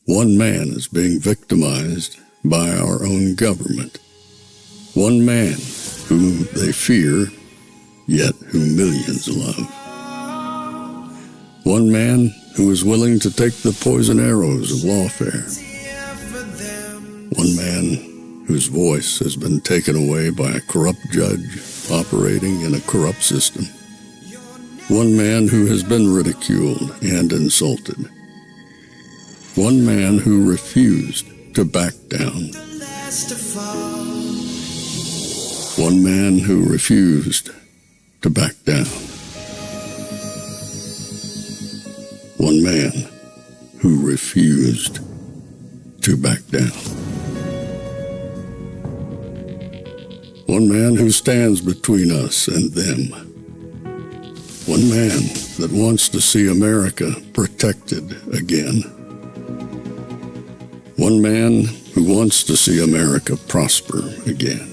One man is being victimized by our own government. One man whom they fear, yet whom millions love. One man who is willing to take the poison arrows of lawfare. One man whose voice has been taken away by a corrupt judge operating in a corrupt system. One man who has been ridiculed and insulted. One man who refused to back down. One man who refused to back down. One man who refused to back down. One man who stands between us and them. One man that wants to see America protected again. One man who wants to see America prosper again.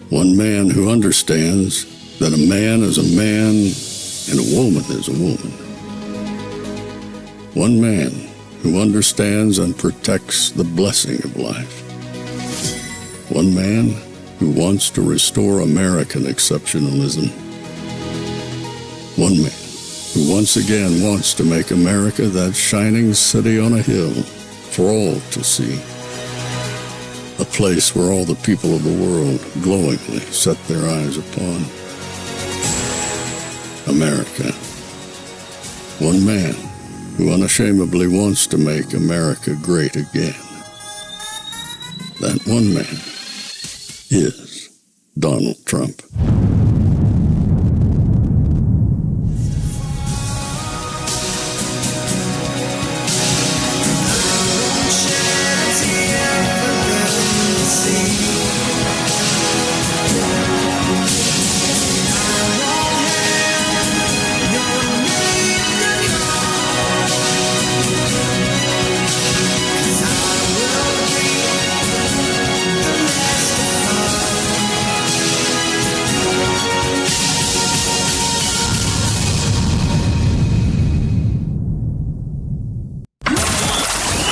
One man who understands that a man is a man and a woman is a woman. One man who understands and protects the blessing of life. One man who wants to restore American exceptionalism. One man who once again wants to make America that shining city on a hill for all to see. A place where all the people of the world glowingly set their eyes upon. America. One man who unashamedly wants to make America great again. That one man is Donald Trump.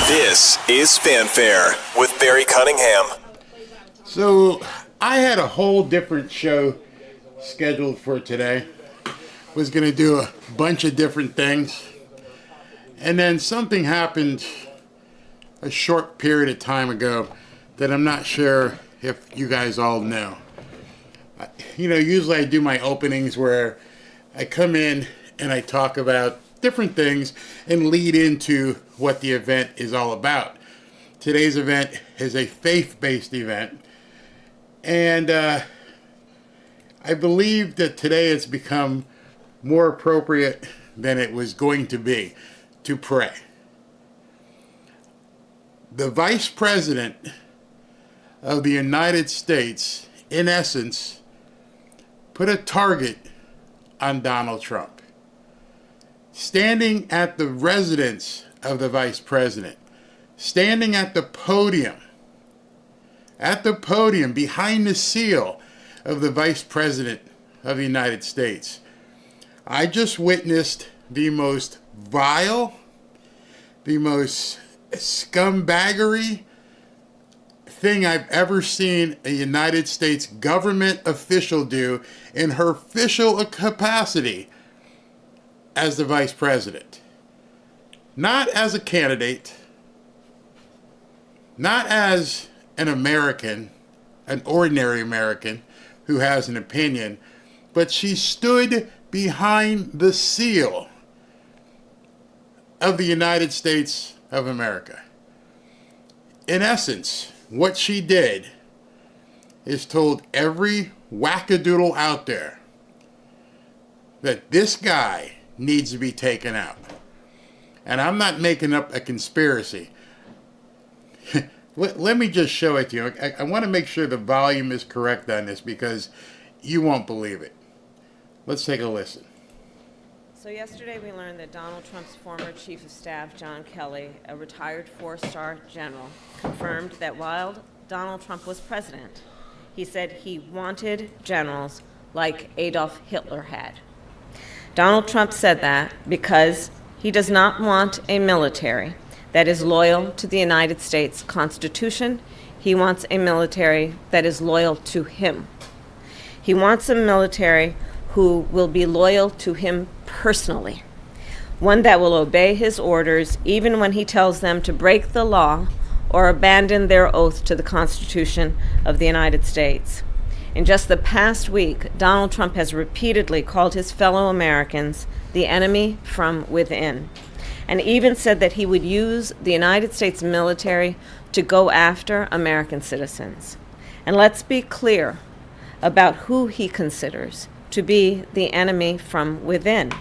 This is Fanfare with Barry Cunningham. So I had a whole different show scheduled for today. Was going to do a bunch of different things. And then something happened a short period of time ago that I'm not sure if you guys all know. Usually I do my openings where I come in and I talk about different things and lead into what the event is all about. Today's event is a faith-based event, and I believe that today it's become more appropriate than it was going to be to pray. The Vice President of the United States, in essence, put a target on Donald Trump. Standing at the residence of the Vice President, standing at the podium behind the seal of the Vice President of the United States, I just witnessed the most vile, the most scumbaggery thing I've ever seen a United States government official do in her official capacity as the Vice President. Not as a candidate, not as an American, an ordinary American who has an opinion, but she stood behind the seal of the United States of America. In essence, what she did is told every wackadoodle out there that this guy needs to be taken out. And I'm not making up a conspiracy. Let me just show it to you. I want to make sure the volume is correct on this because you won't believe it. Let's take a listen. So yesterday we learned that Donald Trump's former chief of staff, John Kelly, a retired four-star general, confirmed that while Donald Trump was president, he said he wanted generals like Adolf Hitler had. Donald Trump said that because he does not want a military that is loyal to the United States Constitution. He wants a military that is loyal to him. He wants a military who will be loyal to him personally, one that will obey his orders even when he tells them to break the law or abandon their oath to the Constitution of the United States. In just the past week, Donald Trump has repeatedly called his fellow Americans the enemy from within, and even said that he would use the United States military to go after American citizens. And let's be clear about who he considers to be the enemy from within.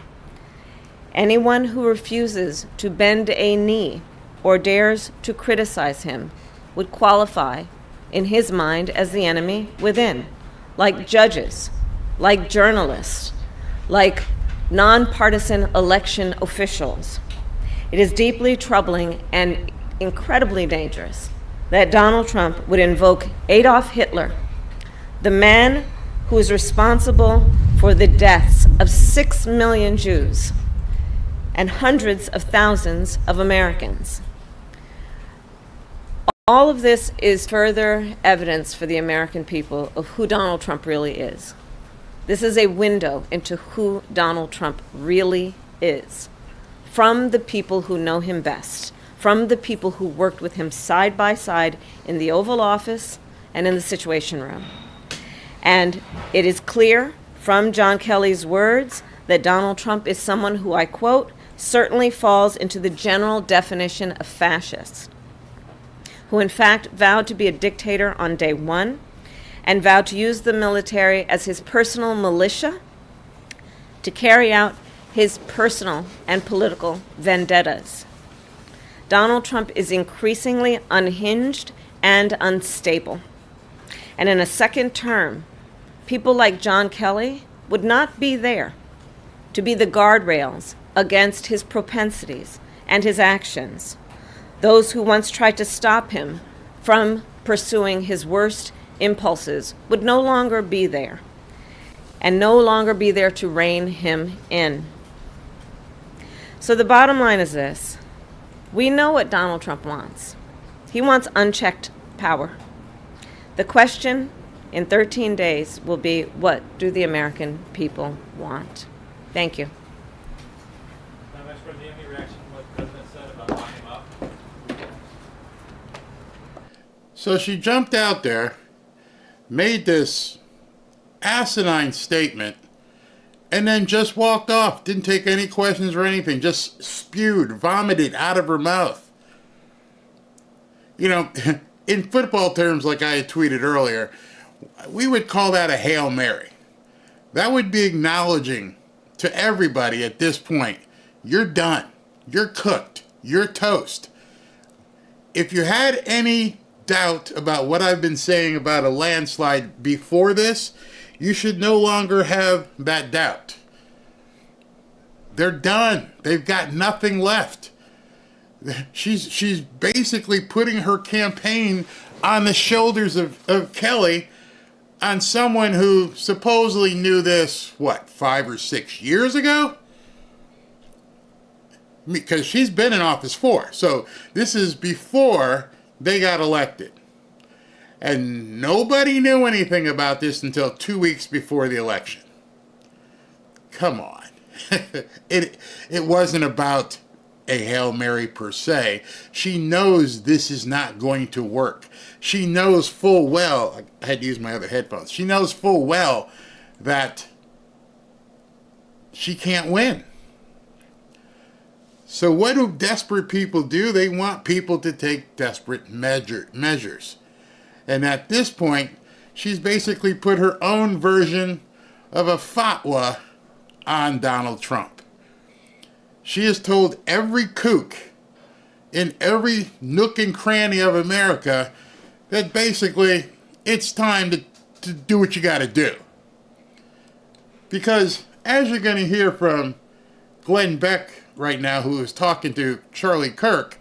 Anyone who refuses to bend a knee or dares to criticize him would qualify, in his mind, as the enemy within, like judges, like journalists, like nonpartisan election officials. It is deeply troubling and incredibly dangerous that Donald Trump would invoke Adolf Hitler, the man who is responsible for the deaths of 6 million Jews and hundreds of thousands of Americans. All of this is further evidence for the American people of who Donald Trump really is. This is a window into who Donald Trump really is, from the people who know him best, from the people who worked with him side by side in the Oval Office and in the Situation Room. And it is clear from John Kelly's words that Donald Trump is someone who, I quote, certainly falls into the general definition of fascist, who in fact vowed to be a dictator on day one and vowed to use the military as his personal militia to carry out his personal and political vendettas. Donald Trump is increasingly unhinged and unstable. And in a second term, people like John Kelly would not be there to be the guardrails against his propensities and his actions. Those who once tried to stop him from pursuing his worst impulses would no longer be there, and no longer be there to rein him in. So the bottom line is this. We know what Donald Trump wants. He wants unchecked power. The question in 13 days will be, what do the American people want? Thank you. So she jumped out there, made this asinine statement, and then just walked off. Didn't take any questions or anything. Just spewed, vomited out of her mouth. You know, in football terms, like I had tweeted earlier, we would call that a Hail Mary. That would be acknowledging to everybody at this point, you're done. You're cooked. You're toast. If you had any doubt about what I've been saying about a landslide before this, you should no longer have that doubt. They're done. They've got nothing left. She's basically putting her campaign on the shoulders of Kelly, on someone who supposedly knew this, 5 or 6 years ago? Because she's been in office 4. So this is before they got elected. And nobody knew anything about this until 2 weeks before the election. Come on. It wasn't about a Hail Mary per se. She knows this is not going to work. She knows full well, I had to use my other headphones. She knows full well that she can't win. So what do desperate people do? They want people to take desperate measures. And at this point, she's basically put her own version of a fatwa on Donald Trump. She has told every kook in every nook and cranny of America that basically it's time to do what you got to do. Because as you're going to hear from Glenn Beck right now, who is talking to Charlie Kirk,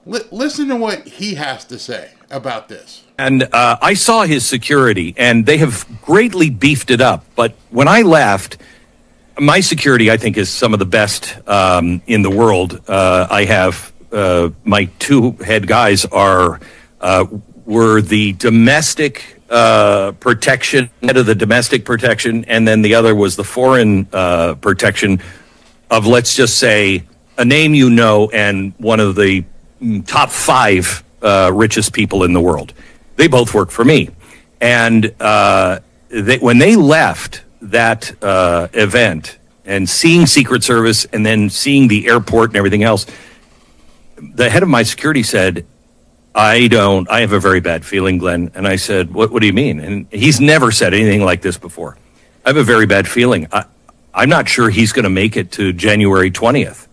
listen to what he has to say about this. And I saw his security, and they have greatly beefed it up. But when I left, my security, I think, is some of the best in the world. I have my two head guys were the domestic protection, head of the domestic protection, and then the other was the foreign protection of, let's just say, a name you know, and one of the top 5 richest people in the world. They both work for me. And when they left that event and seeing Secret Service and then seeing the airport and everything else, the head of my security said, I have a very bad feeling, Glenn. And I said, what do you mean? And he's never said anything like this before. I have a very bad feeling. I'm not sure he's going to make it to January 20th.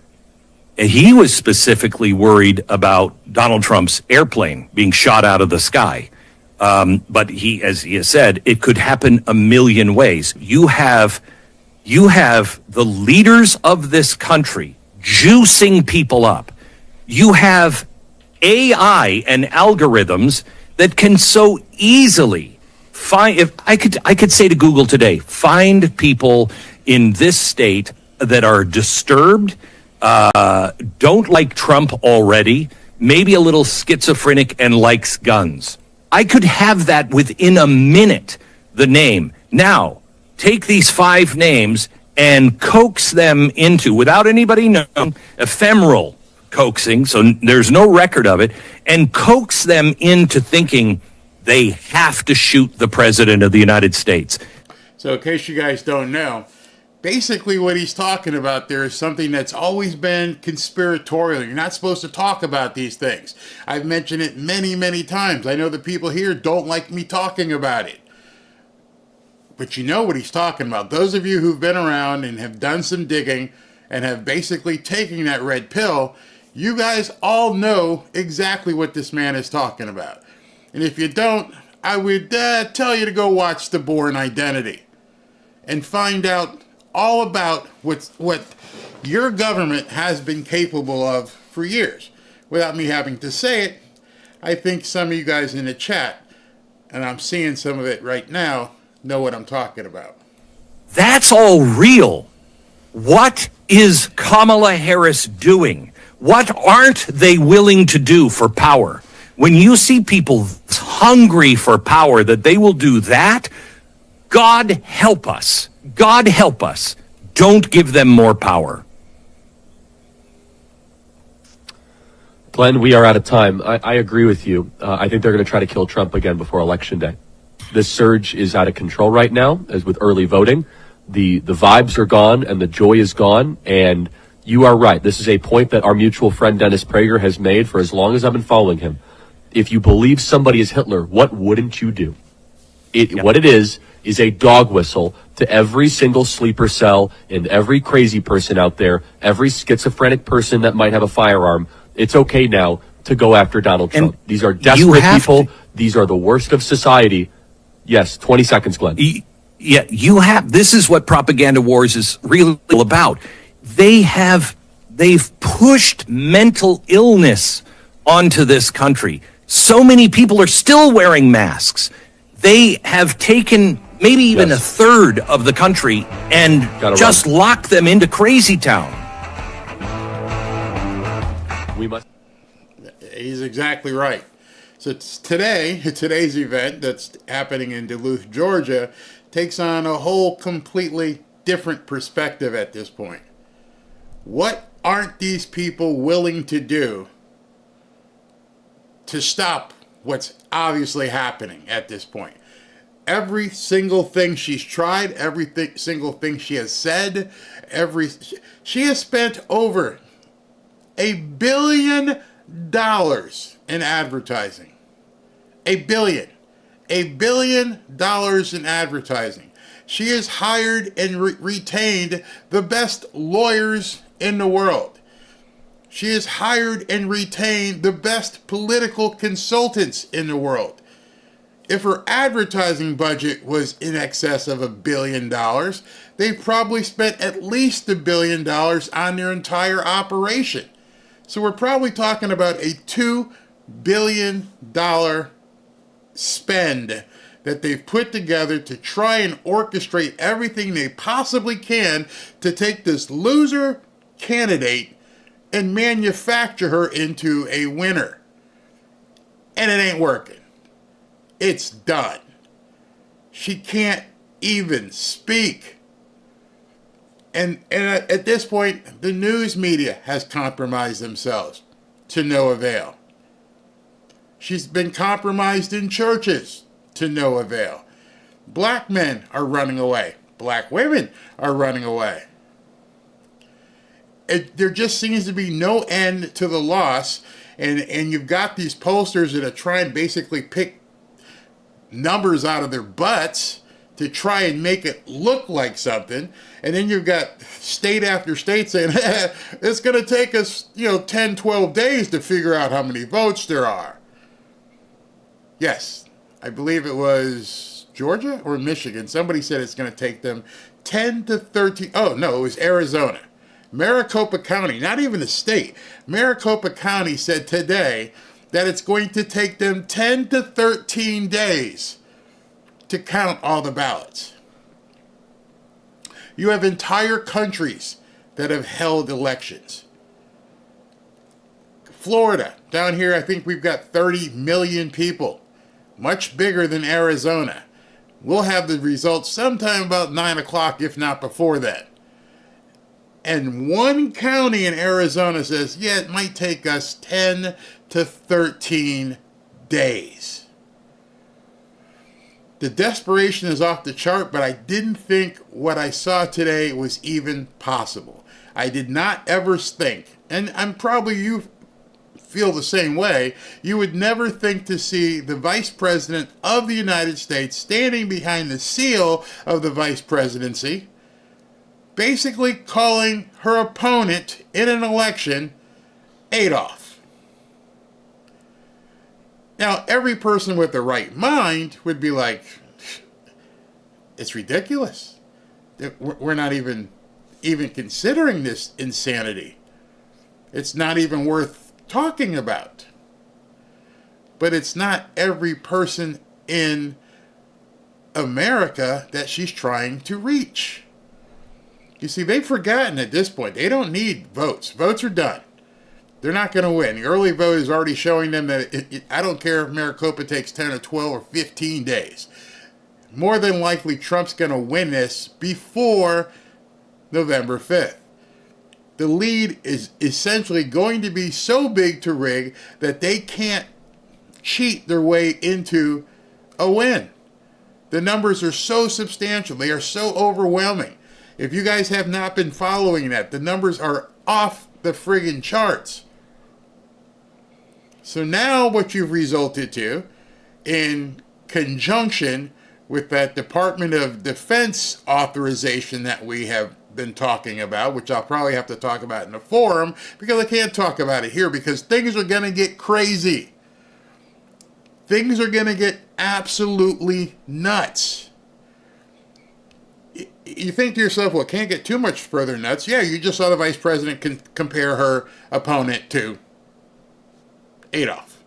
And he was specifically worried about Donald Trump's airplane being shot out of the sky. But he, as he has said, it could happen a million ways. You have the leaders of this country juicing people up. You have AI and algorithms that can so easily find. If I could say to Google today, find people in this state that are disturbed, don't like Trump already, maybe a little schizophrenic and likes guns. I could have that within a minute, the name. Now, take these 5 names and coax them into, without anybody knowing, ephemeral coaxing, so there's no record of it, and coax them into thinking they have to shoot the President of the United States. So in case you guys don't know, basically what he's talking about there is something that's always been conspiratorial. You're not supposed to talk about these things. I've mentioned it many, many times. I know the people here don't like me talking about it. But you know what he's talking about. Those of you who've been around and have done some digging and have basically taken that red pill, you guys all know exactly what this man is talking about. And if you don't, I would tell you to go watch The Bourne Identity and find out all about what your government has been capable of for years. Without me having to say it, I think some of you guys in the chat, and I'm seeing some of it right now, know what I'm talking about. That's all real. What is Kamala Harris doing? What aren't they willing to do for power? When you see people hungry for power, that they will do that, God help us. God help us. Don't give them more power. Glenn, we are out of time. I agree with you. I think they're going to try to kill Trump again before Election Day. This surge is out of control right now, as with early voting. The vibes are gone and the joy is gone. And you are right. This is a point that our mutual friend Dennis Prager has made for as long as I've been following him. If you believe somebody is Hitler, what wouldn't you do? What it is a dog whistle to every single sleeper cell and every crazy person out there, every schizophrenic person that might have a firearm. It's okay now to go after Donald Trump. And these are desperate people. These are the worst of society. Yes, 20 seconds, Glenn. Yeah, this is what propaganda wars is really about. They've pushed mental illness onto this country. So many people are still wearing masks. They have taken maybe even a third of the country and just locked them into crazy town. He's exactly right. So today's event that's happening in Duluth, Georgia, takes on a whole completely different perspective at this point. What aren't these people willing to do to stop what's obviously happening at this point? Every single thing she's tried, single thing she has said, she has spent over $1 billion in advertising. $1 billion in advertising. She has hired and retained the best lawyers in the world. She has hired and retained the best political consultants in the world. If her advertising budget was in excess of $1 billion, they probably spent at least $1 billion on their entire operation. So we're probably talking about a $2 billion spend that they've put together to try and orchestrate everything they possibly can to take this loser candidate and manufacture her into a winner. And it ain't working. It's done. She can't even speak. And at this point, the news media has compromised themselves to no avail. She's been compromised in churches to no avail. Black men are running away. Black women are running away. There just seems to be no end to the loss. And you've got these pollsters that are trying to basically pick numbers out of their butts to try and make it look like something. And then you've got state after state saying, it's going to take us, 10, 12 days to figure out how many votes there are. Yes, I believe it was Georgia or Michigan. Somebody said it's going to take them 10 to 13. Oh, no, it was Arizona. Maricopa County, not even the state. Maricopa County said today that it's going to take them 10 to 13 days to count all the ballots. You have entire countries that have held elections. Florida, down here, I think we've got 30 million people, much bigger than Arizona. We'll have the results sometime about 9 o'clock, if not before that. And one county in Arizona says, yeah, it might take us 10 to 13 days. The desperation is off the chart, but I didn't think what I saw today was even possible. I did not ever think, and I'm probably you feel the same way, you would never think to see the Vice President of the United States standing behind the seal of the Vice Presidency, basically calling her opponent in an election Adolf. Now, every person with the right mind would be like, it's ridiculous. We're not even considering this insanity. It's not even worth talking about. But it's not every person in America that she's trying to reach. You see, they've forgotten at this point. They don't need votes. Votes are done. They're not going to win. The early vote is already showing them that I don't care if Maricopa takes 10 or 12 or 15 days. More than likely, Trump's going to win this before November 5th. The lead is essentially going to be so big to rig that they can't cheat their way into a win. The numbers are so substantial. They are so overwhelming. If you guys have not been following that, the numbers are off the friggin' charts. So now what you've resulted to, in conjunction with that Department of Defense authorization that we have been talking about, which I'll probably have to talk about in a forum, because I can't talk about it here because things are going to get crazy. Things are going to get absolutely nuts. You think to yourself, well, it can't get too much further nuts. Yeah, you just saw the vice president compare her opponent to Adolf.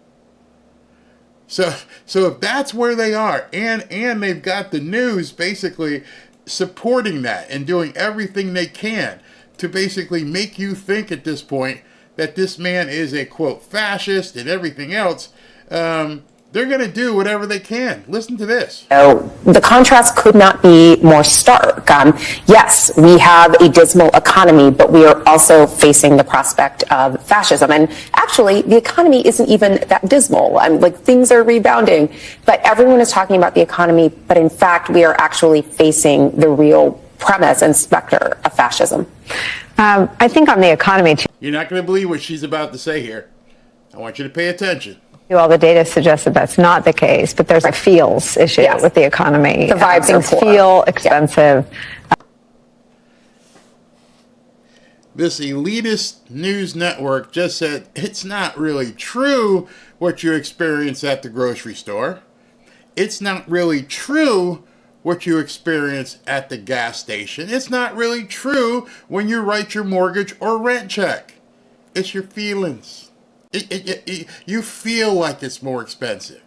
So if that's where they are, and they've got the news basically supporting that and doing everything they can to basically make you think at this point that this man is a, quote, fascist and everything else, they're going to do whatever they can. Listen to this. So the contrast could not be more stark. Yes, we have a dismal economy, but we are also facing the prospect of fascism. And actually, the economy isn't even that dismal. Things are rebounding, but everyone is talking about the economy. But in fact, we are actually facing the real premise and specter of fascism. I think on the economy, too. You're not going to believe what she's about to say here. I want you to pay attention. All the data suggests that that's not the case, but there's a feels issue with the economy. The vibes Things are poor. feel expensive. This elitist news network just said it's not really true what you experience at the grocery store. It's not really true what you experience at the gas station. It's not really true when you write your mortgage or rent check. It's your feelings. You feel like it's more expensive.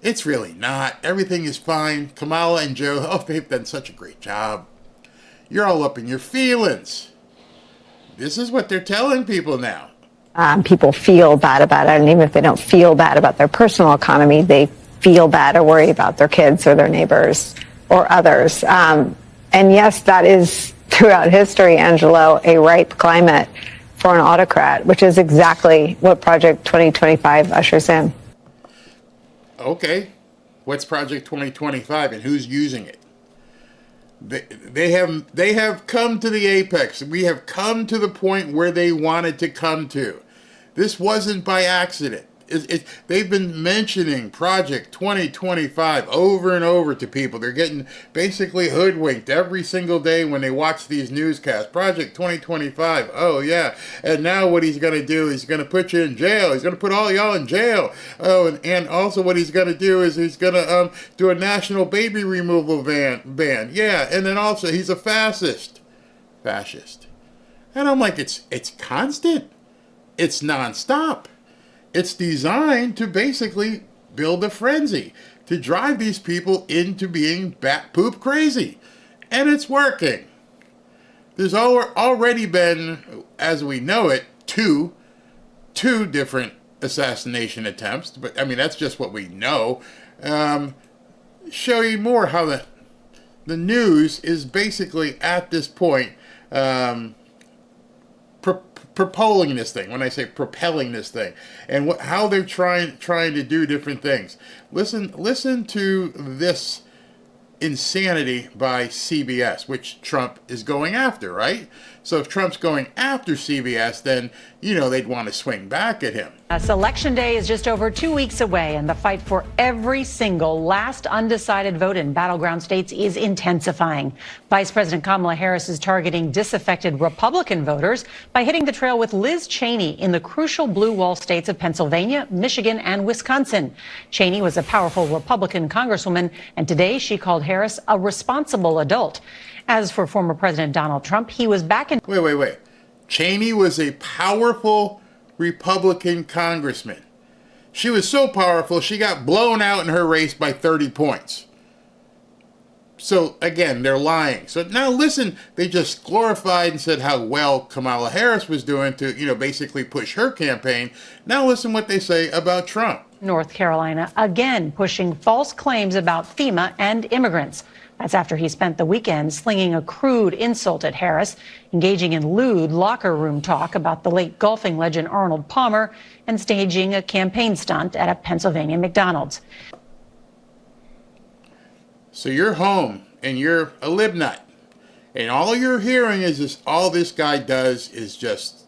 It's really not. Everything is fine. Kamala and Joe, they've done such a great job. You're all up in your feelings. This is what they're telling people now. People feel bad about it, and even if they don't feel bad about their personal economy, they feel bad or worry about their kids or their neighbors or others. And yes, that is throughout history, Angelo, a ripe climate for an autocrat, which is exactly what Project 2025 ushers in. Okay, what's Project 2025 and who's using it? They have come to the apex. We have come to the point where they wanted to come to. This wasn't by accident. They've been mentioning Project 2025 over and over to people. They're getting basically hoodwinked every single day when they watch these newscasts. Project 2025, oh yeah. And now what he's going to do is he's going to put you in jail. He's going to put all y'all in jail. Oh, and also what he's going to do is he's going to do a national baby removal ban. Yeah, and then also he's a fascist. And I'm like, it's constant. It's nonstop. It's designed to basically build a frenzy, to drive these people into being bat poop crazy. And it's working. There's already been, as we know it, two different assassination attempts. But, I mean, that's just what we know. Show you more how the news is basically, at this point, propelling this thing. When I say propelling this thing, and how they're trying to do different things. Listen to this insanity by CBS, which Trump is going after, right? So if Trump's going after CBS, then, they'd want to swing back at him. Election Day is just over 2 weeks away, and the fight for every single last undecided vote in battleground states is intensifying. Vice President Kamala Harris is targeting disaffected Republican voters by hitting the trail with Liz Cheney in the crucial blue wall states of Pennsylvania, Michigan, and Wisconsin. Cheney was a powerful Republican congresswoman, and today she called Harris a responsible adult. As for former President Donald Trump, he was back in... Wait. Cheney was a powerful Republican congressman. She was so powerful, she got blown out in her race by 30 points. So, again, they're lying. So now listen, they just glorified and said how well Kamala Harris was doing to, basically push her campaign. Now listen what they say about Trump. North Carolina, again pushing false claims about FEMA and immigrants. That's after he spent the weekend slinging a crude insult at Harris, engaging in lewd locker room talk about the late golfing legend Arnold Palmer, and staging a campaign stunt at a Pennsylvania McDonald's. So you're home and you're a libnut, and all you're hearing is all this guy does is just,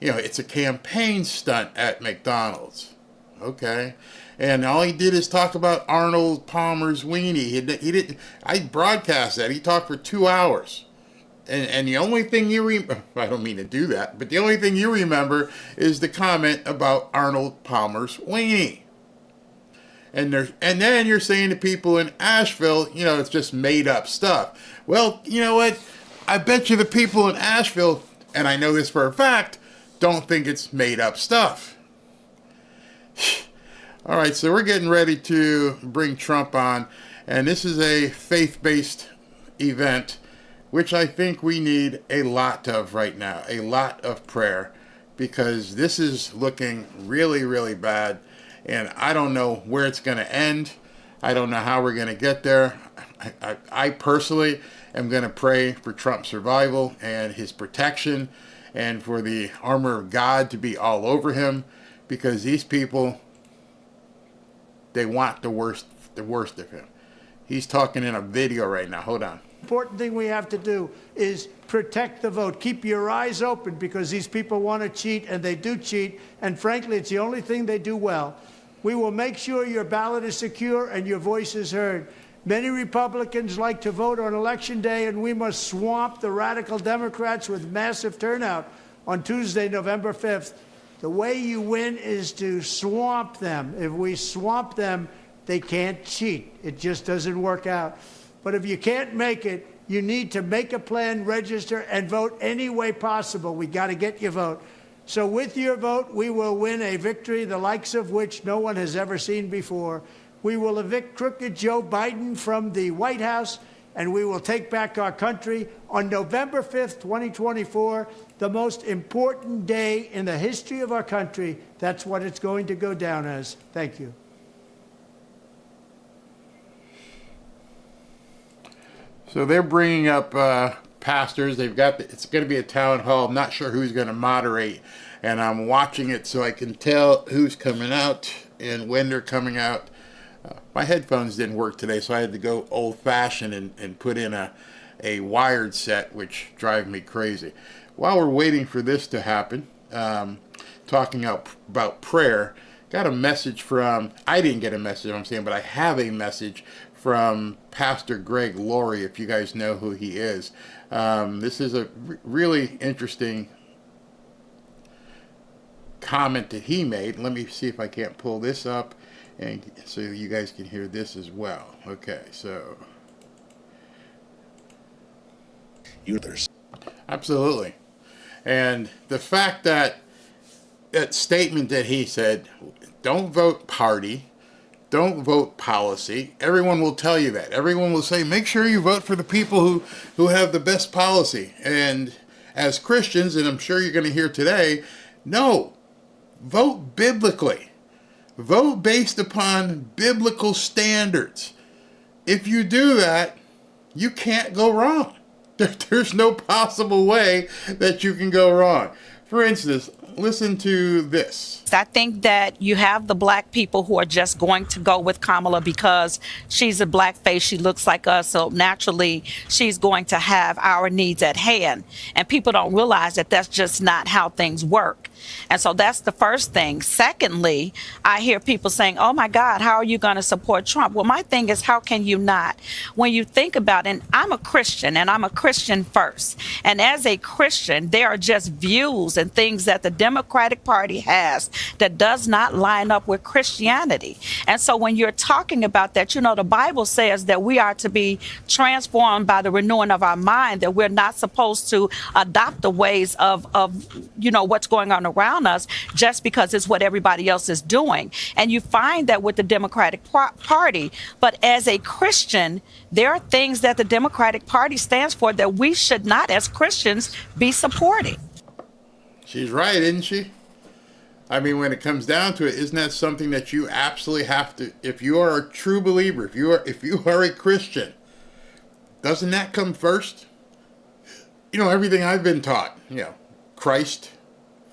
it's a campaign stunt at McDonald's. Okay. And all he did is talk about Arnold Palmer's weenie. He didn't. I broadcast that. He talked for 2 hours. And the only thing I don't mean to do that, but the only thing you remember is the comment about Arnold Palmer's weenie. And then you're saying to people in Asheville, it's just made up stuff. Well, you know what? I bet you the people in Asheville, and I know this for a fact, don't think it's made up stuff. All right, so we're getting ready to bring Trump on, and this is a faith-based event, which I think we need a lot of right now, a lot of prayer, because this is looking really, really bad, and I don't know where it's going to end. I don't know how we're going to get there. I personally am going to pray for Trump's survival and his protection, and for the armor of God to be all over him, because these people... they want the worst of him. He's talking in a video right now. Hold on. Important thing we have to do is protect the vote. Keep your eyes open, because these people want to cheat, and they do cheat. And frankly, it's the only thing they do well. We will make sure your ballot is secure and your voice is heard. Many Republicans like to vote on Election Day, and we must swamp the radical Democrats with massive turnout on Tuesday, November 5th. The way you win is to swamp them. If we swamp them, they can't cheat. It just doesn't work out. But if you can't make it, you need to make a plan, register, and vote any way possible. We got to get your vote. So with your vote, we will win a victory the likes of which no one has ever seen before. We will evict crooked Joe Biden from the White House, and we will take back our country on November 5th, 2024, the most important day in the history of our country. That's what it's going to go down as. Thank you. So they're bringing up pastors. They've got it's going to be a town hall. I'm not sure who's going to moderate, and I'm watching it so I can tell who's coming out and when they're coming out. My headphones didn't work today, so I had to go old-fashioned and put in a wired set, which drives me crazy. While we're waiting for this to happen, talking about prayer, got a message from, I didn't get a message, I'm saying, but I have a message from Pastor Greg Laurie, if you guys know who he is. This is a really interesting comment that he made. Let me see if I can't pull this up and so you guys can hear this as well. Okay, so absolutely. And the fact that statement that he said, don't vote party, don't vote policy. Everyone will tell you that. Everyone will say, make sure you vote for the people who have the best policy. And as Christians, and I'm sure you're going to hear today, no, vote biblically. Vote based upon biblical standards. If you do that, you can't go wrong. There's no possible way that you can go wrong. For instance, listen to this. I think that you have the black people who are just going to go with Kamala because she's a black face, she looks like us, so naturally she's going to have our needs at hand. And people don't realize that that's just not how things work. And so that's the first thing. Secondly, I hear people saying, oh my God, how are you going to support Trump? Well, my thing is, how can you not? When you think about it, and I'm a Christian, and I'm a Christian first. And as a Christian, there are just views and things that the Democratic Party has that does not line up with Christianity. And so when you're talking about that, you know, the Bible says that we are to be transformed by the renewing of our mind, that we're not supposed to adopt the ways of you know, what's going on around us just because it's what everybody else is doing. And you find that with the Democratic Party. But as a Christian, there are things that the Democratic Party stands for that we should not, as Christians, be supporting. She's right, isn't she? I mean, when it comes down to it, isn't that something that you absolutely have to, if you are a true believer, if you are a Christian, doesn't that come first? You know, everything I've been taught, you know, Christ,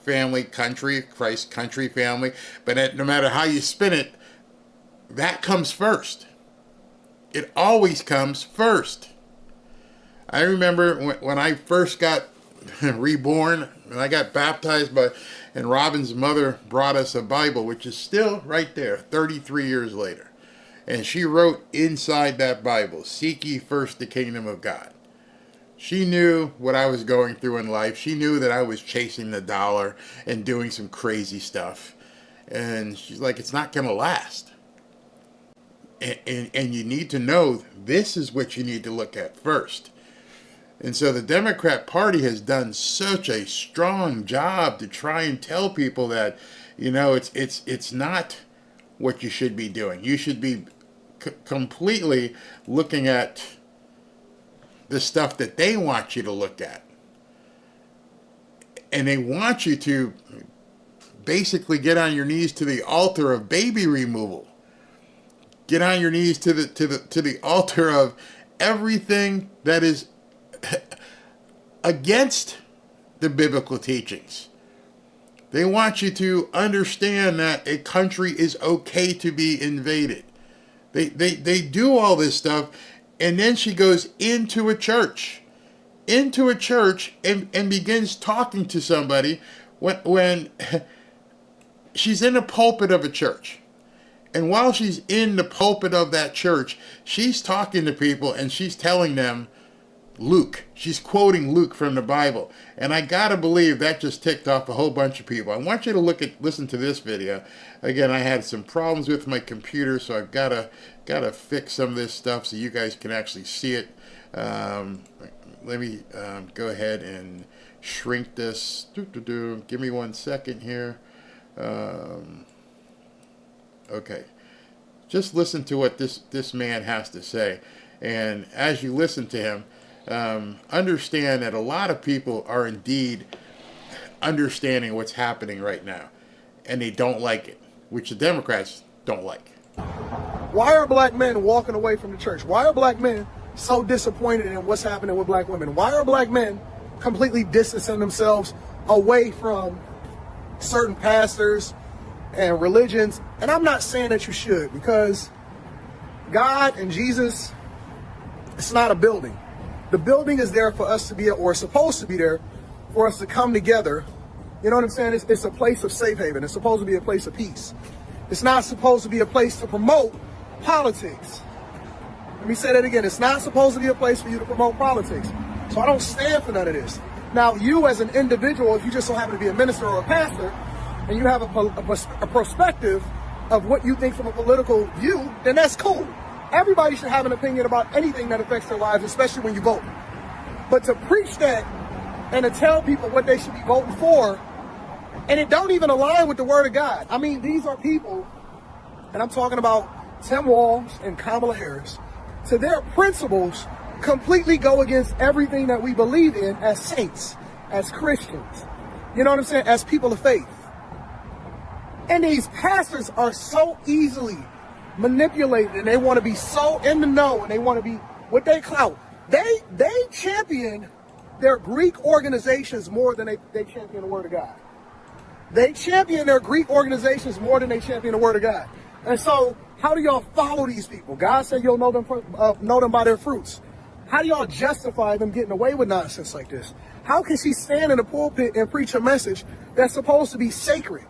family, country, Christ, country, family, but no matter how you spin it, that comes first. It always comes first. I remember when I first got reborn, and I got baptized and Robin's mother brought us a Bible, which is still right there 33 years later. And she wrote inside that Bible, seek ye first the kingdom of God. She knew what I was going through in life. She knew that I was chasing the dollar and doing some crazy stuff. And she's like, it's not going to last. And you need to know this is what you need to look at first. And so the Democrat Party has done such a strong job to try and tell people that, you know, it's not what you should be doing. You should be completely looking at the stuff that they want you to look at. And they want you to basically get on your knees to the altar of baby removal. Get on your knees to the altar of everything that is against the biblical teachings. They want you to understand that a country is okay to be invaded. They do all this stuff, and then she goes into a church and begins talking to somebody when she's in the pulpit of a church. And while she's in the pulpit of that church, she's talking to people and she's telling them Luke. She's quoting Luke from the Bible. And I gotta believe that just ticked off a whole bunch of people. I want you to listen to this video. Again, I had some problems with my computer, so I've gotta fix some of this stuff so you guys can actually see it. Let me go ahead and shrink this. Give me 1 second here. Okay. Just listen to what this man has to say. And as you listen to him, understand that a lot of people are indeed understanding what's happening right now, and they don't like it, which the Democrats don't like. Why are black men walking away from the church? Why are black men so disappointed in what's happening with black women? Why are black men completely distancing themselves away from certain pastors and religions? And I'm not saying that you should, because God and Jesus, it's not a building. The building is there for us to be, or supposed to be there for us to come together. You know what I'm saying? It's a place of safe haven. It's supposed to be a place of peace. It's not supposed to be a place to promote politics. Let me say that again. It's not supposed to be a place for you to promote politics. So I don't stand for none of this. Now, you as an individual, if you just so happen to be a minister or a pastor, and you have a perspective of what you think from a political view, then that's cool. Everybody should have an opinion about anything that affects their lives, especially when you vote. But to preach that and to tell people what they should be voting for, and it don't even align with the word of God. I mean, these are people, and I'm talking about Tim Walz and Kamala Harris, to their principles completely go against everything that we believe in as saints, as Christians. You know what I'm saying? As people of faith. And these pastors are so easily manipulated, and they want to be so in the know, and they want to be what they clout. They champion their Greek organizations more than they champion the word of God. They champion their Greek organizations more than they champion the word of God. And so, how do y'all follow these people? God said you'll know them by their fruits. How do y'all justify them getting away with nonsense like this? How can she stand in the pulpit and preach a message that's supposed to be sacred?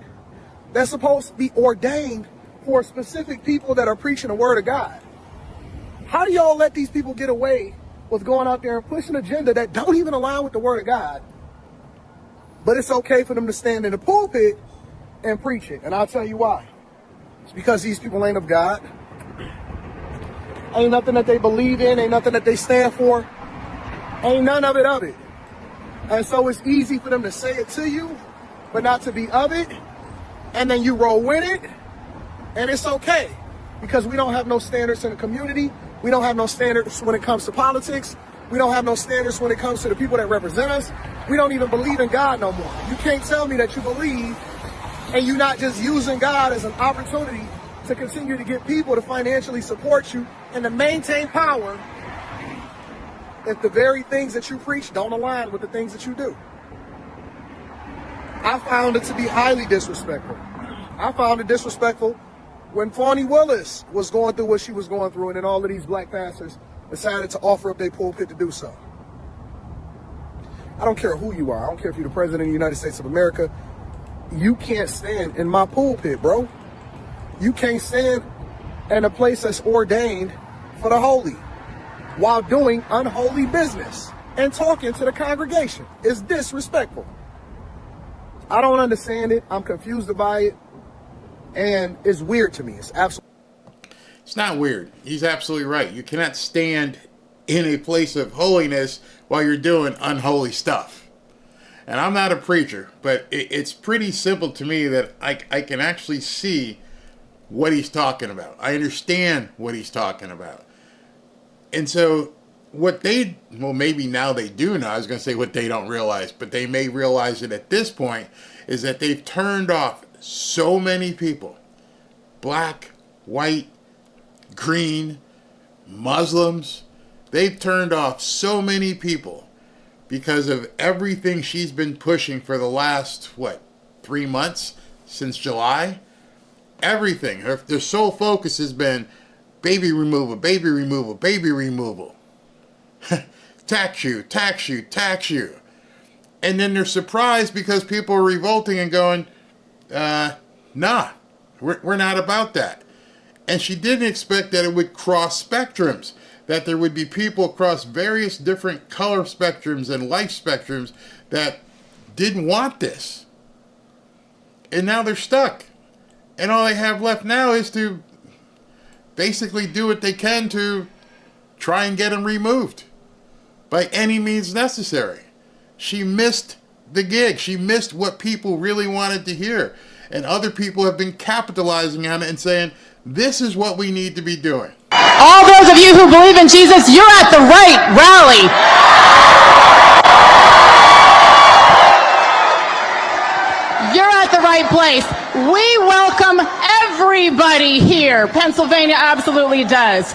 That's supposed to be ordained for specific people that are preaching the word of God? How do y'all let these people get away with going out there and pushing an agenda that don't even align with the word of God? But it's okay for them to stand in the pulpit and preach it. And I'll tell you why. It's because these people ain't of God. Ain't nothing that they believe in. Ain't nothing that they stand for. Ain't none of it. And so it's easy for them to say it to you, but not to be of it. And then you roll with it. And it's okay. Because we don't have no standards in the community. We don't have no standards when it comes to politics. We don't have no standards when it comes to the people that represent us. We don't even believe in God no more. You can't tell me that you believe and you're not just using God as an opportunity to continue to get people to financially support you and to maintain power if the very things that you preach don't align with the things that you do. I found it to be highly disrespectful. I found it disrespectful when Fani Willis was going through what she was going through, and then all of these black pastors decided to offer up their pulpit to do so. I don't care who you are. I don't care if you're the president of the United States of America. You can't stand in my pulpit, bro. You can't stand in a place that's ordained for the holy while doing unholy business and talking to the congregation. It's disrespectful. I don't understand it. I'm confused by it. And it's weird to me. It's absolutely. It's not weird. He's absolutely right. You cannot stand in a place of holiness while you're doing unholy stuff. And I'm not a preacher, but it's pretty simple to me that I can actually see what he's talking about. I understand what he's talking about. And so what maybe now they do know. I was going to say what they don't realize, but they may realize it at this point, is that they've turned off so many people. Black, white, green, Muslims. They've turned off so many people because of everything she's been pushing for the last, 3 months since July? Everything. Their sole focus has been baby removal, baby removal, baby removal. Tax you, tax you, tax you. And then they're surprised because people are revolting and going, nah, we're not about that. And she didn't expect that it would cross spectrums, that there would be people across various different color spectrums and life spectrums that didn't want this. And now they're stuck. And all they have left now is to basically do what they can to try and get them removed by any means necessary. She missed the gig. She missed what people really wanted to hear. And other people have been capitalizing on it and saying, This is what we need to be doing. All those of you who believe in Jesus, you're at the right rally. You're at the right place. We welcome everybody here. Pennsylvania absolutely does.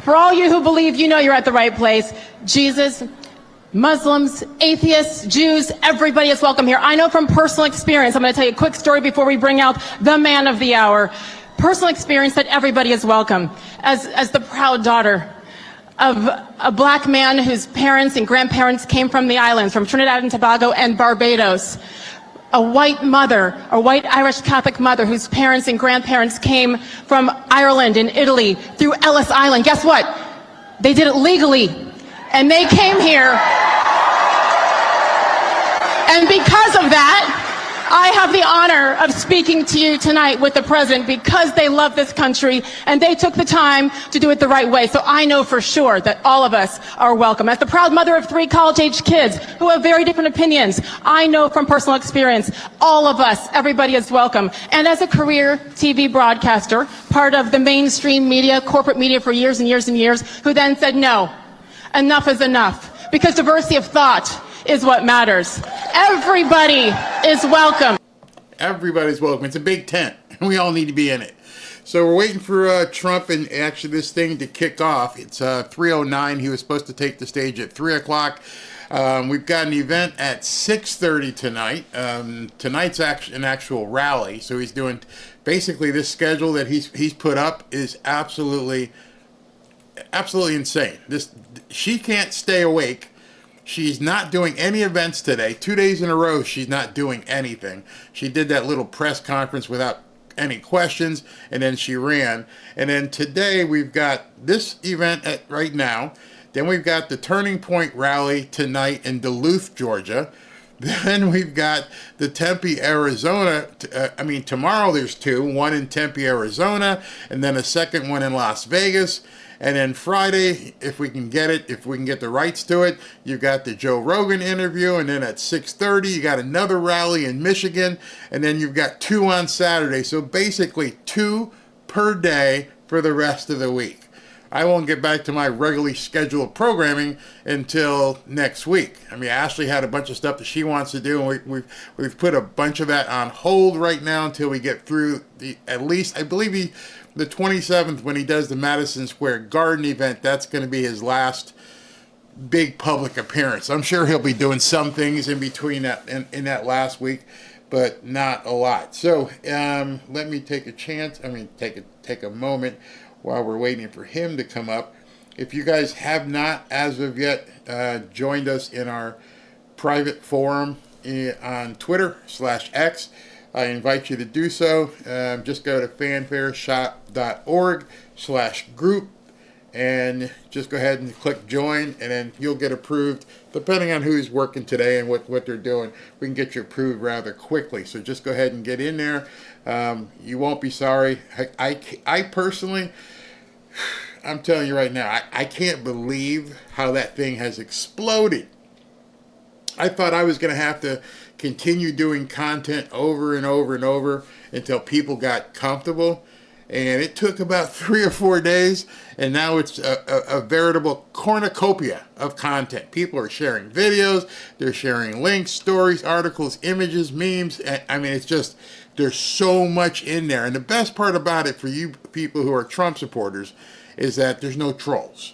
For all you who believe, you know you're at the right place. Jesus, Muslims, atheists, Jews, everybody is welcome here. I know from personal experience, I'm going to tell you a quick story before we bring out the man of the hour. Personal experience that everybody is welcome. As the proud daughter of a black man whose parents and grandparents came from the islands, from Trinidad and Tobago and Barbados. A white mother, a white Irish Catholic mother whose parents and grandparents came from Ireland and Italy through Ellis Island. Guess what? They did it legally. And they came here. And because of that, I have the honor of speaking to you tonight with the president because they love this country and they took the time to do it the right way. So I know for sure that all of us are welcome. As the proud mother of 3 college-age kids who have very different opinions, I know from personal experience, all of us, everybody is welcome. And as a career TV broadcaster, part of the mainstream media, corporate media for years and years and years, who then said, no, enough is enough, because diversity of thought is what matters. Everybody is welcome. Everybody's welcome. It's a big tent, and we all need to be in it. So we're waiting for Trump and actually this thing to kick off. It's 3:09. He was supposed to take the stage at 3 o'clock. We've got an event at 6:30 tonight. Tonight's an actual rally. So he's doing basically this schedule that he's put up is absolutely insane. She can't stay awake. She's not doing any events today. 2 days in a row, she's not doing anything. She did that little press conference without any questions, and then she ran. And then today, we've got this event right now. Then we've got the Turning Point rally tonight in Duluth, Georgia. Then we've got the Tempe, Arizona. Tomorrow there's 2. One in Tempe, Arizona, and then a second one in Las Vegas. And then Friday, if we can get the rights to it, you've got the Joe Rogan interview. And then at 6:30, you got another rally in Michigan. And then you've got 2 on Saturday. So basically 2 per day for the rest of the week. I won't get back to my regularly scheduled programming until next week. Ashley had a bunch of stuff that she wants to do, and we've put a bunch of that on hold right now until we get through at least, I believe the 27th, when he does the Madison Square Garden event, that's going to be his last big public appearance. I'm sure he'll be doing some things in between that in that last week, but not a lot. So let me take a moment while we're waiting for him to come up. If you guys have not, as of yet, joined us in our private forum on Twitter/X, I invite you to do so. Just go to fanfareshop.org/group and just go ahead and click join, and then you'll get approved. Depending on who's working today and what they're doing, we can get you approved rather quickly. So just go ahead and get in there. You won't be sorry. I personally, I'm telling you right now, I can't believe how that thing has exploded. I thought I was going to have to continue doing content over and over and over until people got comfortable. And it took about 3 or 4 days, and now it's a veritable cornucopia of content. People are sharing videos, they're sharing links, stories, articles, images, memes. It's just, there's so much in there. And the best part about it for you people who are Trump supporters is that there's no trolls.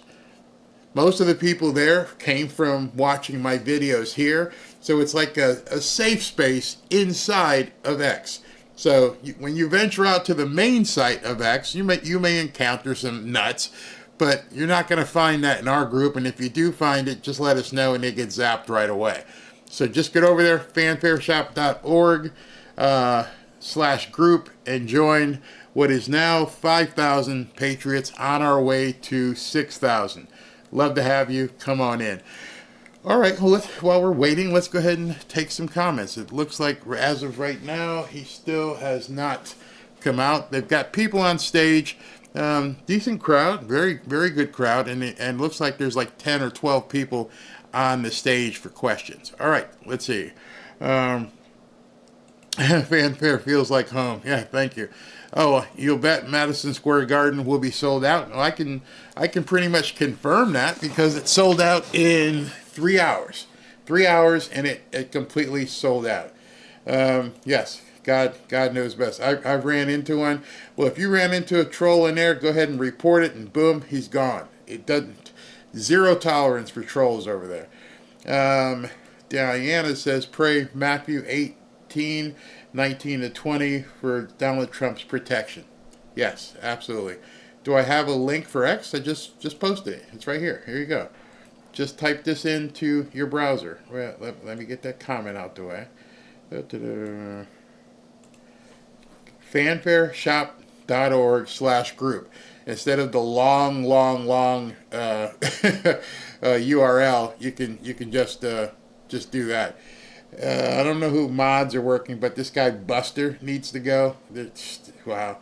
Most of the people there came from watching my videos here, so it's like a safe space inside of X. So when you venture out to the main site of X, you may encounter some nuts, but you're not going to find that in our group. And if you do find it, just let us know and they get zapped right away. So just get over there, fanfareshop.org/group, and join what is now 5,000 Patriots on our way to 6,000. Love to have you. Come on in. All right, well, while we're waiting, let's go ahead and take some comments. It looks like, as of right now, he still has not come out. They've got people on stage. Decent crowd, very, very good crowd, and looks like there's like 10 or 12 people on the stage for questions. All right, let's see. Fanfare feels like home. Yeah, thank you. Oh, you'll bet Madison Square Garden will be sold out. Well, I can pretty much confirm that because it sold out in 3 hours. 3 hours and it completely sold out. Yes, God knows best. I've ran into one. Well, if you ran into a troll in there, go ahead and report it, and boom, he's gone. It doesn't. Zero tolerance for trolls over there. Diana says, pray Matthew 18:19 to 20 for Donald Trump's protection. Yes, absolutely. Do I have a link for X? I just posted it. It's right here. Here you go. Just type this into your browser. Well, let me get that comment out the way. fanfareshop.org/group. Instead of the long URL, you can just do that. I don't know who mods are working, but this guy Buster needs to go. Wow.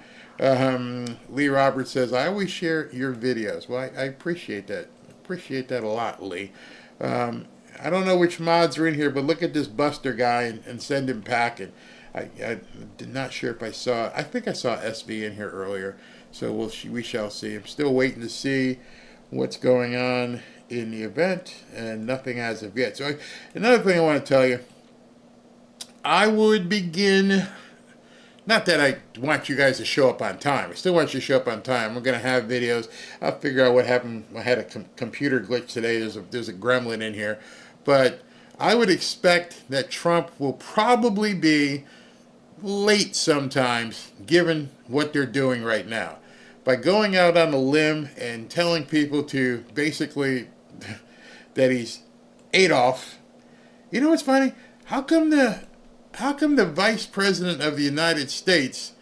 Lee Roberts says, I always share your videos. Well, I appreciate that. Appreciate that a lot, Lee. I don't know which mods are in here, but look at this Buster guy and send him packing. I did not sure if I saw. I think I saw SV in here earlier, so we shall see. I'm still waiting to see what's going on in the event, and nothing as of yet. So another thing I want to tell you, I would begin. Not that I want you guys to show up on time. I still want you to show up on time. We're going to have videos. I'll figure out what happened. I had a computer glitch today. There's a gremlin in here. But I would expect that Trump will probably be late sometimes, given what they're doing right now. By going out on a limb and telling people to basically that he's Adolf. You know what's funny? How come the Vice President of the United States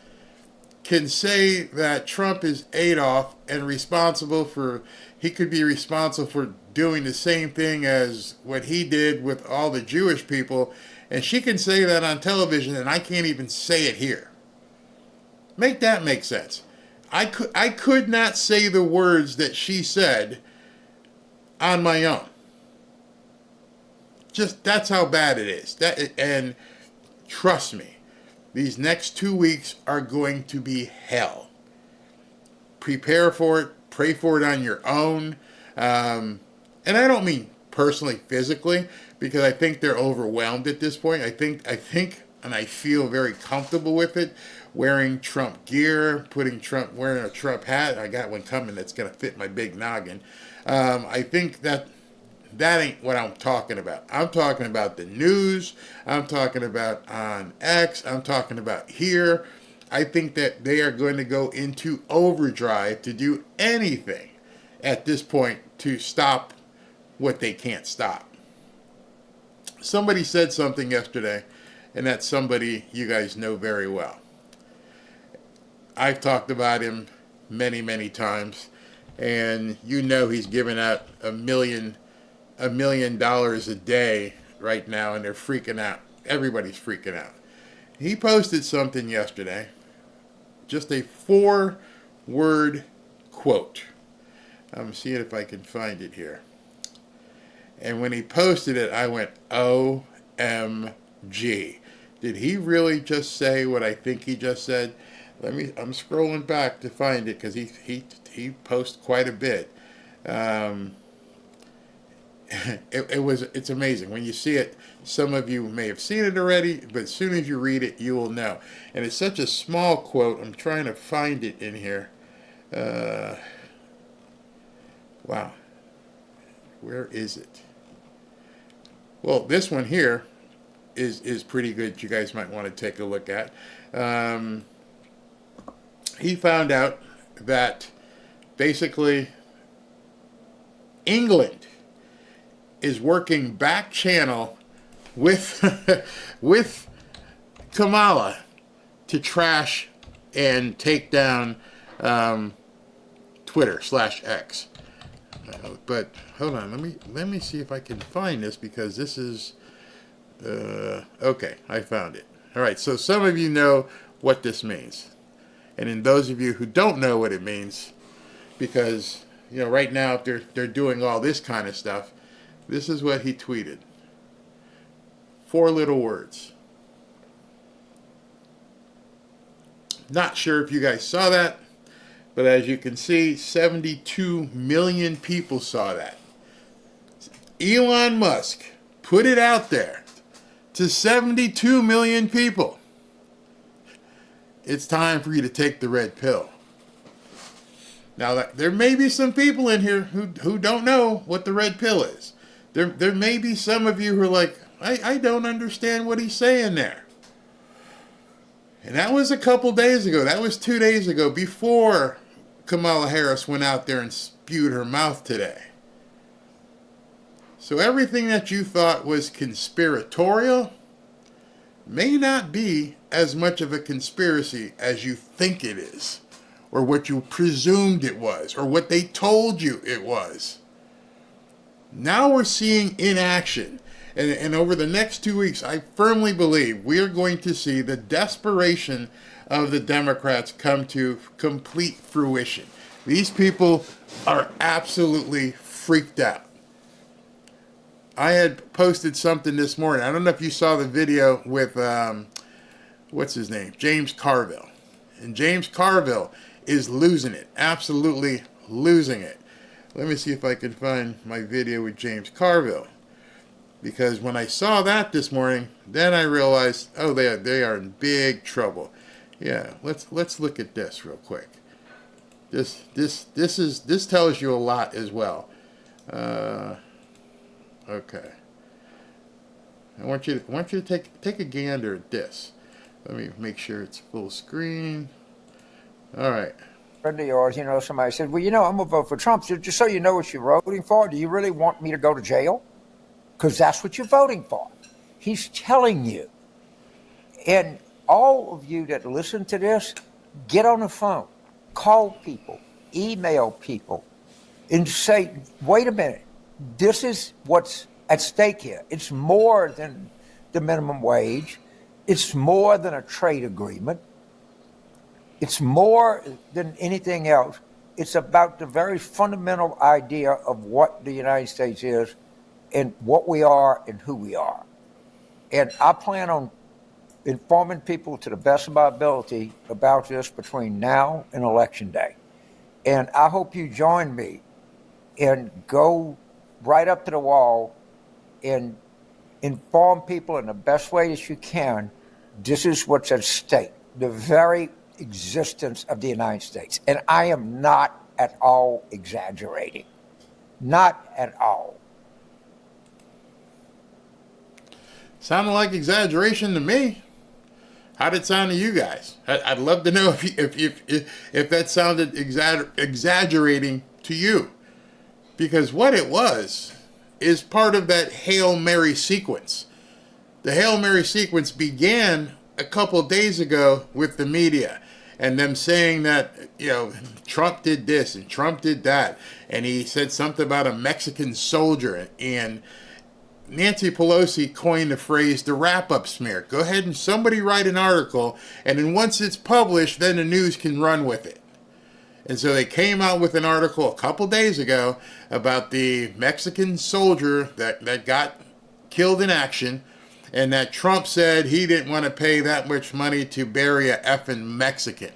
can say that Trump is Adolf and he could be responsible for doing the same thing as what he did with all the Jewish people, and she can say that on television and I can't even say it here? Make that make sense. I could not say the words that she said on my own. Just that's how bad it is. And trust me, these next 2 weeks are going to be hell. Prepare for it. Pray for it on your own. And I don't mean personally, physically, because I think they're overwhelmed at this point. I think, and I feel very comfortable with it. Wearing Trump gear, wearing a Trump hat. I got one coming that's going to fit my big noggin. I think that ain't what I'm talking about. I'm talking about the news. I'm talking about on X. I'm talking about here. I think that they are going to go into overdrive to do anything at this point to stop what they can't stop. Somebody said something yesterday, and that somebody you guys know very well. I've talked about him many, many times, and you know he's giving out $1 million a day right now, and they're freaking out. Everybody's freaking out. He posted something yesterday, just a 4-word quote. I'm seeing if I can find it here. And when he posted it, I went, OMG. Did he really just say what I think he just said? I'm scrolling back to find it because he posts quite a bit. It's amazing when you see it. Some of you may have seen it already, but as soon as you read it, you will know. And it's such a small quote. I'm trying to find it in here. Wow, where is it? Well, this one here is pretty good. You guys might want to take a look at. He found out that basically England is working back channel with with Kamala to trash and take down Twitter/X. But hold on, let me see if I can find this, because this is okay. I found it. All right. So some of you know what this means, and in those of you who don't know what it means, because right now they're doing all this kind of stuff. This is what he tweeted. 4 little words. Not sure if you guys saw that, but as you can see, 72 million people saw that. Elon Musk put it out there to 72 million people. It's time for you to take the red pill. Now, there may be some people in here who don't know what the red pill is. There may be some of you who are like, I don't understand what he's saying there. And that was a couple days ago. That was 2 days ago, before Kamala Harris went out there and spewed her mouth today. So everything that you thought was conspiratorial may not be as much of a conspiracy as you think it is, or what you presumed it was, or what they told you it was. Now we're seeing in action. And over the next 2 weeks, I firmly believe we are going to see the desperation of the Democrats come to complete fruition. These people are absolutely freaked out. I had posted something this morning. I don't know if you saw the video with, what's his name? James Carville. And James Carville is losing it. Absolutely losing it. Let me see if I can find my video with James Carville. Because when I saw that this morning, then I realized, oh, they are in big trouble. Yeah, let's look at this real quick. This tells you a lot as well. Okay. I want you to take a gander at this. Let me make sure it's full screen. All right. Friend of yours, somebody said, well, I'm going to vote for Trump. So just so you know what you're voting for, do you really want me to go to jail? Because that's what you're voting for. He's telling you. And all of you that listen to this, get on the phone, call people, email people, and say, wait a minute, this is what's at stake here. It's more than the minimum wage. It's more than a trade agreement. It's more than anything else. It's about the very fundamental idea of what the United States is and what we are and who we are. And I plan on informing people to the best of my ability about this between now and Election Day. And I hope you join me and go right up to the wall and inform people in the best way that you can. This is what's at stake, the very existence of the United States. And I am not at all exaggerating. Not at all. Sounded like exaggeration to me. How did it sound to you guys? I'd love to know if that sounded exaggerating to you. Because what it was is part of that Hail Mary sequence. The Hail Mary sequence began a couple days ago with the media and them saying that, Trump did this and Trump did that. And he said something about a Mexican soldier, and Nancy Pelosi coined the phrase the wrap-up smear. Go ahead and somebody write an article, and then once it's published, then the news can run with it. And so they came out with an article a couple days ago about the Mexican soldier that got killed in action, and that Trump said he didn't want to pay that much money to bury a effing Mexican.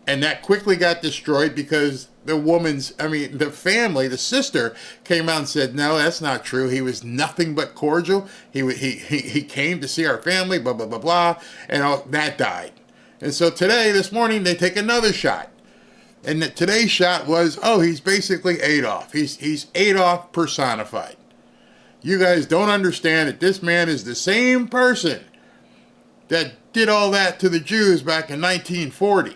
And that quickly got destroyed because the family, the sister, came out and said, no, that's not true. He was nothing but cordial. He came to see our family, blah, blah, blah, blah, and all that died. And so this morning, they take another shot. And today's shot was, he's basically Adolf. He's Adolf personified. You guys don't understand that this man is the same person that did all that to the Jews back in 1940.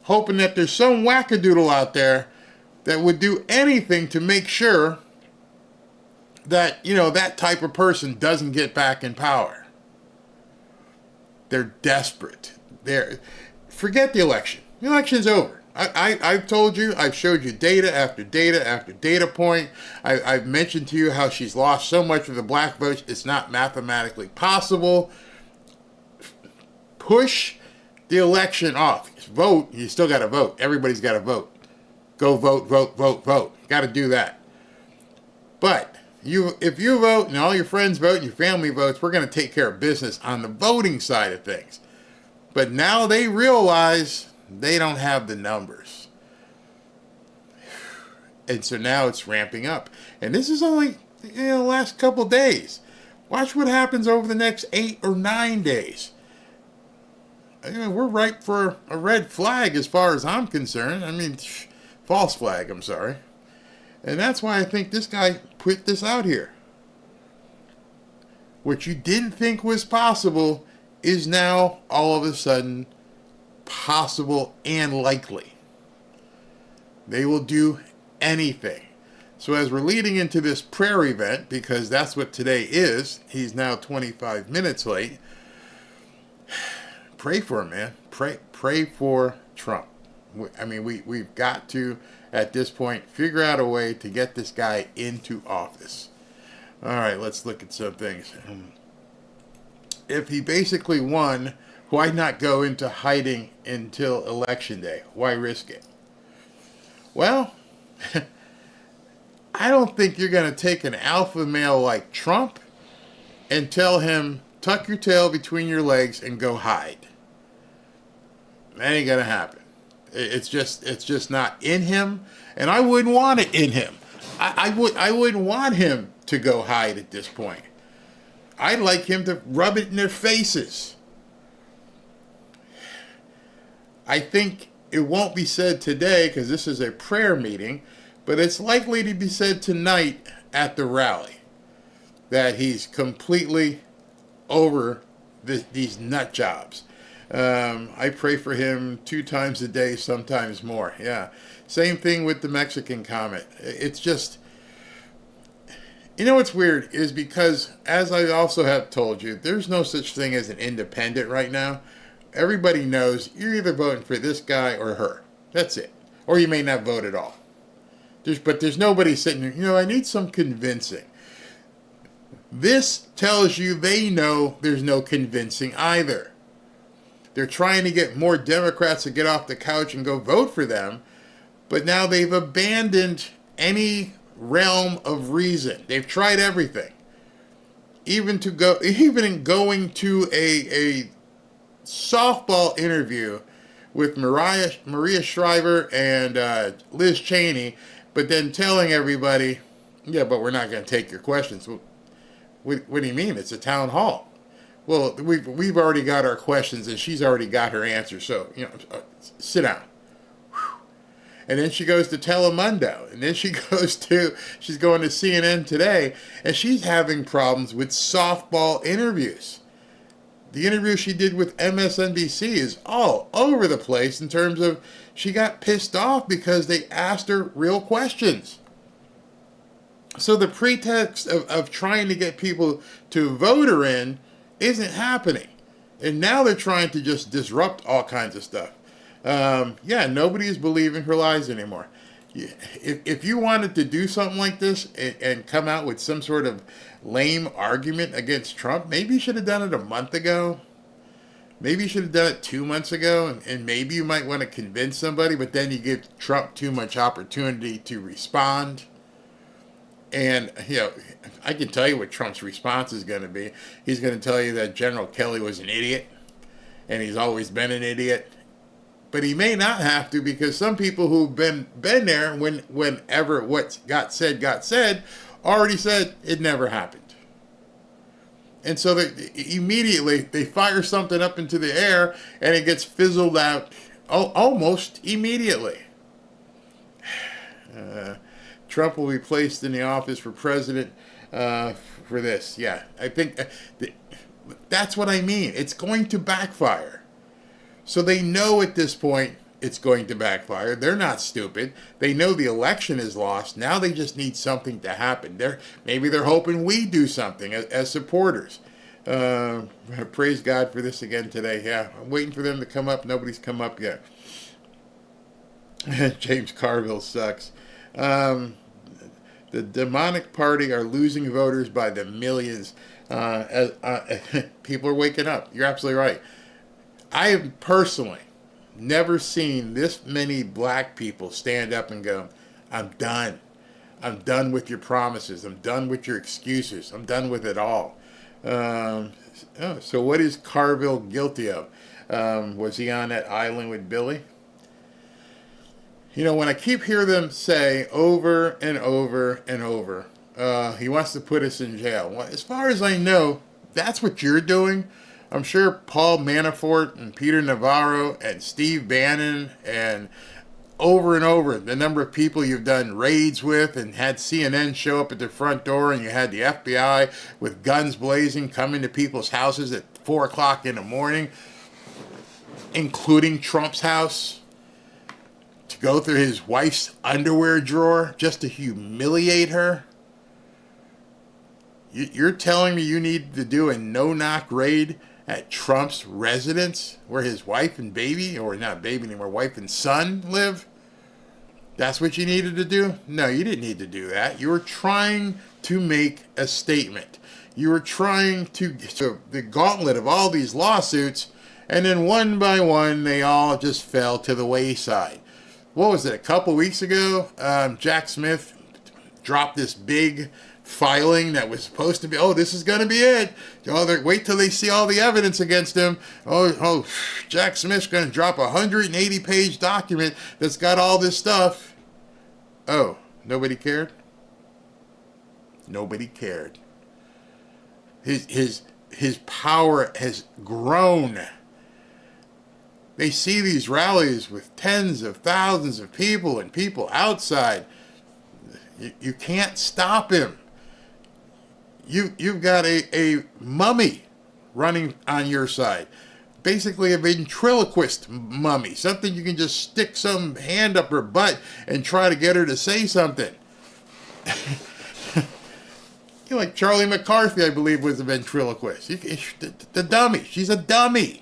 Hoping that there's some wackadoodle out there that would do anything to make sure that, that type of person doesn't get back in power. They're desperate. Forget the election. The election's over. I've told you, I've showed you data after data after data point. I've mentioned to you how she's lost so much of the black vote, it's not mathematically possible. Push the election off. Vote, you still got to vote. Everybody's got to vote. Go vote, vote, vote, vote. Got to do that. But if you vote and all your friends vote and your family votes, we're going to take care of business on the voting side of things. But now they realize they don't have the numbers. And so now it's ramping up. And this is only the last couple days. Watch what happens over the next 8 or 9 days. We're ripe for a red flag as far as I'm concerned. I mean, false flag, I'm sorry. And that's why I think this guy put this out here. What you didn't think was possible is now all of a sudden possible and likely. They will do anything. So as we're leading into this prayer event, because that's what today is, he's now 25 minutes late, pray for him, man. Pray for Trump. I mean, we've got to, at this point, figure out a way to get this guy into office. All right, let's look at some things. If he basically won, why not go into hiding until Election Day? Why risk it? Well, I don't think you're going to take an alpha male like Trump and tell him, tuck your tail between your legs and go hide. That ain't going to happen. It's just not in him, and I wouldn't want it in him. I wouldn't want him to go hide at this point. I'd like him to rub it in their faces. I think it won't be said today because this is a prayer meeting, but it's likely to be said tonight at the rally that he's completely over these nut jobs. I pray for him 2 times a day, sometimes more. Yeah. Same thing with the Mexican comment. It's just, what's weird is because, as I also have told you, there's no such thing as an independent right now. Everybody knows you're either voting for this guy or her. That's it. Or you may not vote at all. But there's nobody sitting there, I need some convincing. This tells you they know there's no convincing either. They're trying to get more Democrats to get off the couch and go vote for them, but now they've abandoned any realm of reason. They've tried everything. Even in going to a softball interview with Maria Shriver and Liz Cheney, but then telling everybody, yeah, but we're not going to take your questions. Well, what do you mean? It's a town hall. Well, we've already got our questions, and she's already got her answer. So, sit down. And then she goes to Telemundo, and then she's going to CNN Today, and she's having problems with softball interviews. The interview she did with MSNBC is all over the place in terms of she got pissed off because they asked her real questions. So the pretext of trying to get people to vote her in isn't happening. And now they're trying to just disrupt all kinds of stuff. Nobody is believing her lies anymore. If you wanted to do something like this and come out with some sort of lame argument against Trump, maybe you should have done it a month ago. Maybe you should have done it 2 months ago, and maybe you might want to convince somebody, but then you give Trump too much opportunity to respond. And, I can tell you what Trump's response is going to be. He's going to tell you that General Kelly was an idiot, and he's always been an idiot. But he may not have to, because some people who've been there whenever what got said, already said it never happened. And so immediately they fire something up into the air, and it gets fizzled out almost immediately. Trump will be placed in the office for president for this. Yeah, I think that's what I mean. It's going to backfire. So they know at this point it's going to backfire. They're not stupid. They know the election is lost. Now they just need something to happen. Maybe they're hoping we do something as supporters. Praise God for this again today. Yeah, I'm waiting for them to come up. Nobody's come up yet. James Carville sucks. The demonic party are losing voters by the millions. People are waking up. You're absolutely right. I have personally never seen this many black people stand up and go, I'm done. I'm done with your promises. I'm done with your excuses. I'm done with it all. So what is Carville guilty of? Was he on that island with Billy? You know, when I keep hearing them say over and over and over, he wants to put us in jail. Well, as far as I know, that's what you're doing. I'm sure Paul Manafort and Peter Navarro and Steve Bannon and over and over, the number of people you've done raids with and had CNN show up at their front door, and you had the FBI with guns blazing coming to people's houses at 4 o'clock in the morning, including Trump's house, to go through his wife's underwear drawer just to humiliate her. You're telling me you need to do a no-knock raid at Trump's residence where his wife and baby, or not baby anymore, wife and son live? That's what you needed to do? No, you didn't need to do that. You were trying to make a statement. You were trying to, so the gauntlet of all these lawsuits, and then one by one, they all just fell to the wayside. What was it, a couple weeks ago? Jack Smith dropped this big filing that was supposed to be, oh, this is going to be it. Oh, wait till they see all the evidence against him. Oh, Jack Smith's going to drop a 180-page document that's got all this stuff. Oh, nobody cared? Nobody cared. His power has grown. They see these rallies with tens of thousands of people and people outside. You can't stop him. You've got a mummy running on your side. Basically a ventriloquist mummy. Something you can just stick some hand up her butt and try to get her to say something. You know, like Charlie McCarthy, I believe, was a ventriloquist. The dummy. She's a dummy.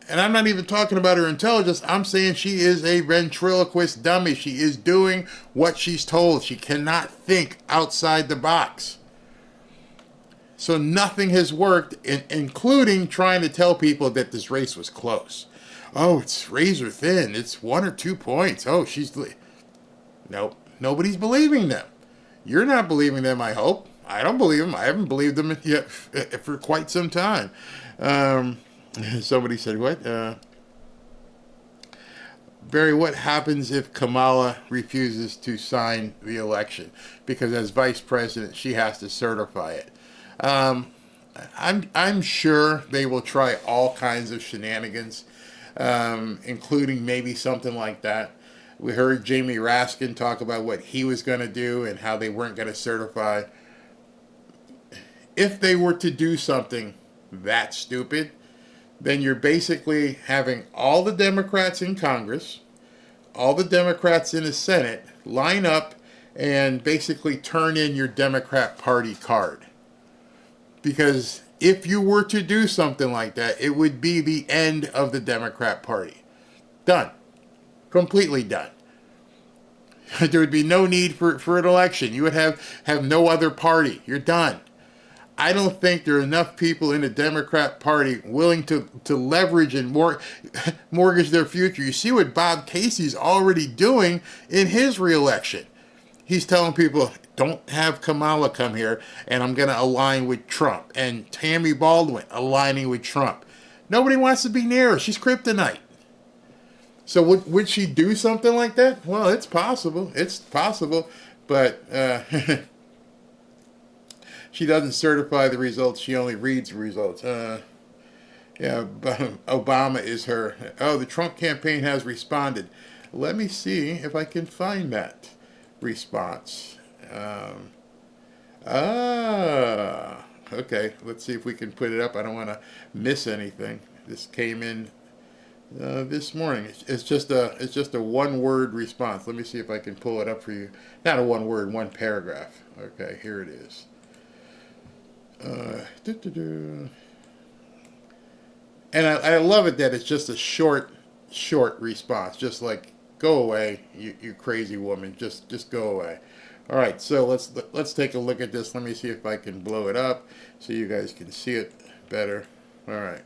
And I'm not even talking about her intelligence. I'm saying she is a ventriloquist dummy. She is doing what she's told. She cannot think outside the box. So nothing has worked, including trying to tell people that this race was close. Oh, it's razor thin. It's 1 or 2 points. Oh, nope. Nobody's believing them. You're not believing them, I hope. I don't believe them. I haven't believed them yet for quite some time. Somebody said, what? Barry, what happens if Kamala refuses to sign the election? Because as vice president, she has to certify it. I'm sure they will try all kinds of shenanigans, including maybe something like that. We heard Jamie Raskin talk about what he was going to do and how they weren't going to certify. If they were to do something that stupid, then you're basically having all the Democrats in Congress, all the Democrats in the Senate line up and basically turn in your Democrat Party card. Because if you were to do something like that, it would be the end of the Democrat Party. Done. Completely done. There would be no need for an election. You would have no other party. You're done. I don't think there are enough people in the Democrat Party willing to leverage and mortgage their future. You see what Bob Casey's already doing in his reelection. He's telling people, don't have Kamala come here, and I'm going to align with Trump. And Tammy Baldwin aligning with Trump. Nobody wants to be near her. She's kryptonite. So would she do something like that? Well, it's possible. It's possible. But she doesn't certify the results. She only reads the results. Yeah, Obama is her. Oh, the Trump campaign has responded. Let me see if I can find that response. Okay. Let's see if we can put it up. I don't want to miss anything. This came in this morning. It's just a one-word response. Let me see if I can pull it up for you. Not a one word, one paragraph. Okay, here it is. And I love it that it's just a short response. Just like, go away, you crazy woman. Just go away. All right, so let's take a look at this. Let me see if I can blow it up so you guys can see it better. All right.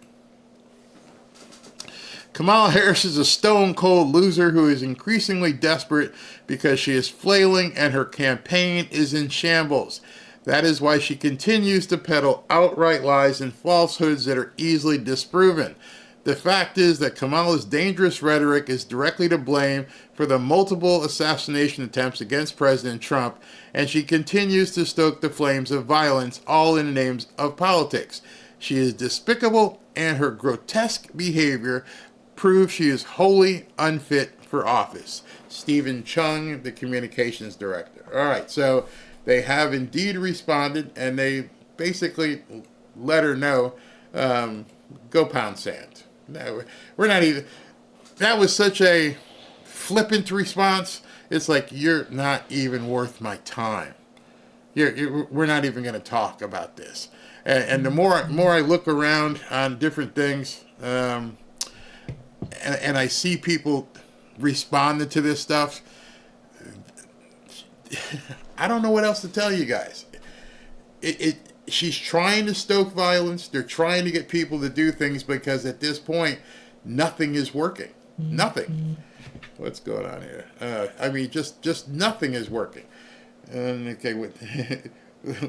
Kamala Harris is a stone-cold loser who is increasingly desperate because she is flailing and her campaign is in shambles. That is why she continues to peddle outright lies and falsehoods that are easily disproven. The fact is that Kamala's dangerous rhetoric is directly to blame for the multiple assassination attempts against President Trump, and she continues to stoke the flames of violence, all in the names of politics. She is despicable, and her grotesque behavior proves she is wholly unfit for office. Stephen Chung, the communications director. All right, so they have indeed responded, and they basically let her know, go pound sand. No, we're not even. That was such a flippant response. It's like, you're not even worth my time. We're not even going to talk about this. And the more I look around on different things, and I see people responding to this stuff, I don't know what else to tell you guys. She's trying to stoke violence. They're trying to get people to do things because at this point, nothing is working. Nothing. What's going on here? I mean, just nothing is working. And okay,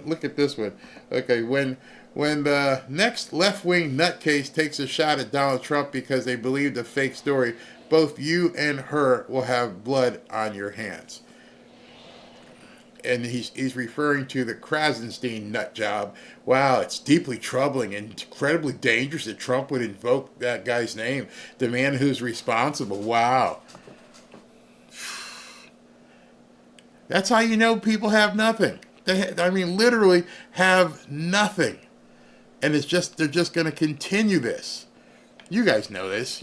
look at this one. Okay, when the next left-wing nutcase takes a shot at Donald Trump because they believed a fake story, both you and her will have blood on your hands. And he's referring to the Krasenstein nut job. Wow, it's deeply troubling and incredibly dangerous that Trump would invoke that guy's name, the man who's responsible. Wow. That's how you know people have nothing. I mean, literally have nothing. And they're just going to continue this. You guys know this.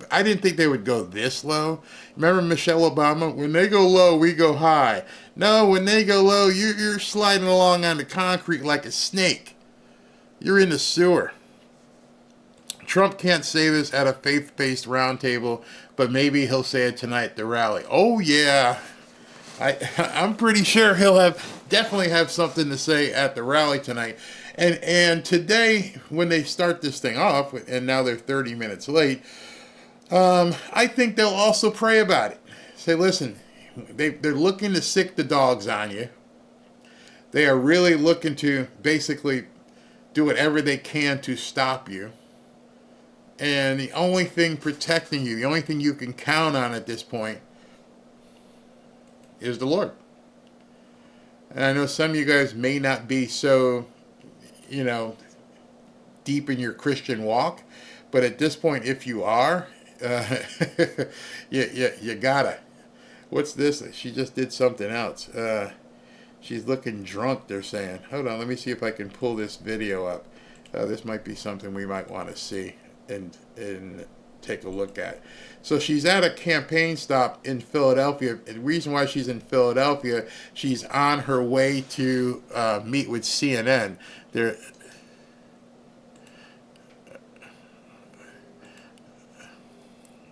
I didn't think they would go this low. Remember Michelle Obama? When they go low, we go high. No, when they go low, you're sliding along on the concrete like a snake. You're in the sewer. Trump can't say this at a faith-based roundtable, but maybe he'll say it tonight at the rally. Oh, yeah. I'm pretty sure he'll definitely have something to say at the rally tonight. And today, when they start this thing off, and now they're 30 minutes late, I think they'll also pray about it. Say, listen, they're looking to sick the dogs on you. They are really looking to basically do whatever they can to stop you. And the only thing protecting you, the only thing you can count on at this point is the Lord. And I know some of you guys may not be so, deep in your Christian walk, but at this point, if you are, you gotta. What's this? She just did something else. She's looking drunk, they're saying. Hold on, let me see if I can pull this video up. This might be something we might want to see and take a look at. So she's at a campaign stop in Philadelphia. And the reason why she's in Philadelphia, she's on her way to meet with CNN.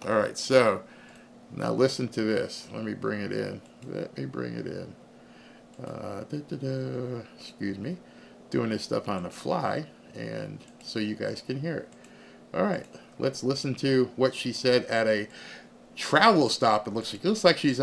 All right, so now listen to this. Let me bring it in. Excuse me. Doing this stuff on the fly, and so you guys can hear it. All right, let's listen to what she said at a travel stop. It looks like she's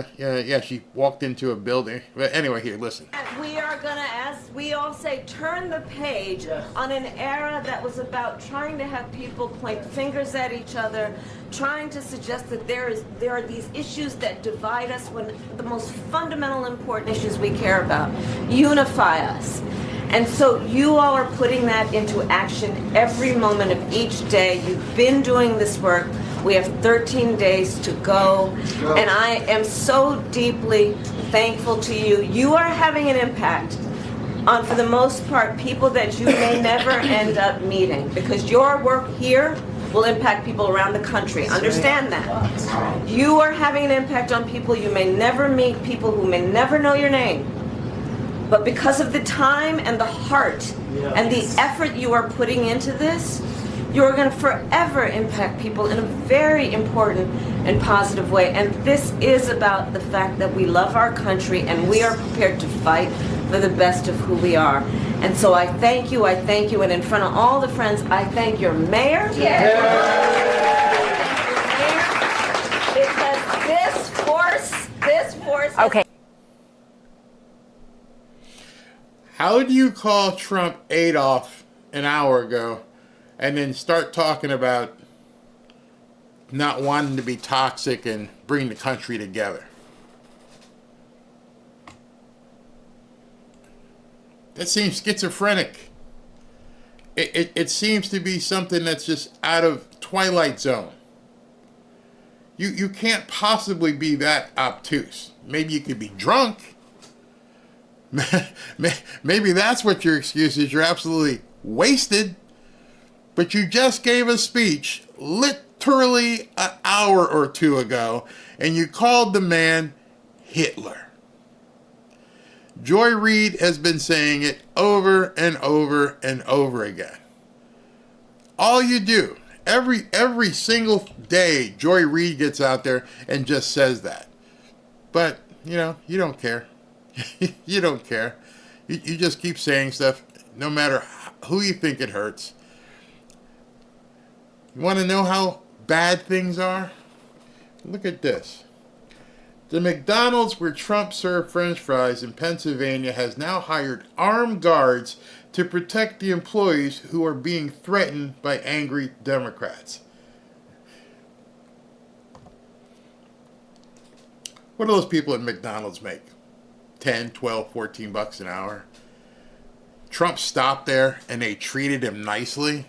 she walked into a building. But anyway, here, listen. We are going to, as we all say, turn the page on an era that was about trying to have people point fingers at each other, trying to suggest that there are these issues that divide us when the most fundamental important issues we care about unify us. And so you all are putting that into action every moment of each day. You've been doing this work. We have 13 days to go. And I am so deeply thankful to you. You are having an impact on, for the most part, people that you may never end up meeting, because your work here will impact people around the country. Understand that. You are having an impact on people you may never meet, people who may never know your name. But because of the time and the heart and the effort you are putting into this, you're going to forever impact people in a very important and positive way. And this is about the fact that we love our country and we are prepared to fight for the best of who we are. And so I thank you, and in front of all the friends, I thank your mayor. Because this force. Okay. How do you call Trump Adolf an hour ago and then start talking about not wanting to be toxic and bring the country together. That seems schizophrenic. It seems to be something that's just out of Twilight Zone. You can't possibly be that obtuse. Maybe you could be drunk. Maybe that's what your excuse is. You're absolutely wasted. But you just gave a speech literally an hour or two ago, and you called the man Hitler. Joy Reid has been saying it over and over and over again. All you do, every single day, Joy Reid gets out there and just says that. But, you don't care. You don't care. You just keep saying stuff, no matter who you think it hurts. You want to know how bad things are? Look at this. The McDonald's where Trump served French fries in Pennsylvania has now hired armed guards to protect the employees who are being threatened by angry Democrats. What do those people at McDonald's make? 10, 12, 14 bucks an hour? Trump stopped there and they treated him nicely,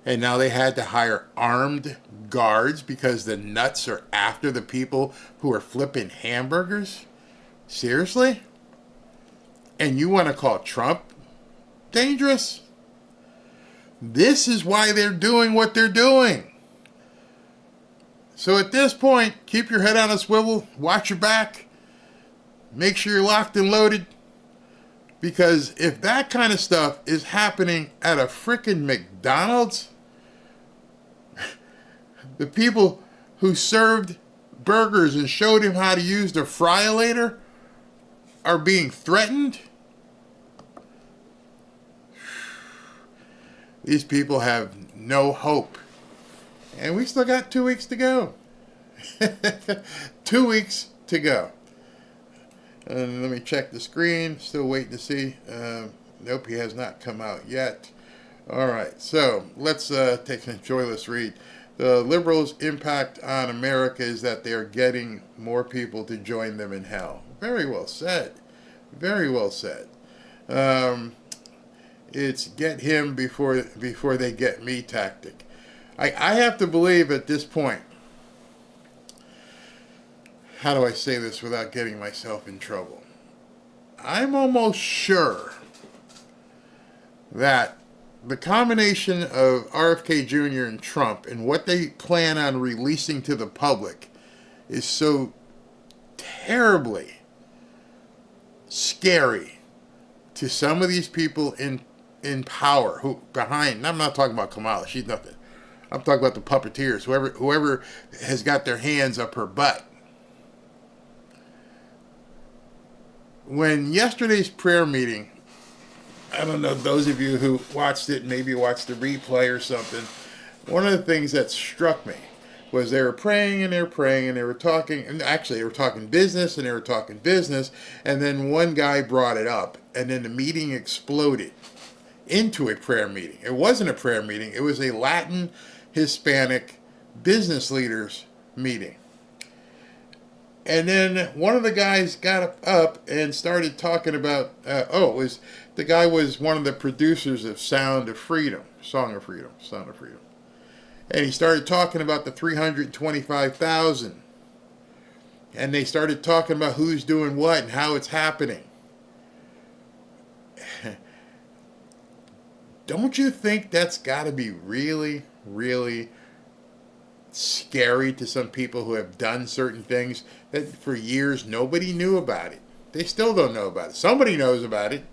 and now they had to hire armed guards because the nuts are after the people who are flipping hamburgers? Seriously? And you want to call Trump dangerous? This is why they're doing what they're doing. So at this point, keep your head on a swivel, watch your back, make sure you're locked and loaded, because if that kind of stuff is happening at a frickin' McDonald's, the people who served burgers and showed him how to use the fryolator are being threatened. These people have no hope. And we still got 2 weeks to go. 2 weeks to go. And let me check the screen. Still waiting to see. Nope, he has not come out yet. All right, so let's take a joyless read. The liberals' impact on America is that they are getting more people to join them in hell. Very well said. Very well said. It's get him before they get me tactic. I have to believe at this point, how do I say this without getting myself in trouble? I'm almost sure that the combination of RFK Jr. and Trump and what they plan on releasing to the public is so terribly scary to some of these people in power who behind. I'm not talking about Kamala, she's nothing. I'm talking about the puppeteers, whoever has got their hands up her butt. When yesterday's prayer meeting, I don't know, those of you who watched it, maybe watched the replay or something, one of the things that struck me was they were praying and they were praying and they were talking, and actually they were talking business and they were talking business, and then one guy brought it up, and then the meeting exploded into a prayer meeting. It wasn't a prayer meeting, it was a Latin Hispanic business leaders meeting. And then one of the guys got up and started talking about, the guy was one of the producers of Song of Freedom. And he started talking about the 325,000. And they started talking about who's doing what and how it's happening. Don't you think that's got to be really, really scary to some people who have done certain things that for years nobody knew about it? They still don't know about it. Somebody knows about it.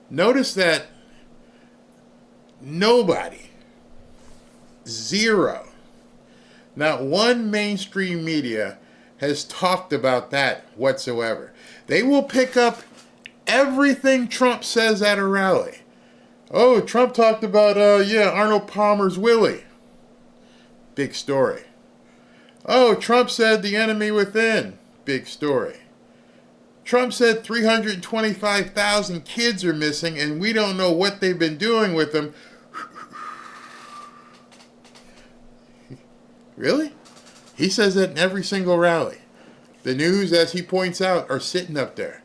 Notice that nobody, zero, not one mainstream media has talked about that whatsoever. They will pick up everything Trump says at a rally. Oh, Trump talked about, Arnold Palmer's Willie. Big story. Oh, Trump said the enemy within. Big story. Trump said 325,000 kids are missing, and we don't know what they've been doing with them. Really? He says that in every single rally. The news, as he points out, are sitting up there.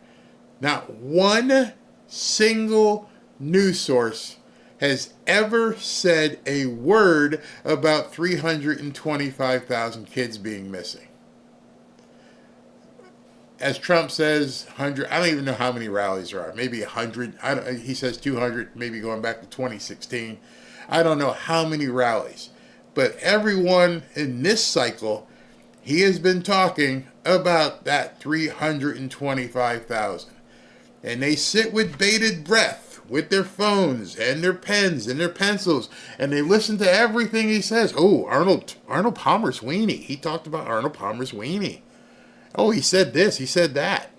Not one single news source has ever said a word about 325,000 kids being missing. As Trump says, 100, I don't even know how many rallies there are. Maybe 100. He says 200, maybe going back to 2016. I don't know how many rallies. But everyone in this cycle, he has been talking about that 325,000. And they sit with bated breath with their phones and their pens and their pencils, and they listen to everything he says. Oh, Arnold Palmer's weenie. He talked about Arnold Palmer's weenie. Oh, he said this, he said that.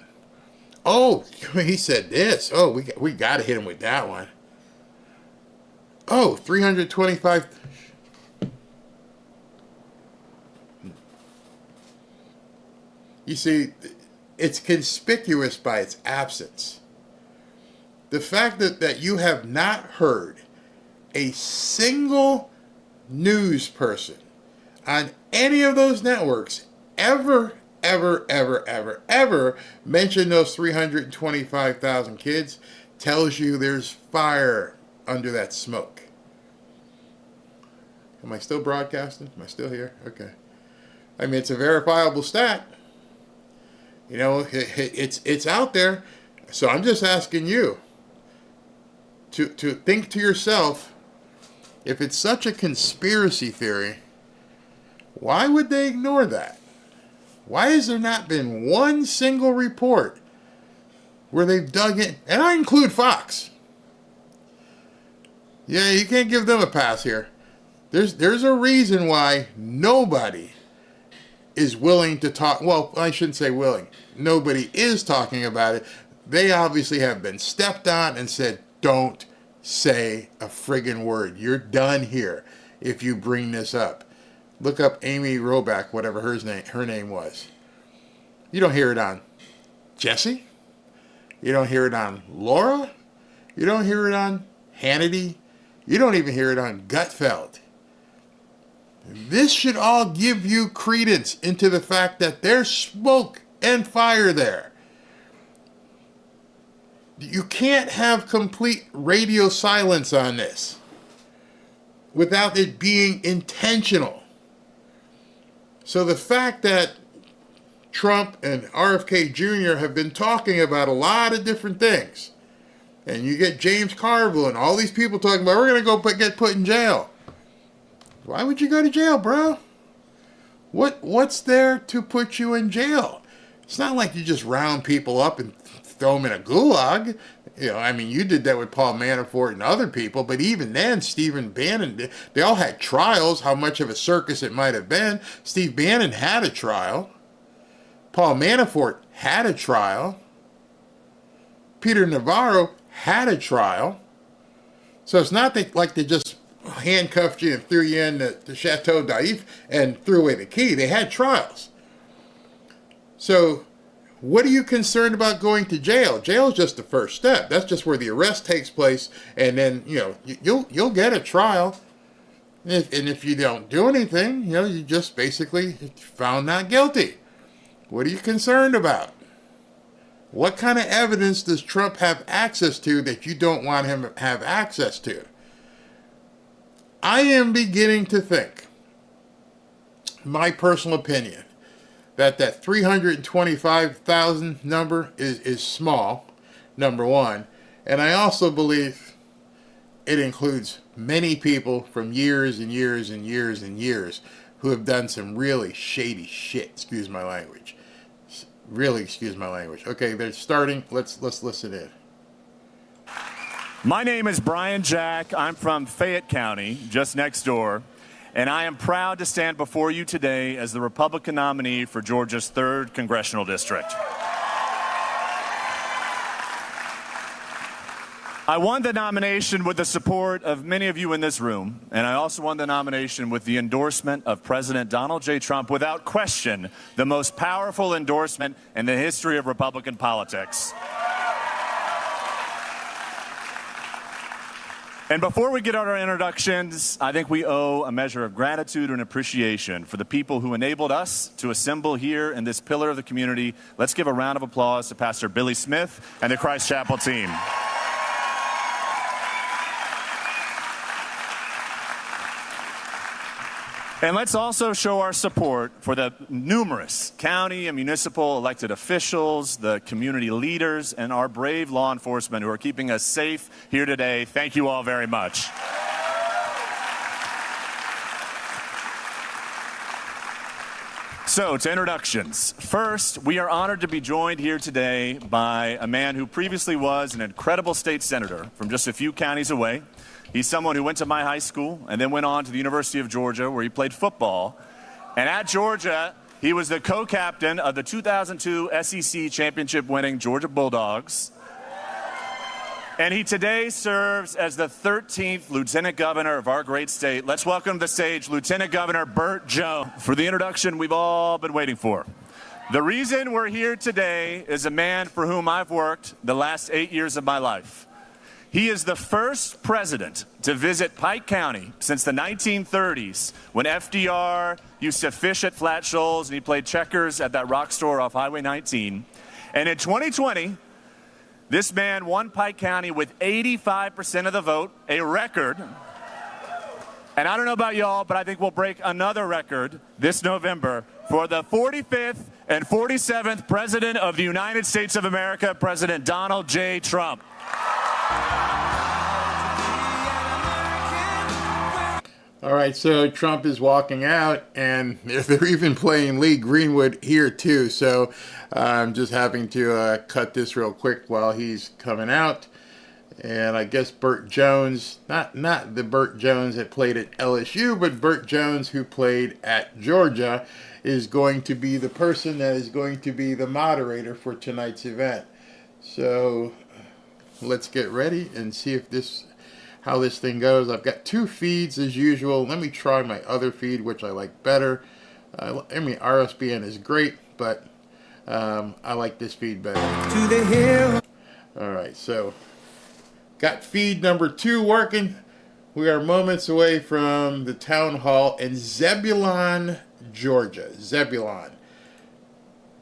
Oh, he said this. Oh, we got to hit him with that one. Oh, 325. You see, it's conspicuous by its absence. The fact that you have not heard a single news person on any of those networks ever mention those 325,000 kids tells you there's fire under that smoke. Am I still broadcasting? Am I still here? Okay. I mean, it's a verifiable stat. You know, it's out there. So I'm just asking you to think to yourself, if it's such a conspiracy theory, why would they ignore that? Why has there not been one single report where they've dug in? And I include Fox. Yeah, you can't give them a pass here. There's a reason why nobody is willing to talk. Well, I shouldn't say willing. Nobody is talking about it. They obviously have been stepped on and said, don't say a friggin' word. You're done here if you bring this up. Look up Amy Roback, whatever her name was. You don't hear it on Jesse. You don't hear it on Laura. You don't hear it on Hannity. You don't even hear it on Gutfeld. This should all give you credence into the fact that there's smoke and fire there. You can't have complete radio silence on this without it being intentional. So the fact that Trump and RFK Jr. have been talking about a lot of different things, and you get James Carville and all these people talking about, we're going to go get put in jail. Why would you go to jail, bro? What's there to put you in jail? It's not like you just round people up and throw them in a gulag. You know, I mean, you did that with Paul Manafort and other people, but even then, Stephen Bannon, they all had trials, how much of a circus it might have been. Steve Bannon had a trial. Paul Manafort had a trial. Peter Navarro had a trial. So it's not like they just handcuffed you and threw you in the Chateau d'If and threw away the key. They had trials. So what are you concerned about going to jail? Jail is just the first step. That's just where the arrest takes place, and then you'll get a trial. And if you don't do anything, you just basically found not guilty. What are you concerned about? What kind of evidence does Trump have access to that you don't want him to have access to? I am beginning to think, my personal opinion, that 325,000 number is small, number one. And I also believe it includes many people from years and years and years and years who have done some really shady shit. Excuse my language. Really, excuse my language. Okay, they're starting. Let's listen in. My name is Brian Jack. I'm from Fayette County, just next door. And I am proud to stand before you today as the Republican nominee for Georgia's 3rd Congressional District. I won the nomination with the support of many of you in this room, and I also won the nomination with the endorsement of President Donald J. Trump, without question, the most powerful endorsement in the history of Republican politics. And before we get on our introductions, I think we owe a measure of gratitude and appreciation for the people who enabled us to assemble here in this pillar of the community. Let's give a round of applause to Pastor Billy Smith and the Christ Chapel team. And let's also show our support for the numerous county and municipal elected officials, the community leaders, and our brave law enforcement who are keeping us safe here today. Thank you all very much. So, to introductions. First, we are honored to be joined here today by a man who previously was an incredible state senator from just a few counties away. He's someone who went to my high school and then went on to the University of Georgia, where he played football. And at Georgia, he was the co-captain of the 2002 SEC championship-winning Georgia Bulldogs. And he today serves as the 13th Lieutenant Governor of our great state. Let's welcome to the stage Lieutenant Governor Burt Jones for the introduction we've all been waiting for. The reason we're here today is a man for whom I've worked the last 8 years of my life. He is the first president to visit Pike County since the 1930s, when FDR used to fish at Flat Shoals and he played checkers at that rock store off Highway 19. And in 2020, this man won Pike County with 85% of the vote, a record. And I don't know about y'all, but I think we'll break another record this November for the 45th and 47th President of the United States of America, President Donald J. Trump. All right, so Trump is walking out, and they're even playing Lee Greenwood here too. So I'm just having to cut this real quick while he's coming out. And I guess Burt Jones, not the Burt Jones that played at LSU, but Burt Jones who played at Georgia, is going to be the person that is going to be the moderator for tonight's event. So let's get ready and see if how this thing goes. I've got two feeds as usual. Let me try my other feed, which I like better. I mean, RSBN is great, but I like this feed better. To the hill. All right, so got feed number 2 working. We are moments away from the town hall in Zebulon, Georgia. Zebulon.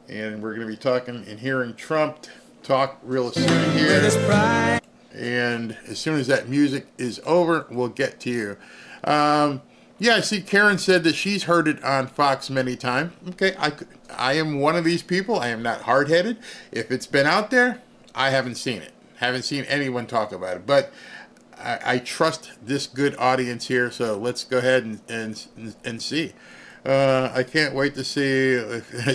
And we're going to be talking and hearing Trump talk real soon here. And as soon as that music is over, we'll get to you. Yeah, I see Karen said that she's heard it on Fox many times. Okay, I am one of these people. I am not hard-headed. If it's been out there, I haven't seen it. Haven't seen anyone talk about it. But I trust this good audience here, so let's go ahead and see. I can't wait to see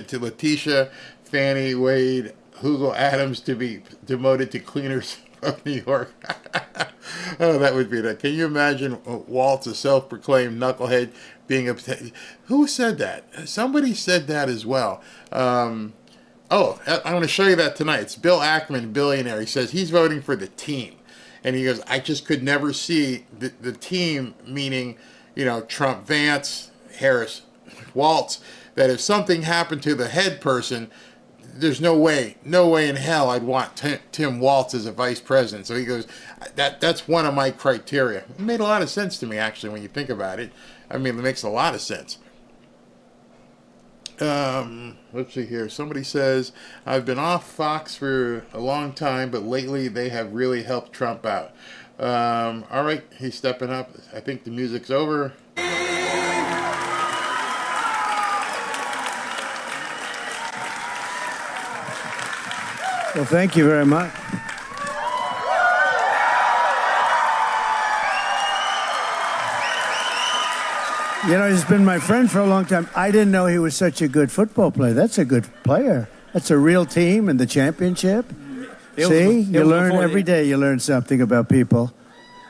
to Letitia, Fannie, Wade, Hugo Adams to be demoted to cleaners of New York. Oh, that would be that. Can you imagine Waltz, a self-proclaimed knucklehead, being upset? Who said that? Somebody said that as well. Oh, I'm going to show you that tonight. It's Bill Ackman, billionaire. He says he's voting for the team. And he goes, I just could never see the team, meaning, Trump, Vance, Harris, Waltz, that if something happened to the head person, there's no way in hell I'd want Tim Waltz as a vice president. So he goes, that's one of my criteria. It made a lot of sense to me, actually, when you think about it. I mean, it makes a lot of sense. Let's see here. Somebody says, I've been off Fox for a long time, but lately they have really helped Trump out. All right, he's stepping up. I think the music's over. Well, thank you very much. He's been my friend for a long time. I didn't know he was such a good football player. That's a good player. That's a real team in the championship. See, you learn every day. You learn something about people.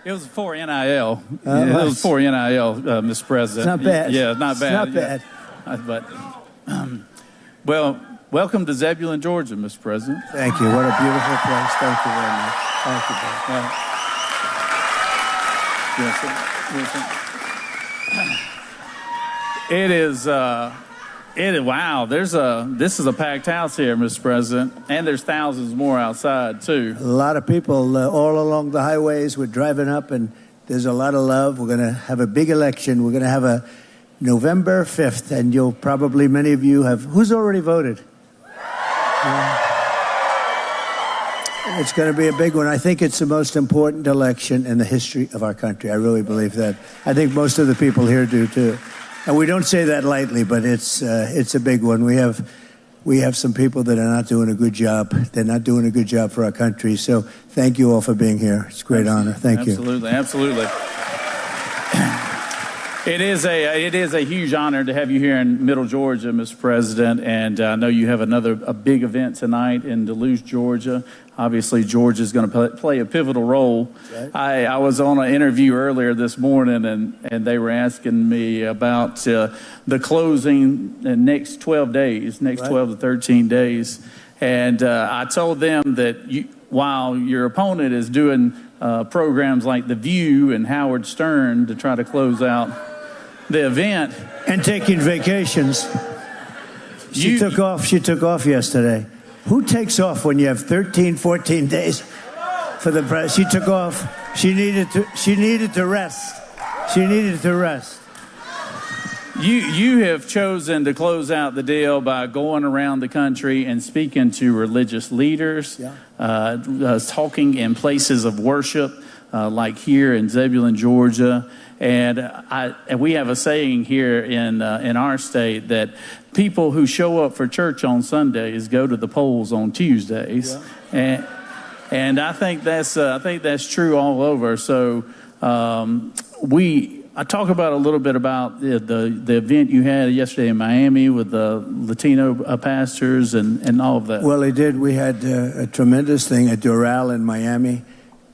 It was for NIL. It was for NIL, Mr. President. It's not bad. Yeah, not bad. It's not bad. Well, welcome to Zebulon, Georgia, Mr. President. Thank you. What a beautiful place. Thank you very much. Thank you, Burt. It is. Wow. This is a packed house here, Mr. President, and there's thousands more outside too. A lot of people all along the highways. We're driving up, and there's a lot of love. We're going to have a big election. We're going to have a November 5th, and you'll probably, many of you have. Who's already voted? It's going to be a big one. I think it's the most important election in the history of our country. I really believe that. I think most of the people here do too. And we don't say that lightly, but it's a big one. We have some people that are not doing a good job. They're not doing a good job for our country. So thank you all for being here. It's a great honor. Thank you. Absolutely. It is a huge honor to have you here in Middle Georgia, Mr. President, and I know you have a big event tonight in Duluth, Georgia. Obviously, Georgia is going to play a pivotal role. Right. I was on an interview earlier this morning, and they were asking me about the closing in next 12 days, right. 12 to 13 days, and I told them that while your opponent is doing programs like The View and Howard Stern to try to close out the event and taking vacations. She took off yesterday. Who takes off when you have 13, 14 days for the press? She took off. She needed to rest. She needed to rest. You have chosen to close out the deal by going around the country and speaking to religious leaders, talking in places of worship, like here in Zebulon, Georgia. And we have a saying here in our state that people who show up for church on Sundays go to the polls on Tuesdays, and I think that's true all over. So I talk about a little bit about the event you had yesterday in Miami with the Latino pastors and all of that. Well, they did. We had a tremendous thing at Doral in Miami.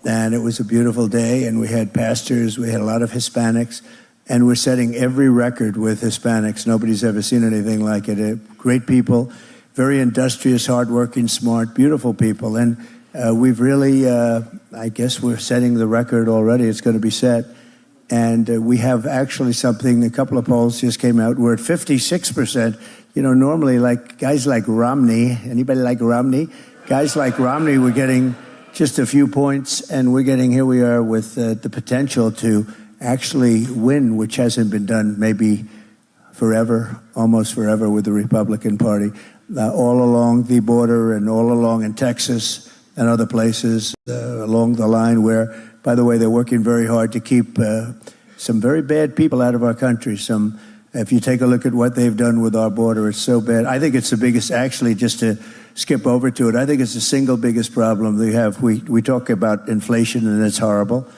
And it was a beautiful day, and we had pastors, we had a lot of Hispanics, and we're setting every record with Hispanics. Nobody's ever seen anything like it. Great people, very industrious, hardworking, smart, beautiful people. And we've really, I guess we're setting the record already. It's going to be set. And we have actually something, a couple of polls just came out. We're at 56%. You know, normally like guys like Romney, anybody like Romney? Guys like Romney were getting just a few points, and here we are with the potential to actually win, which hasn't been done maybe forever, almost forever with the Republican Party, all along the border and all along in Texas and other places along the line where, by the way, they're working very hard to keep some very bad people out of our country. If you take a look at what they've done with our border, it's so bad. I think it's the biggest, actually, just to skip over to it, I think it's the single biggest problem they have. We talk about inflation, and it's horrible,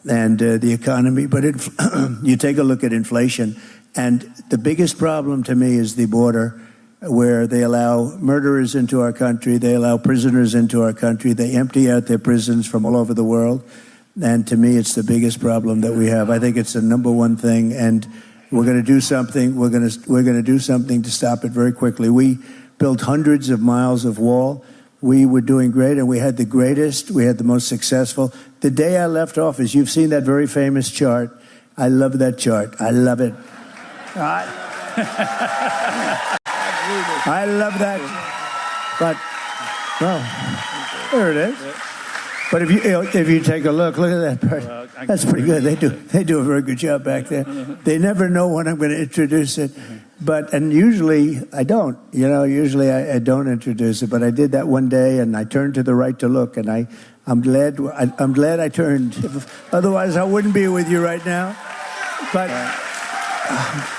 and the economy, but you take a look at inflation, and the biggest problem to me is the border, where they allow murderers into our country, they allow prisoners into our country, they empty out their prisons from all over the world, and to me, it's the biggest problem that we have. I think it's the number one thing, and we're going to do something. We're going to do something to stop it very quickly. We built hundreds of miles of wall. We were doing great, and we had the most successful. The day I left office, you've seen that very famous chart. I love that chart. I love it. I love that. But, well, there it is. But if you take a look at that part, that's pretty good. They do a very good job back there. They never know when I'm going to introduce it, and usually I don't. Usually I don't introduce it. But I did that one day, and I turned to the right to look, and I'm glad I turned. Otherwise, I wouldn't be with you right now. But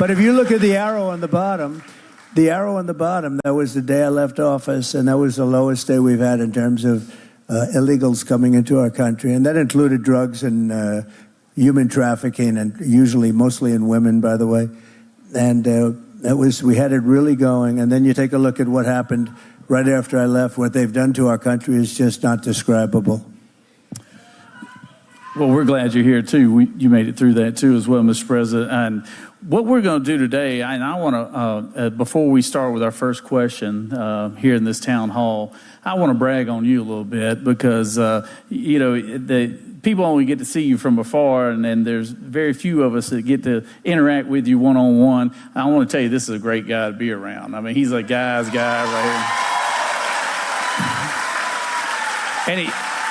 if you look at the arrow on the bottom, that was the day I left office, and that was the lowest day we've had in terms of illegals coming into our country, and that included drugs and human trafficking, and mostly in women, by the way. And we had it really going. And then you take a look at what happened right after I left. What they've done to our country is just not describable. Well, we're glad you're here, too. You made it through that, too, as well, Mr. President. And what we're going to do today, and I want to, before we start with our first question here in this town hall, I want to brag on you a little bit because, you know, the people only get to see you from afar, and there's very few of us that get to interact with you one-on-one. I want to tell you, this is a great guy to be around. I mean, he's a guy's guy right here.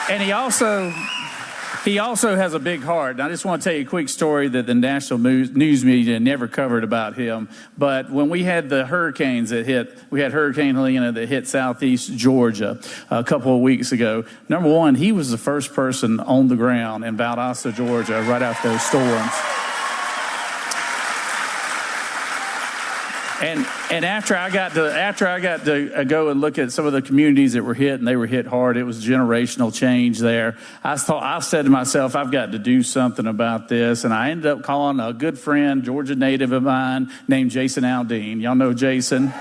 And he also has a big heart. And I just want to tell you a quick story that the national news media never covered about him. But when we had the hurricanes that hit, we had Hurricane Helena that hit southeast Georgia a couple of weeks ago. Number one, he was the first person on the ground in Valdosta, Georgia, right after those storms. And after I got to go and look at some of the communities that were hit, and they were hit hard, it was generational change there. I said to myself, I've got to do something about this. And I ended up calling a good friend, Georgia native of mine, named Jason Aldean. Y'all know Jason?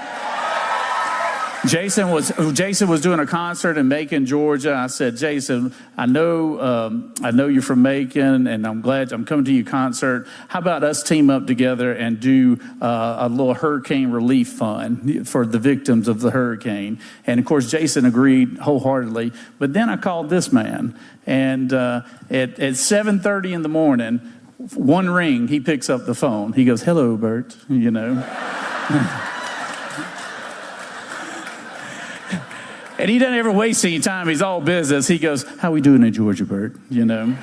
Jason was doing a concert in Macon, Georgia. I said, Jason, I know you're from Macon, and I'm glad I'm coming to your concert. How about us team up together and do a little hurricane relief fund for the victims of the hurricane? And of course, Jason agreed wholeheartedly. But then I called this man, and at 7:30 in the morning, one ring, he picks up the phone. He goes, "Hello, Burt," you know. And he doesn't ever waste any time. He's all business. He goes, "How we doing in Georgia, Burt?" You know.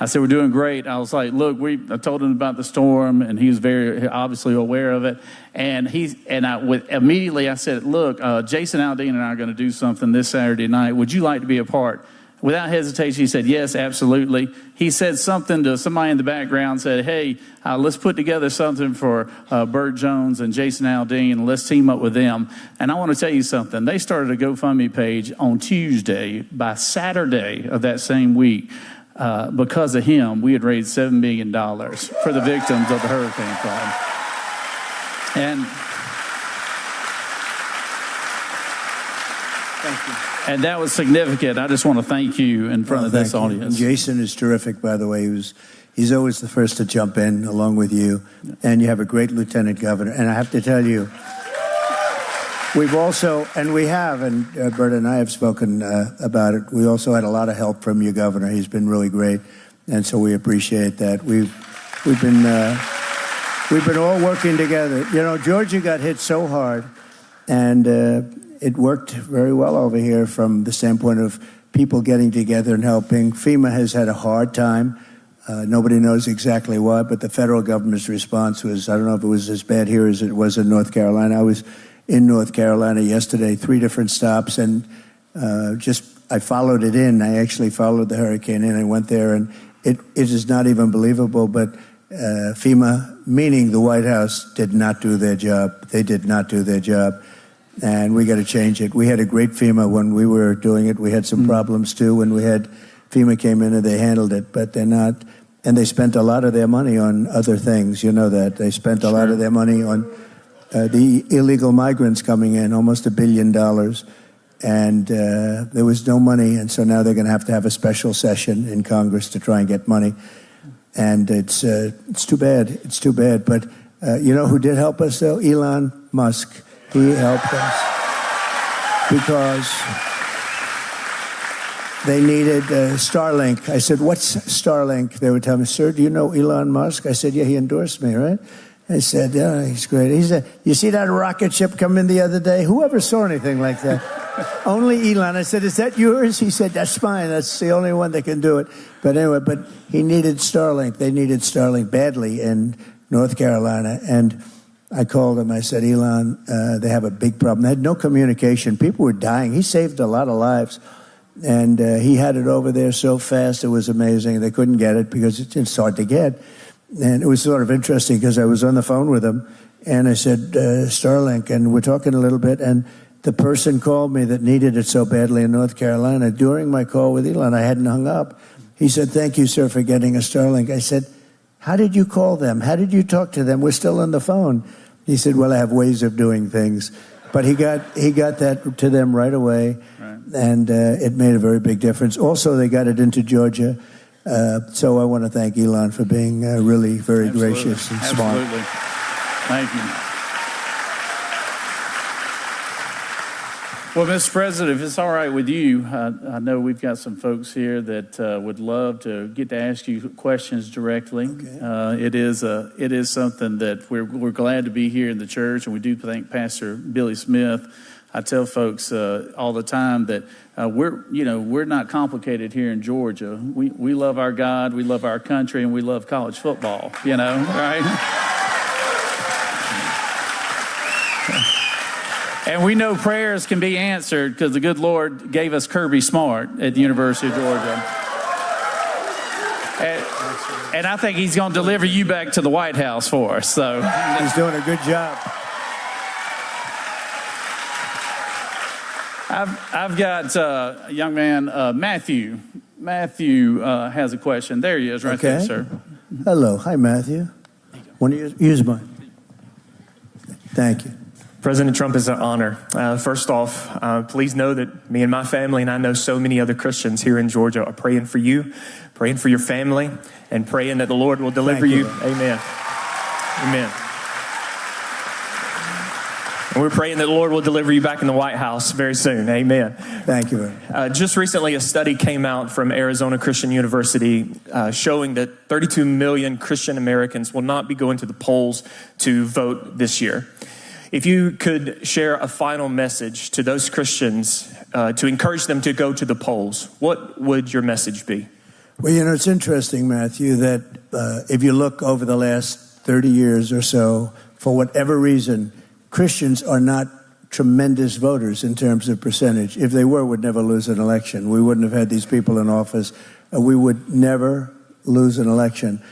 I said, "We're doing great." I was like, "Look, I told him about the storm, and he was very obviously aware of it." And immediately I said, "Look, Jason Aldean and I are going to do something this Saturday night. Would you like to be a part?" Without hesitation, he said, "Yes, absolutely." He said something to somebody in the background, said, "Hey, let's put together something for Burt Jones and Jason Aldean, and let's team up with them." And I want to tell you something. They started a GoFundMe page on Tuesday. By Saturday of that same week, because of him, we had raised $7 million for the victims of the Hurricane Fund. And thank you. And that was significant. I just want to thank you in front of this audience. And Jason is terrific, by the way. He's always the first to jump in along with you. And you have a great lieutenant governor. And I have to tell you, Burt and I have spoken about it. We also had a lot of help from your governor. He's been really great. And so we appreciate that. We've been all working together. You know, Georgia got hit so hard, and it worked very well over here from the standpoint of people getting together and helping. FEMA has had a hard time. Nobody knows exactly why, but the federal government's response was, I don't know if it was as bad here as it was in North Carolina. I was in North Carolina yesterday, 3 different stops, and I followed it in. I actually followed the hurricane in. I went there, and it is not even believable, but FEMA, meaning the White House, did not do their job. They did not do their job. And we got to change it. We had a great FEMA when we were doing it. We had some problems too when FEMA came in and they handled it, but they're not. And they spent a lot of their money on other things. You know that. They spent a lot of their money on the illegal migrants coming in, almost $1 billion. And there was no money. And so now they're going to have a special session in Congress to try and get money. And it's too bad. It's too bad. But you know who did help us though? Elon Musk. He helped us because they needed Starlink. I said, "What's Starlink?" They would tell me, "Sir, do you know Elon Musk?" I said, "Yeah, he endorsed me, right?" I said, "Yeah, he's great." He said, "You see that rocket ship come in the other day? Whoever saw anything like that?" Only Elon. I said, "Is that yours?" He said, "That's mine. That's the only one that can do it." But anyway, he needed Starlink. They needed Starlink badly in North Carolina. And I called him. I said, "Elon, they have a big problem." They had no communication. People were dying. He saved a lot of lives. And he had it over there so fast, it was amazing. They couldn't get it because it's hard to get. And it was sort of interesting because I was on the phone with him, and I said, Starlink, and we're talking a little bit, and the person called me that needed it so badly in North Carolina. During my call with Elon, I hadn't hung up. He said, "Thank you, sir, for getting a Starlink." I said, "How did you call them? How did you talk to them? We're still on the phone." He said, "Well, I have ways of doing things." But he got that to them right away, right. And it made a very big difference. Also, they got it into Georgia. So I want to thank Elon for being really very gracious and smart. Absolutely. Thank you. Well, Mr. President, if it's all right with you, I know we've got some folks here that would love to get to ask you questions directly. Okay. It is something that we're glad to be here in the church, and we do thank Pastor Billy Smith. I tell folks all the time that we're not complicated here in Georgia. We love our God, we love our country, and we love college football. Right? And we know prayers can be answered because the good Lord gave us Kirby Smart at the University of Georgia. And I think he's going to deliver you back to the White House for us. So he's doing a good job. I've got a young man, Matthew. Matthew has a question. There he is right there, sir. Hello. Hi, Matthew. Want to use mine? Thank you. President Trump, is an honor. First off, please know that me and my family, and I know so many other Christians here in Georgia, are praying for you, praying for your family, and praying that the Lord will deliver you. Amen. Amen. And we're praying that the Lord will deliver you back in the White House very soon. Amen. Thank you. Just recently, a study came out from Arizona Christian University showing that 32 million Christian Americans will not be going to the polls to vote this year. If you could share a final message to those Christians to encourage them to go to the polls, what would your message be? Well, it's interesting, Matthew, that if you look over the last 30 years or so, for whatever reason, Christians are not tremendous voters in terms of percentage. If they were, we'd never lose an election. We wouldn't have had these people in office. We would never lose an election.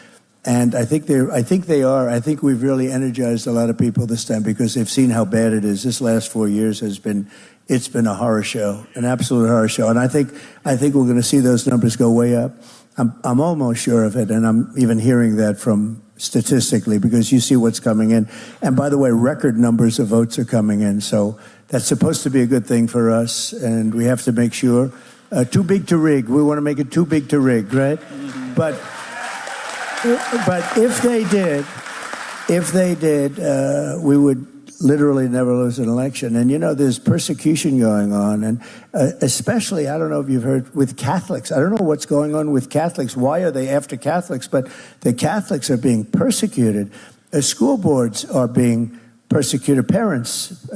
And I think they are. I think we've really energized a lot of people this time because they've seen how bad it is. This last 4 years it's been a horror show, an absolute horror show. And I think we're going to see those numbers go way up. I'm almost sure of it, and I'm even hearing that from statistically because you see what's coming in. And by the way, record numbers of votes are coming in, so that's supposed to be a good thing for us. And we have to make sure too big to rig. We want to make it too big to rig, right? Mm-hmm. But if they did, we would literally never lose an election. And, there's persecution going on. And especially, I don't know if you've heard, with Catholics. I don't know what's going on with Catholics. Why are they after Catholics? But the Catholics are being persecuted. School boards are being persecuted. Parents.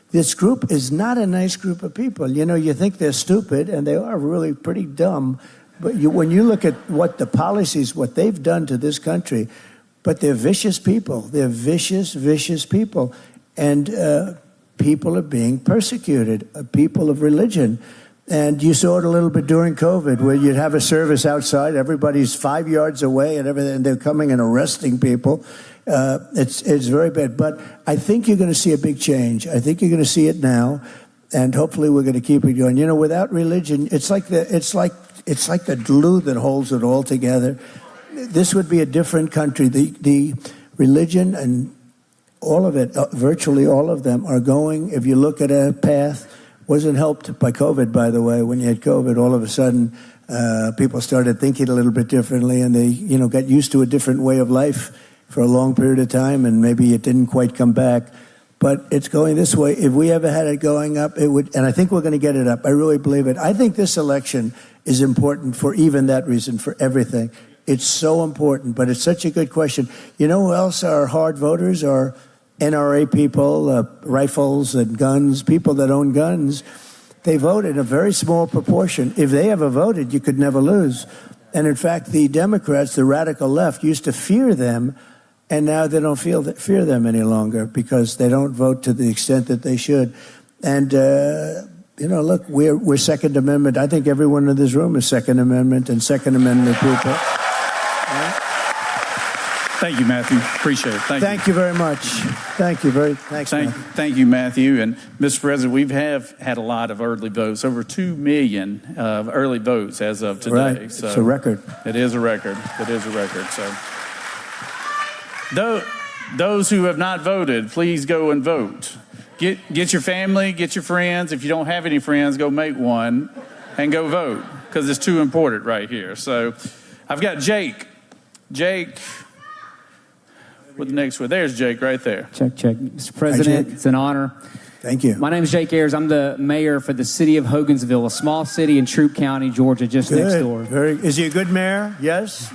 This group is not a nice group of people. You think they're stupid, and they are really pretty dumb. But when you look at what the policies, what they've done to this country, but they're vicious people. They're vicious, vicious people. And people are being persecuted, people of religion. And you saw it a little bit during COVID, where you'd have a service outside, everybody's 5 yards away and everything, and they're coming and arresting people. It's very bad. But I think you're going to see a big change. I think you're going to see it now. And hopefully we're going to keep it going. Without religion, it's like the glue that holds it all together. This would be a different country. The religion and all of it, virtually all of them, are going, if you look at a path, wasn't helped by COVID, by the way. When you had COVID, all of a sudden, people started thinking a little bit differently, and they, got used to a different way of life for a long period of time, and maybe it didn't quite come back. But it's going this way. If we ever had it going up, it would, and I think we're going to get it up. I really believe it. I think this election is important for even that reason, for everything. It's so important, but it's such a good question. You know who else are hard voters? Are NRA people, rifles and guns, people that own guns. They vote in a very small proportion. If they ever voted, you could never lose. And in fact, the Democrats, the radical left, used to fear them. And now they don't fear them any longer because they don't vote to the extent that they should. And, look, we're Second Amendment. I think everyone in this room is Second Amendment and Second Amendment people. Right? Thank you, Matthew. Appreciate it. Thank you very much. Thanks, Matthew. Thank you, Matthew. And, Mr. President, we have had a lot of early votes, over 2 million early votes as of today. Right. So it's a record. It is a record. So those who have not voted, please go and vote. Get your family, get your friends. If you don't have any friends, go make one and go vote because it's too important right here. So I've got Jake. Jake, with the next one. There's Jake right there. Check. Mr. President, it's an honor. Thank you. My name is Jake Ayers. I'm the mayor for the city of Hogansville, a small city in Troup County, Georgia, just next door. Is he a good mayor? Yes.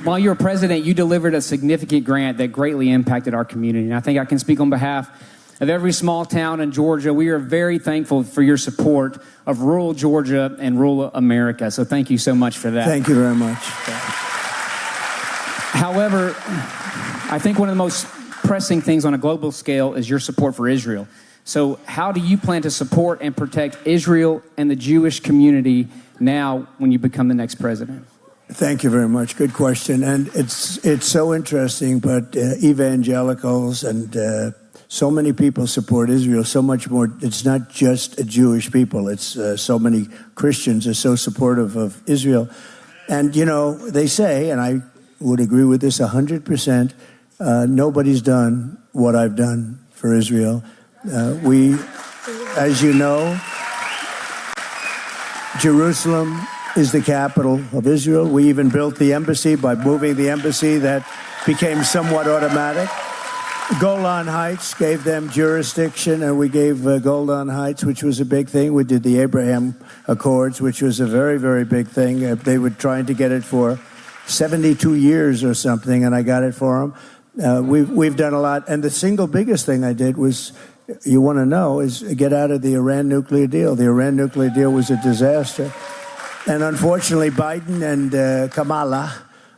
While you were president, you delivered a significant grant that greatly impacted our community. And I think I can speak on behalf of every small town in Georgia. We are very thankful for your support of rural Georgia and rural America. So thank you so much for that. Thank you very much. However, I think one of the most pressing things on a global scale is your support for Israel. So how do you plan to support and protect Israel and the Jewish community now when you become the next president? Thank you very much. Good question. And it's so interesting, but evangelicals and so many people support Israel so much more. It's not just a Jewish people. It's so many Christians are so supportive of Israel. And, you know, they say, and I would agree with this 100%, nobody's done what I've done for Israel. We, as you know, Jerusalem is the capital of Israel. We even built the embassy by moving the embassy. That became somewhat automatic. Golan Heights gave them jurisdiction, and we gave Golan Heights, which was a big thing. We did the Abraham Accords, which was a very, very big thing. They were trying to get it for 72 years or something, and I got it for them. We've done a lot, and the single biggest thing I did was, you want to know, is get out of the Iran nuclear deal. The Iran nuclear deal was a disaster. And unfortunately, Biden and Kamala,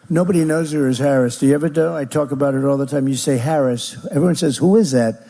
nobody knows her as Harris. Do you ever do? I talk about it all the time. You say Harris. Everyone says, who is that?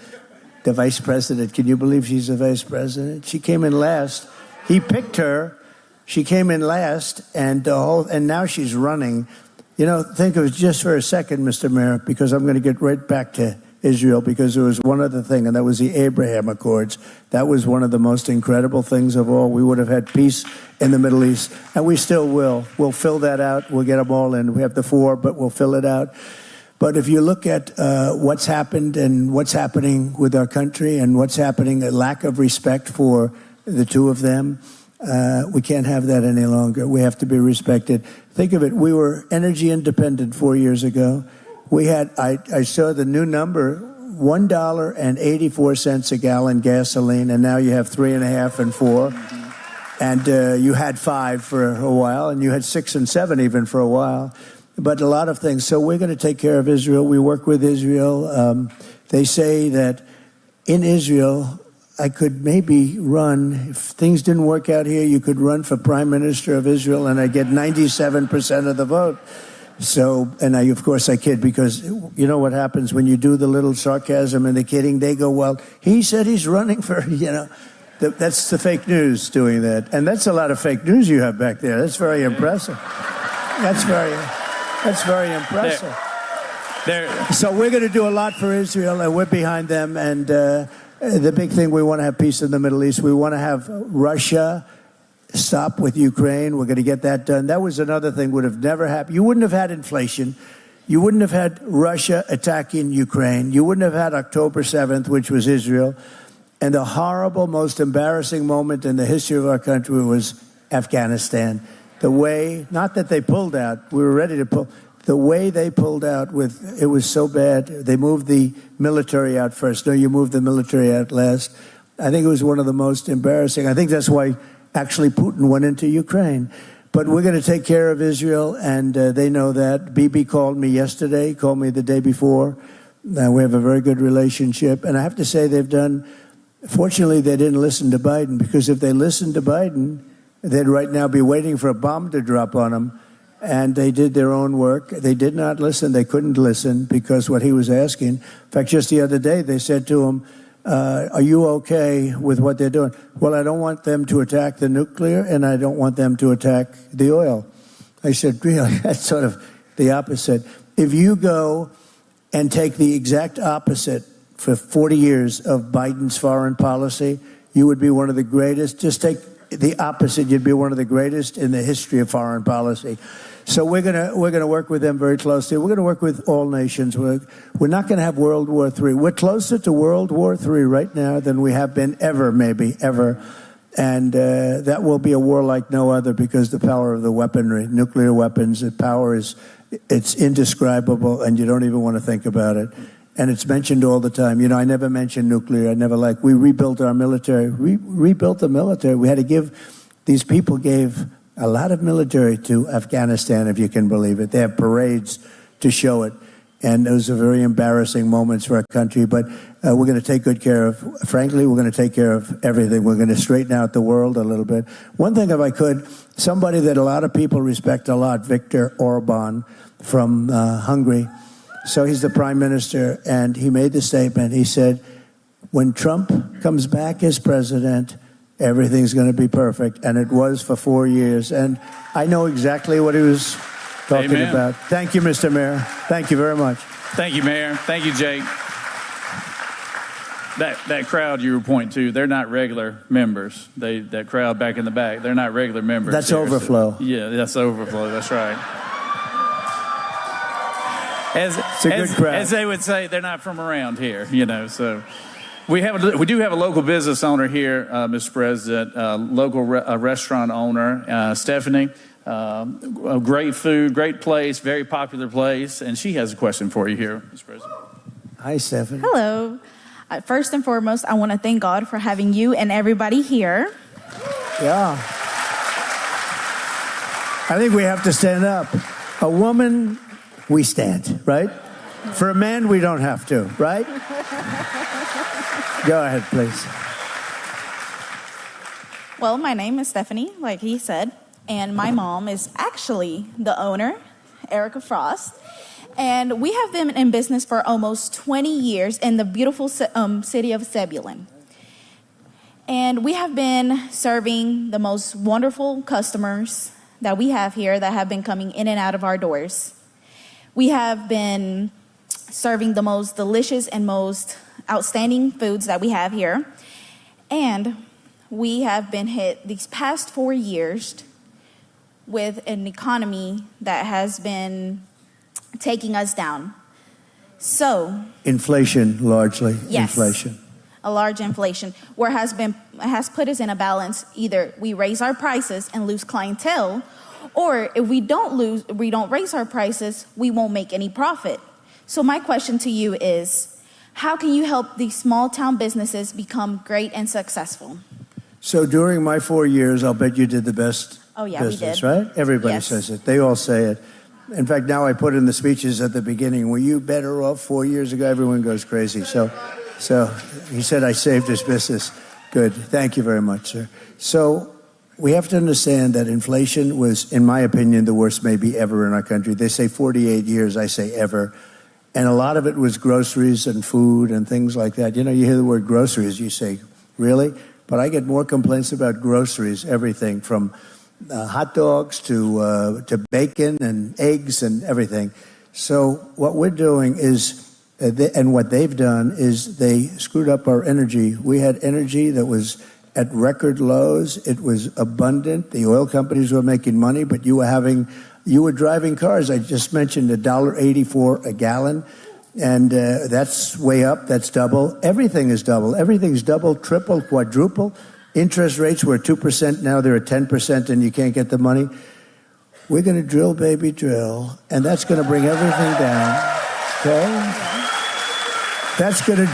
The vice president. Can you believe she's the vice president? She came in last. He picked her. She came in last, and now she's running. You know, think of it just for a second, Mr. Mayor, because I'm going to get right back to Israel, because there was one other thing, and that was the Abraham Accords. That was one of the most incredible things of all. We would have had peace in the Middle East, and we still will. We'll fill that out. We'll get them all in. We have the 4, but we'll fill it out. But if you look at what's happened and what's happening with our country and what's happening, a lack of respect for the two of them, we can't have that any longer. We have to be respected. Think of it. We were energy independent 4 years ago. We had, I saw the new number, $1.84 a gallon gasoline, and now you have 3.5 and 4. And you had 5 for a while, and you had 6 and 7 even for a while. But a lot of things. So we're going to take care of Israel. We work with Israel. They say that in Israel, I could maybe run, if things didn't work out here, you could run for prime minister of Israel, and I'd get 97% of the vote. So, and of course I kid, because you know what happens when you do the little sarcasm and the kidding, they go, well, he said he's running for, you know, that's the fake news doing that. And that's a lot of fake news you have back there. That's very impressive. That's very impressive. So we're going to do a lot for Israel, and we're behind them. And the big thing, we want to have peace in the Middle East. We want to have Russia stop with Ukraine. We're going to get that done. That was another thing would have never happened. You wouldn't have had inflation. You wouldn't have had Russia attacking Ukraine. You wouldn't have had October 7th, which was Israel. And the horrible, most embarrassing moment in the history of our country was Afghanistan. The way, not that they pulled out, we were ready to pull, the way they pulled out it was so bad. They moved the military out first. No, you moved the military out last. I think it was one of the most embarrassing. I think that's why actually Putin went into Ukraine. But we're going to take care of Israel, and they know that. Bibi called me yesterday, called me the day before. We have a very good relationship. And I have to say fortunately, they didn't listen to Biden, because if they listened to Biden, they'd right now be waiting for a bomb to drop on them. And they did their own work. They did not listen. They couldn't listen because what he was asking. In fact, just the other day, they said to him, are you okay with what they're doing? Well, I don't want them to attack the nuclear, and I don't want them to attack the oil. I said, really? That's sort of the opposite. If you go and take the exact opposite for 40 years of Biden's foreign policy, you would be one of the greatest. Just take the opposite, you'd be one of the greatest in the history of foreign policy. So we're gonna work with them very closely. We're gonna work with all nations. We're not gonna have World War III. We're closer to World War III right now than we have been ever, maybe ever. And that will be a war like no other because the power of the weaponry, nuclear weapons, the power it's indescribable, and you don't even want to think about it. And it's mentioned all the time. I never mentioned nuclear. We rebuilt our military. We rebuilt the military. We had to these people gave a lot of military to Afghanistan, if you can believe it. They have parades to show it. And those are very embarrassing moments for our country. But we're going to take good care of, frankly, we're going to take care of everything. We're going to straighten out the world a little bit. One thing, if I could, somebody that a lot of people respect a lot, Viktor Orban from Hungary. So he's the prime minister, and he made the statement. He said, when Trump comes back as president, everything's going to be perfect. And it was for 4 years. And I know exactly what he was talking about. Thank you, Mr. Mayor. Thank you very much. Thank you, Mayor. Thank you, Jake. That crowd you were pointing to, they're not regular members. That crowd back in the back, they're not regular members. That's overflow. Yeah, that's overflow. That's right. It's a good crowd. As they would say, they're not from around here, So we do have a local business owner here, Mr. President, local restaurant owner, Stephanie. Great food, great place, very popular place, and she has a question for you here, Mr. President. Hi, Stephanie. Hello. First and foremost, I want to thank God for having you and everybody here. Yeah. I think we have to stand up. A woman, we stand, right? For a man, we don't have to, right? Go ahead, please. Well, my name is Stephanie, like he said, and my mom is actually the owner, Erica Frost. And we have been in business for almost 20 years in the beautiful city of Zebulon. And we have been serving the most wonderful customers that we have here that have been coming in and out of our doors. We have been serving the most delicious and most outstanding foods that we have here. And we have been hit these past 4 years with an economy that has been taking us down. So inflation, largely. Yes, inflation. A large inflation, where has put us in a balance. Either we raise our prices and lose clientele, or if we don't raise our prices, we won't make any profit. So my question to you is, how can you help these small town businesses become great and successful? So during my 4 years, I'll bet you did the best we business, did. right? Everybody Yes. says it. They all say it. In fact, now I put in the speeches at the beginning, were you better off 4 years ago? Everyone goes crazy. So he said I saved his business. Good. Thank you very much, sir. So we have to understand that inflation was, in my opinion, the worst maybe ever in our country. They say 48 years, I say ever. And a lot of it was groceries and food and things like that. You hear the word groceries, you say, really? But I get more complaints about groceries, everything from hot dogs to bacon and eggs and everything. So what we're doing is, and what they've done is they screwed up our energy. We had energy that was at record lows. It was abundant. The oil companies were making money, but you were driving cars. I just mentioned $1.84 a gallon, and that's way up. That's double. Everything is double. Everything's double, triple, quadruple. Interest rates were 2%. Now they're at 10%, and you can't get the money. We're going to drill, baby, drill, and that's going to bring everything down. Okay? That's going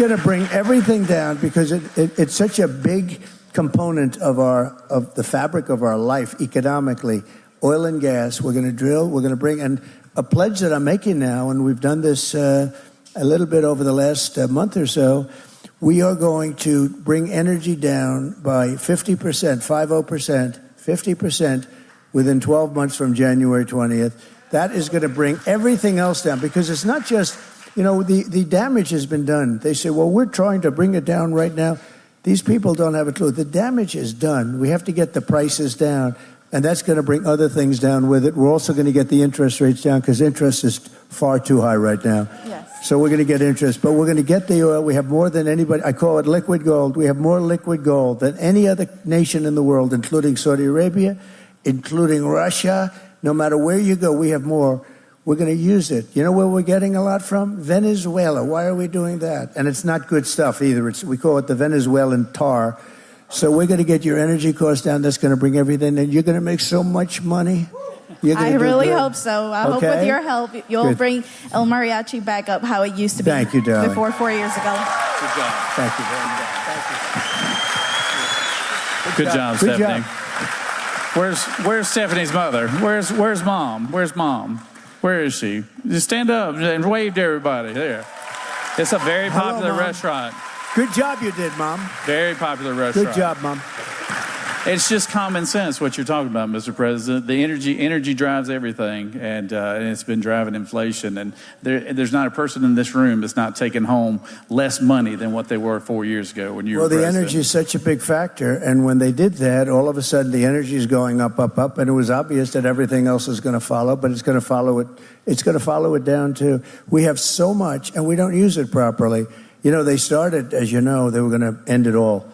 to bring everything down because it's such a big component of the fabric of our life economically. Oil and gas. We're going to drill. We're going to bring, and a pledge that I'm making now, and we've done this a little bit over the last month or so. We are going to bring energy down by 50%, 50% within 12 months from January 20th. That is going to bring everything else down because it's not just, the damage has been done. They say, well, we're trying to bring it down right now. These people don't have a clue. The damage is done. We have to get the prices down, and that's going to bring other things down with it. We're also going to get the interest rates down because interest is far too high right now. Yes. So we're going to get interest, but we're going to get the oil. We have more than anybody. I call it liquid gold. We have more liquid gold than any other nation in the world, including Saudi Arabia, including Russia. No matter where you go, we have more. We're going to use it. You know where we're getting a lot from? Venezuela. Why are we doing that? And it's not good stuff either. We call it the Venezuelan tar. So we're going to get your energy costs down. That's going to bring everything, and you're going to make so much money. I really hope so. I hope with your help, you'll Good. bring El Mariachi back up how it used to be Thank you, darling. before 4 years ago. Good job. Thank you very much. Good job, Good Stephanie. job. Where's Stephanie's mother? Where's mom? Where's mom? Where is she? Just stand up and wave to everybody. There. It's a very Hello, popular Mom. restaurant. Good job you did, Mom. Very popular restaurant. Good job, Mom. It's just common sense what you're talking about, Mr. President. The energy drives everything, and it's been driving inflation. And there's not a person in this room that's not taking home less money than what they were 4 years ago when you were president. Well, the energy is such a big factor, and when they did that, all of a sudden the energy is going up, and it was obvious that everything else is going to follow, but it's going to follow it. It's going to follow it down too. We have so much, and we don't use it properly. You know, they started, as you know, they were going to end it all.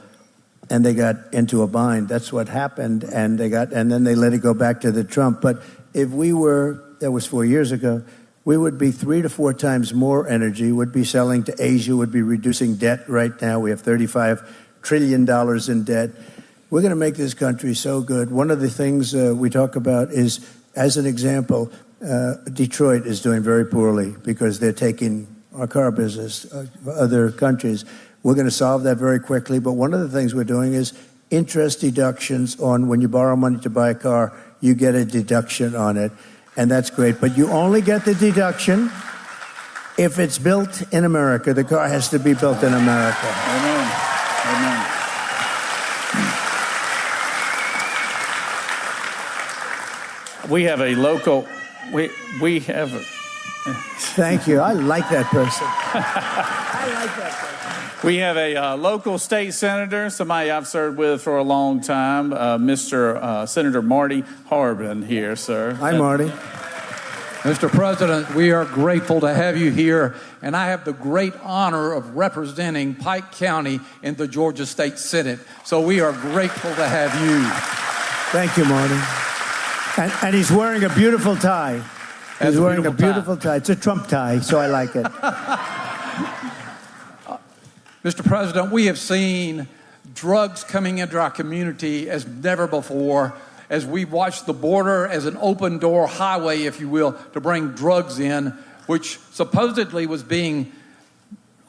And they got into a bind. That's what happened. And then they let it go back to the Trump. But if we were, that was 4 years ago, we would be 3 to 4 times more energy, would be selling to Asia, would be reducing debt right now. We have $35 trillion in debt. We're going to make this country so good. One of the things we talk about is, as an example, Detroit is doing very poorly because they're taking our car business, other countries. We're going to solve that very quickly. But one of the things we're doing is interest deductions on when you borrow money to buy a car, you get a deduction on it. And that's great. But you only get the deduction if it's built in America. The car has to be built in America. Amen. Amen. We have a local, we have a... Thank you. I like that person. I like that person. We have a local state senator, somebody I've served with for a long time, Mr. Senator Marty Harbin here, sir. Hi, Marty. Mr. President, we are grateful to have you here, and I have the great honor of representing Pike County in the Georgia State Senate. So we are grateful to have you. Thank you, Marty. And he's wearing a beautiful tie. He's wearing a beautiful tie. It's a Trump tie, so I like it. Mr. President, we have seen drugs coming into our community as never before, as we watched the border as an open door highway, if you will, to bring drugs in, which supposedly was being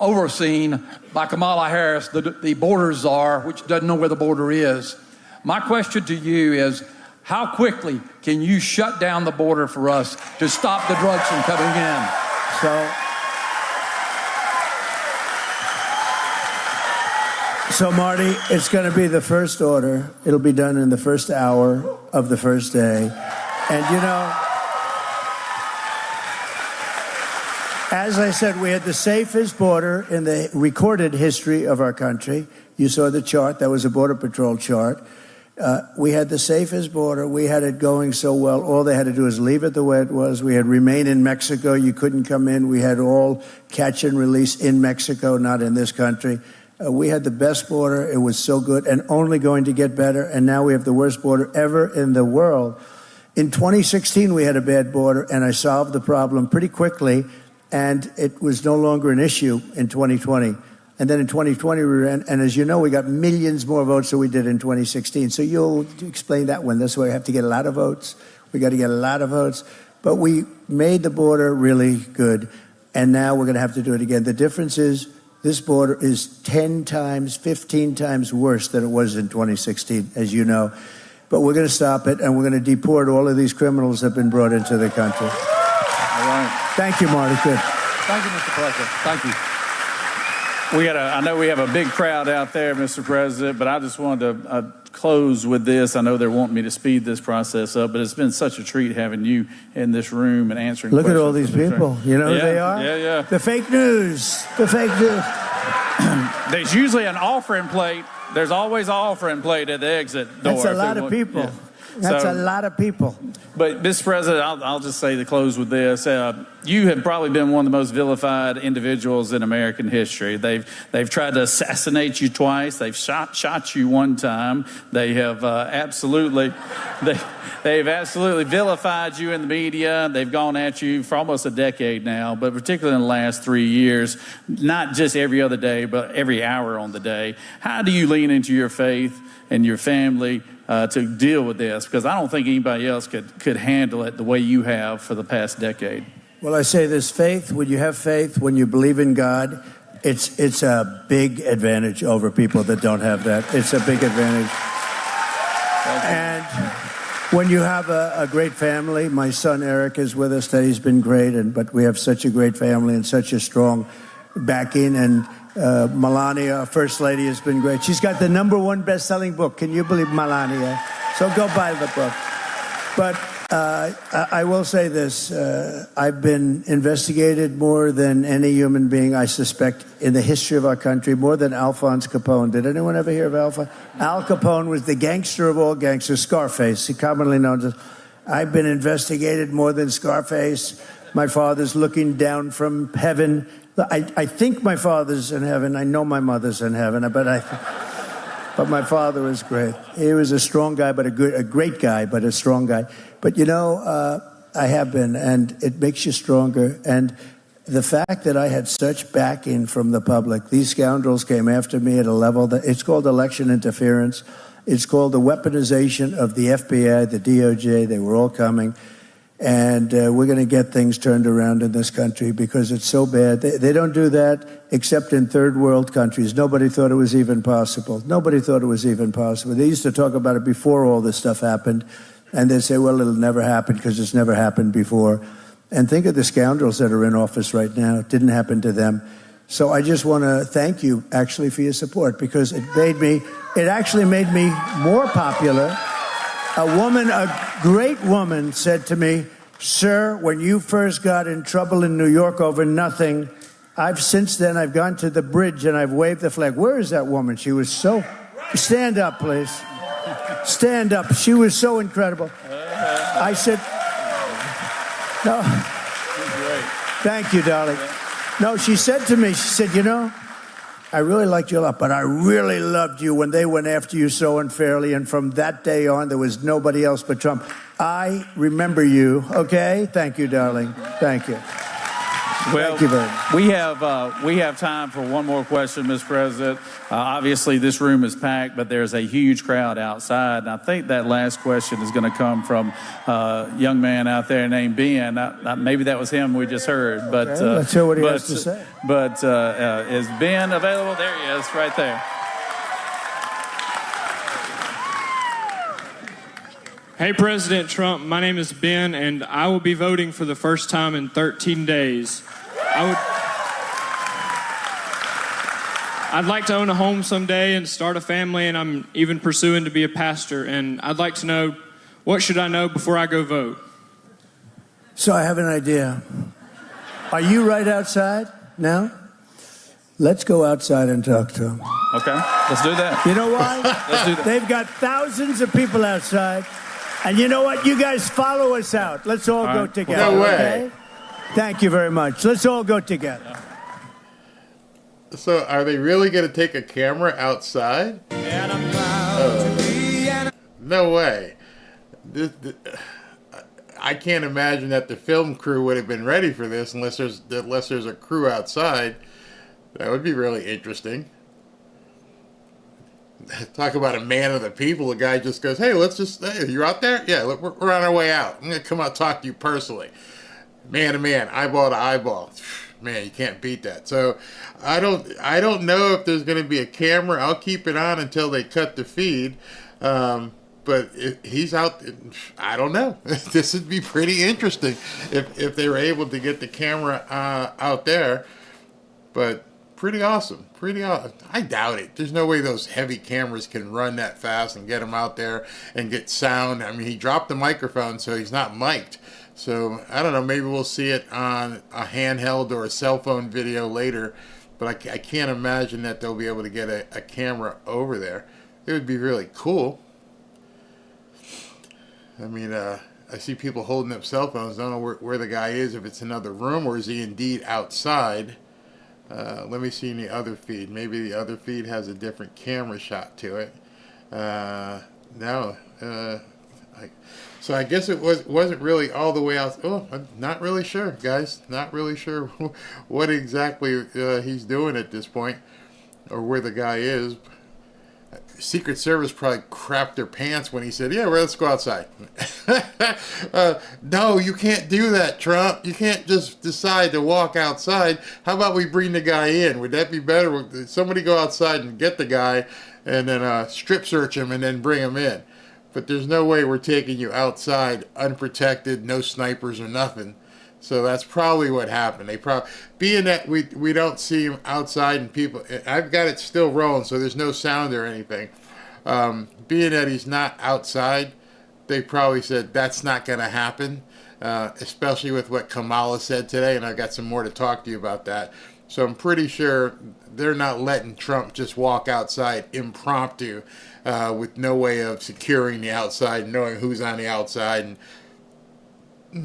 overseen by Kamala Harris, the border czar, which doesn't know where the border is. My question to you is, how quickly can you shut down the border for us to stop the drugs from coming in? So, Marty, it's going to be the first order. It'll be done in the first hour of the first day. And, you know, as I said, we had the safest border in the recorded history of our country. You saw the chart. That was a Border Patrol chart. We had the safest border. We had it going so well. All they had to do is leave it the way it was. We had remain in Mexico. You couldn't come in. We had all catch and release in Mexico, not in this country. We had the best border. It was so good and only going to get better. And now we have the worst border ever in the world. In 2016, we had a bad border, and I solved the problem pretty quickly, and it was no longer an issue in 2020. And then in 2020, we ran, and as you know, we got millions more votes than we did in 2016. So you'll explain that one. That's why we have to get a lot of votes. We got to get a lot of votes. But we made the border really good, and now we're going to have to do it again. The difference is this border is 10 times, 15 times worse than it was in 2016, as you know. But we're going to stop it, and we're going to deport all of these criminals that have been brought into the country. All right. Thank you, Marty. Good. Thank you, Mr. President. Thank you. I know we have a big crowd out there, Mr. President, but I just wanted to close with this. I know they're wanting me to speed this process up, but it's been such a treat having you in this room and answering Look questions. at all these people. You know who they are? Yeah. The fake news. The fake news. There's usually an offering plate. There's always an offering plate at the exit door. That's a lot of people. That's a lot of people. But, Mr. President, I'll just say to close with this. You have probably been one of the most vilified individuals in American history. They've tried to assassinate you twice. They've shot you one time. They have absolutely vilified you in the media. They've gone at you for almost a decade now, but particularly in the last 3 years, not just every other day, but every hour on the day. How do you lean into your faith and your family to deal with this? Because I don't think anybody else could handle it the way you have for the past decade. Well, I say this: faith. When you have faith, when you believe in God, it's a big advantage over people that don't have that. It's a big advantage. And when you have a great family, my son Eric is with us. That he's been great, but we have such a great family and such a strong backing. And Melania, our First Lady, has been great. She's got the #1 best-selling book. Can you believe Melania? So go buy the book. But I will say this. I've been investigated more than any human being, I suspect, in the history of our country, more than Alphonse Capone. Did anyone ever hear of Alphonse? Al Capone was the gangster of all gangsters, Scarface, commonly known as. I've been investigated more than Scarface. My father's looking down from heaven. I think my father's in heaven. I know my mother's in heaven, but my father was great. He was a strong guy, but a great guy, but a strong guy. But I have been, and it makes you stronger. And the fact that I had such backing from the public, these scoundrels came after me at a level that it's called election interference. It's called the weaponization of the FBI, the DOJ. They were all coming. And we're going to get things turned around in this country because it's so bad. They don't do that except in third world countries. Nobody thought it was even possible. Nobody thought it was even possible. They used to talk about it before all this stuff happened. And they say, well, it'll never happen because it's never happened before. And think of the scoundrels that are in office right now. It didn't happen to them. So I just want to thank you, actually, for your support because it actually made me more popular. A great woman said to me, sir, when you first got in trouble in New York over nothing, since then I've gone to the bridge and I've waved the flag. Where is that woman? She was so... Stand up, please. Stand up. She was so incredible. I said... No. Thank you, darling. No, she said to me, she said, I really liked you a lot, but I really loved you when they went after you so unfairly. And from that day on, there was nobody else but Trump. I remember you, okay? Thank you, darling. Thank you. Well, thank you very much. We have time for one more question, Mr. President. Obviously, this room is packed, but there's a huge crowd outside. And I think that last question is going to come from a young man out there named Ben. Maybe that was him we just heard. But okay, let's hear what he has to say. But is Ben available? There he is, right there. Hey, President Trump, my name is Ben, and I will be voting for the first time in 13 days. I'd like to own a home someday and start a family, and I'm even pursuing to be a pastor, and I'd like to know, what should I know before I go vote? So I have an idea. Are you right outside now? Let's go outside and talk to them. Okay, let's do that. You know why? Let's do that. They've got thousands of people outside. And you know what? You guys follow us out. Let's all go together. No way. Okay? Thank you very much. Let's all go together. So are they really going to take a camera outside? No way. I can't imagine that the film crew would have been ready for this unless there's a crew outside. That would be really interesting. Talk about a man of the people. The guy just goes, hey, you're out there? Yeah, we're on our way out. I'm going to come out and talk to you personally. Man to man, eyeball to eyeball. Man, you can't beat that. So I don't know if there's going to be a camera. I'll keep it on until they cut the feed. But he's out. I don't know. This would be pretty interesting if they were able to get the camera out there. But pretty awesome. I doubt it. There's no way those heavy cameras can run that fast and get him out there and get sound. I mean, he dropped the microphone, so he's not mic'd. So I don't know. Maybe we'll see it on a handheld or a cell phone video later. But I can't imagine that they'll be able to get a camera over there. It would be really cool. I mean, I see people holding up cell phones. Don't know where the guy is, if it's another room or is he indeed outside. Let me see in the other feed. Maybe the other feed has a different camera shot to it. No. So I guess it wasn't really all the way out. Oh, I'm not really sure, guys. Not really sure what exactly he's doing at this point or where the guy is. Secret Service probably crapped their pants when he said, yeah, well, let's go outside. No, you can't do that, Trump. You can't just decide to walk outside. How about we bring the guy in? Would that be better? Would somebody go outside and get the guy and then strip search him and then bring him in? But there's no way we're taking you outside unprotected, no snipers or nothing. So that's probably what happened. They probably, being that we don't see him outside and people, I've got it still rolling, so there's no sound or anything. Being that he's not outside, they probably said that's not going to happen, especially with what Kamala said today, and I've got some more to talk to you about that. So I'm pretty sure they're not letting Trump just walk outside impromptu with no way of securing the outside, knowing who's on the outside, and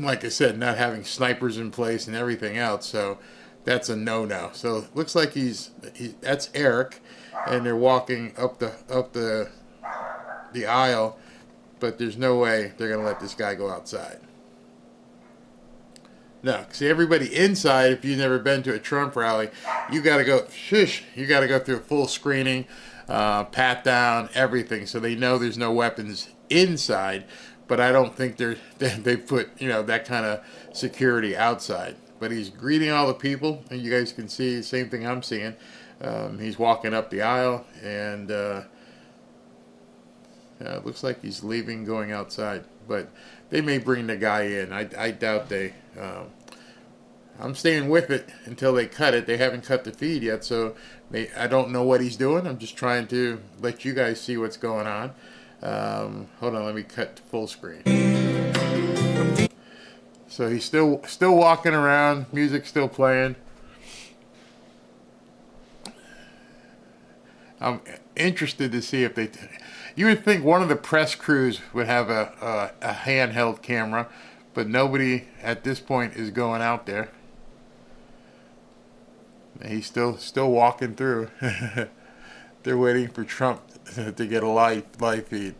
like I said, not having snipers in place and everything else. So that's a no-no. So it looks like that's Eric, and they're walking up the aisle, but there's no way they're going to let this guy go outside. No, see, everybody inside, if you've never been to a Trump rally, you got to go, you got to go through a full screening, pat down, everything, so they know there's no weapons inside. But I don't think they put, that kind of security outside. But he's greeting all the people, and you guys can see the same thing I'm seeing. He's walking up the aisle, and it looks like he's leaving, going outside. But they may bring the guy in. I doubt they. I'm staying with it until they cut it. They haven't cut the feed yet, so I don't know what he's doing. I'm just trying to let you guys see what's going on. Hold on, let me cut to full screen. So he's still walking around, music still playing. I'm interested to see if you would think one of the press crews would have a handheld camera, but nobody at this point is going out there. He's still walking through. They're waiting for Trump to get a live feed.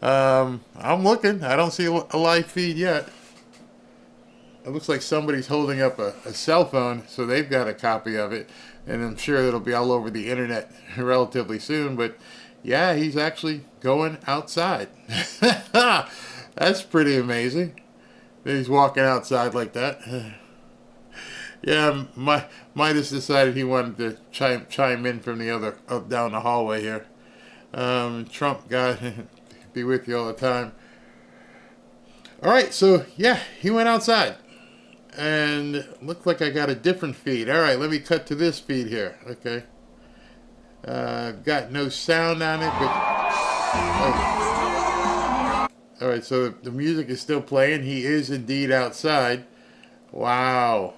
I'm looking. I don't see a live feed yet. It looks like somebody's holding up a cell phone, so they've got a copy of it, and I'm sure it'll be all over the internet relatively soon. But yeah, he's actually going outside. That's pretty amazing. He's walking outside like that. Yeah, Midas decided he wanted to chime in from the other down the hallway here. Trump, God, be with you all the time. All right, so yeah, he went outside, and looked like I got a different feed. All right, let me cut to this feed here. Okay, got no sound on it, but all right. So the music is still playing. He is indeed outside. Wow.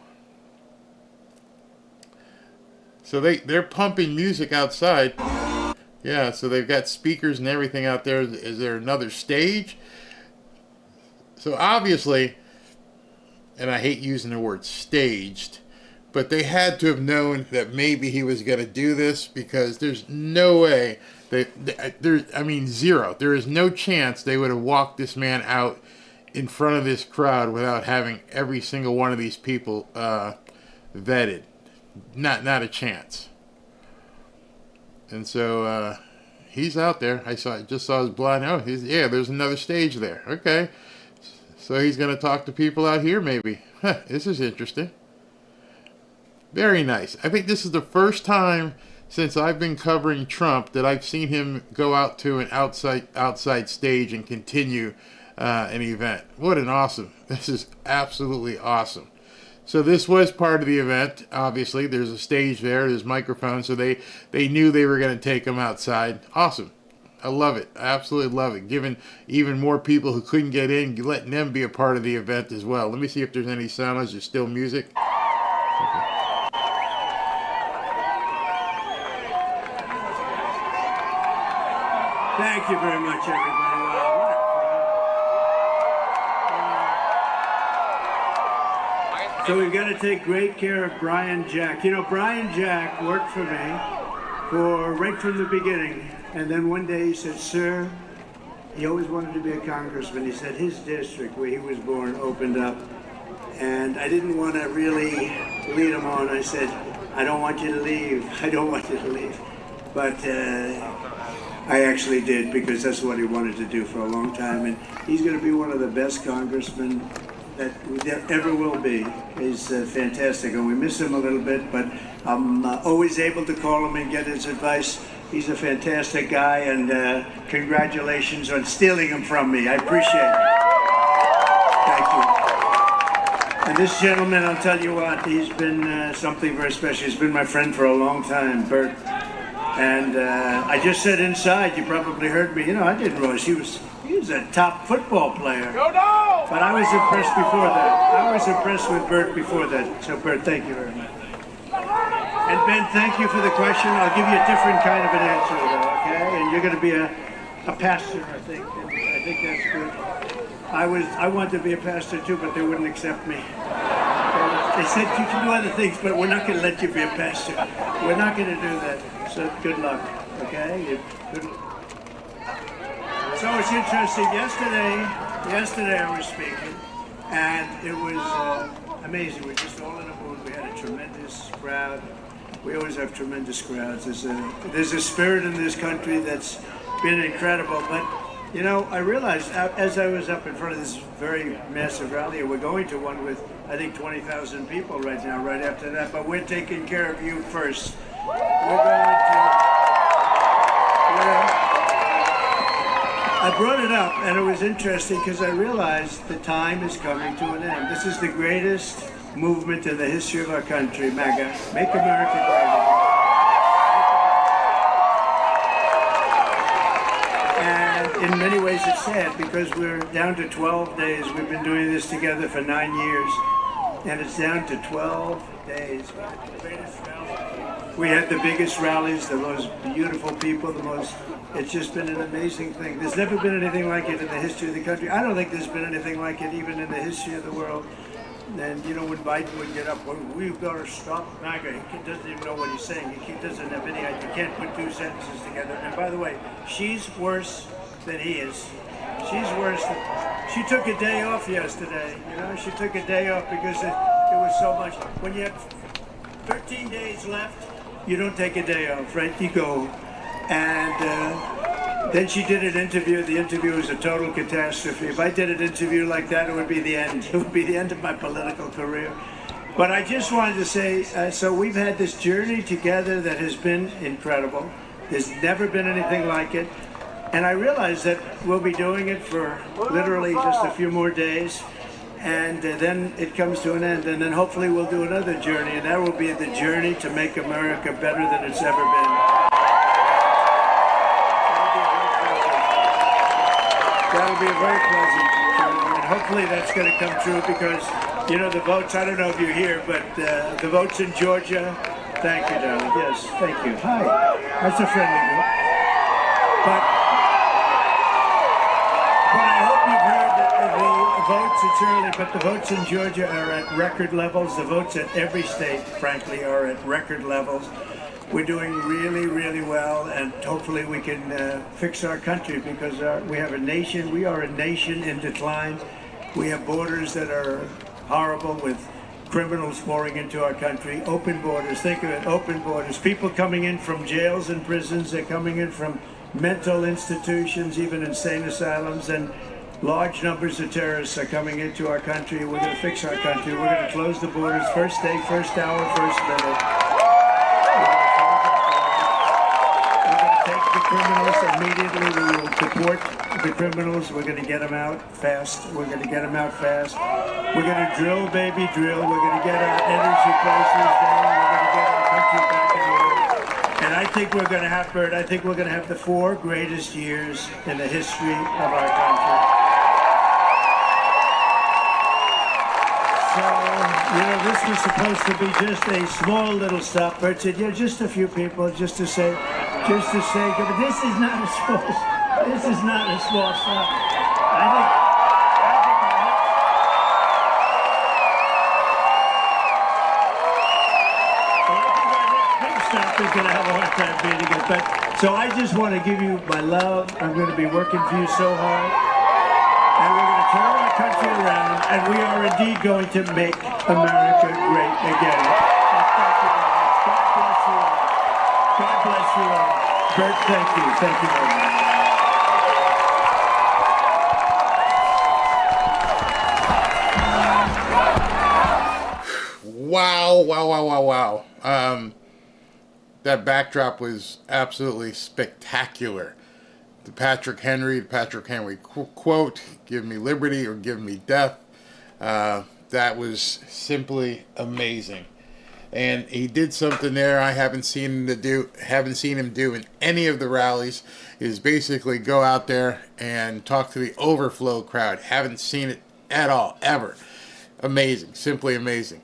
So they're pumping music outside. Yeah, so they've got speakers and everything out there. Is there another stage? So obviously, and I hate using the word staged, but they had to have known that maybe he was going to do this, because there's no way, zero. There is no chance they would have walked this man out in front of this crowd without having every single one of these people vetted. Not a chance. And so he's out there. I just saw his blind. Oh, there's another stage there. Okay, so he's going to talk to people out here, maybe. This is interesting. Very nice. I think this is the first time since I've been covering Trump that I've seen him go out to an outside stage and continue an event. What an awesome! This is absolutely awesome. So this was part of the event. Obviously, there's a stage there, there's microphones, so they knew they were going to take him outside. Awesome. I love it. I absolutely love it. Giving even more people who couldn't get in, letting them be a part of the event as well. Let me see if there's any sound. Is there still music? Okay. Thank you very much, everybody. So we've got to take great care of Brian Jack. You know, Brian Jack worked for me right from the beginning. And then one day he said, sir, he always wanted to be a congressman. He said his district where he was born opened up. And I didn't want to really lead him on. I said, I don't want you to leave. I don't want you to leave. But I actually did, because that's what he wanted to do for a long time. And he's going to be one of the best congressmen that there ever will be. He's fantastic, and we miss him a little bit, but I'm always able to call him and get his advice. He's a fantastic guy, and congratulations on stealing him from me. I appreciate it. Thank you. And this gentleman, I'll tell you what, he's been something very special. He's been my friend for a long time, Burt. And I just said inside, you probably heard me, you know, I didn't realize he was a top football player. But I was impressed before that. I was impressed with Burt before that. So Burt, thank you very much. And Ben, thank you for the question. I'll give you a different kind of an answer though, okay? And you're going to be a pastor, I think. And I think that's good. I wanted to be a pastor too, but they wouldn't accept me. They said you can do other things, but we're not going to let you be a pastor. We're not going to do that. So good luck, okay? Good luck. So it's interesting. Yesterday I was speaking, and it was amazing. We're just all in a mood. We had a tremendous crowd. We always have tremendous crowds. There's a spirit in this country that's been incredible. But you know, I realized as I was up in front of this very massive rally, and we're going to one with I think 20,000 people right now. Right after that, but we're taking care of you first. We're going to. I brought it up, and it was interesting because I realized the time is coming to an end. This is the greatest movement in the history of our country, MAGA. Make America Great Again. And in many ways it's sad because we're down to 12 days. We've been doing this together for 9 years, and it's down to 12 days. We had the biggest rallies, the most beautiful people, it's just been an amazing thing. There's never been anything like it in the history of the country. I don't think there's been anything like it even in the history of the world. And you know, when Biden would get up, well, we've got to stop MAGA. He doesn't even know what he's saying. He doesn't have any idea. He can't put two sentences together. And by the way, she's worse than he is. She's worse than... She took a day off yesterday. You know, she took a day off because it was so much. When you have 13 days left, you don't take a day off, right? You go. And then she did an interview. The interview was a total catastrophe. If I did an interview like that, it would be the end. It would be the end of my political career. But I just wanted to say, so we've had this journey together that has been incredible. There's never been anything like it. And I realize that we'll be doing it for literally just a few more days. And then it comes to an end. And then hopefully we'll do another journey. And that will be the journey to make America better than it's ever been. That'll be very pleasant, and hopefully that's going to come true because, you know, the votes, I don't know if you're here, but the votes in Georgia, thank you, darling, yes, thank you. Hi, that's a friendly group. But I hope you've heard that the votes, it's early, but the votes in Georgia are at record levels. The votes at every state, frankly, are at record levels. We're doing really, really well, and hopefully we can fix our country because we have a nation. We are a nation in decline. We have borders that are horrible with criminals pouring into our country. Open borders, think of it, open borders. People coming in from jails and prisons. They're coming in from mental institutions, even insane asylums, and large numbers of terrorists are coming into our country. We're going to fix our country. We're going to close the borders first day, first hour, first minute. Criminals immediately. We will deport the criminals. We're going to get them out fast. We're going to get them out fast. We're going to drill, baby, drill. We're going to get our energy prices down. We're going to get our country back in order. And I think we're going to have, Burt, I think we're going to have the 4 greatest years in the history of our country. So, you know, this was supposed to be just a small little stop. Burt said, yeah, just a few people, just to say, but this is not a small stop. I think Castra's going to have a hard time beating it. But so I just want to give you my love. I'm going to be working for you so hard. And we're going to turn our country around, and we are indeed going to make America great again. God bless you all. God bless you all. Burt, thank you. Thank you very much. Wow. That backdrop was absolutely spectacular. The Patrick Henry quote, "Give me liberty or give me death." That was simply amazing. And he did something there I haven't seen him do in any of the rallies, is basically go out there and talk to the overflow crowd. Haven't seen it at all, ever. Amazing, simply amazing.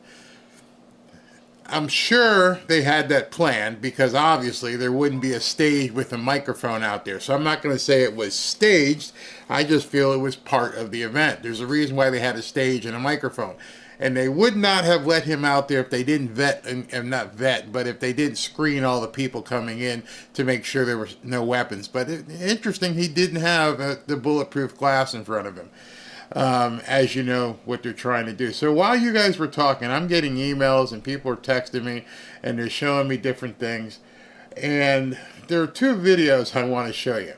I'm sure they had that planned, because obviously there wouldn't be a stage with a microphone out there. So I'm not going to say it was staged. I just feel it was part of the event. There's a reason why they had a stage and a microphone. And they would not have let him out there if they didn't but if they didn't screen all the people coming in to make sure there were no weapons. But interesting, he didn't have the bulletproof glass in front of him. As you know what they're trying to do. So while you guys were talking, I'm getting emails and people are texting me and they're showing me different things. And there are two videos I want to show you.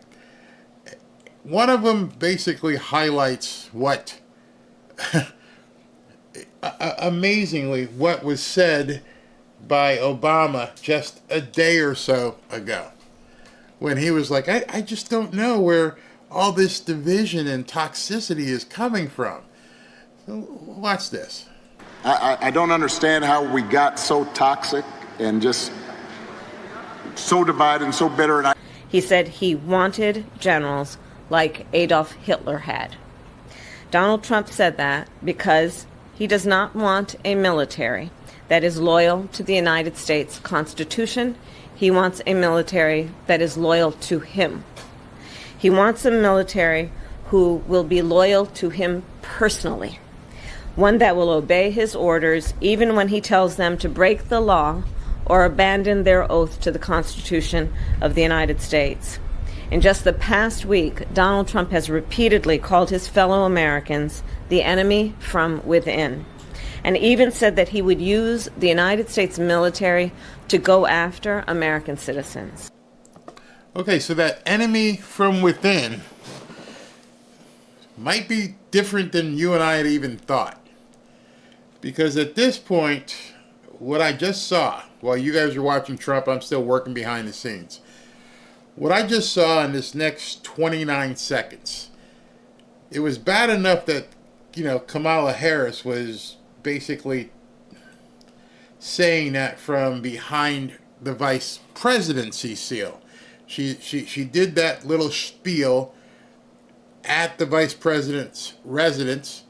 One of them basically highlights what, amazingly, what was said by Obama just a day or so ago. When he was like, I just don't know where all this division and toxicity is coming from. So watch this. I don't understand how we got so toxic and just so divided and so bitter. And He said he wanted generals like Adolf Hitler had. Donald Trump said that because he does not want a military that is loyal to the United States Constitution. He wants a military that is loyal to him. He wants a military who will be loyal to him personally, one that will obey his orders even when he tells them to break the law or abandon their oath to the Constitution of the United States. In just the past week, Donald Trump has repeatedly called his fellow Americans the enemy from within, and even said that he would use the United States military to go after American citizens. Okay, so that enemy from within might be different than you and I had even thought. Because at this point, what I just saw, while you guys are watching Trump, I'm still working behind the scenes. What I just saw in this next 29 seconds, it was bad enough that, Kamala Harris was basically saying that from behind the vice presidency seal. She did that little spiel at the vice president's residence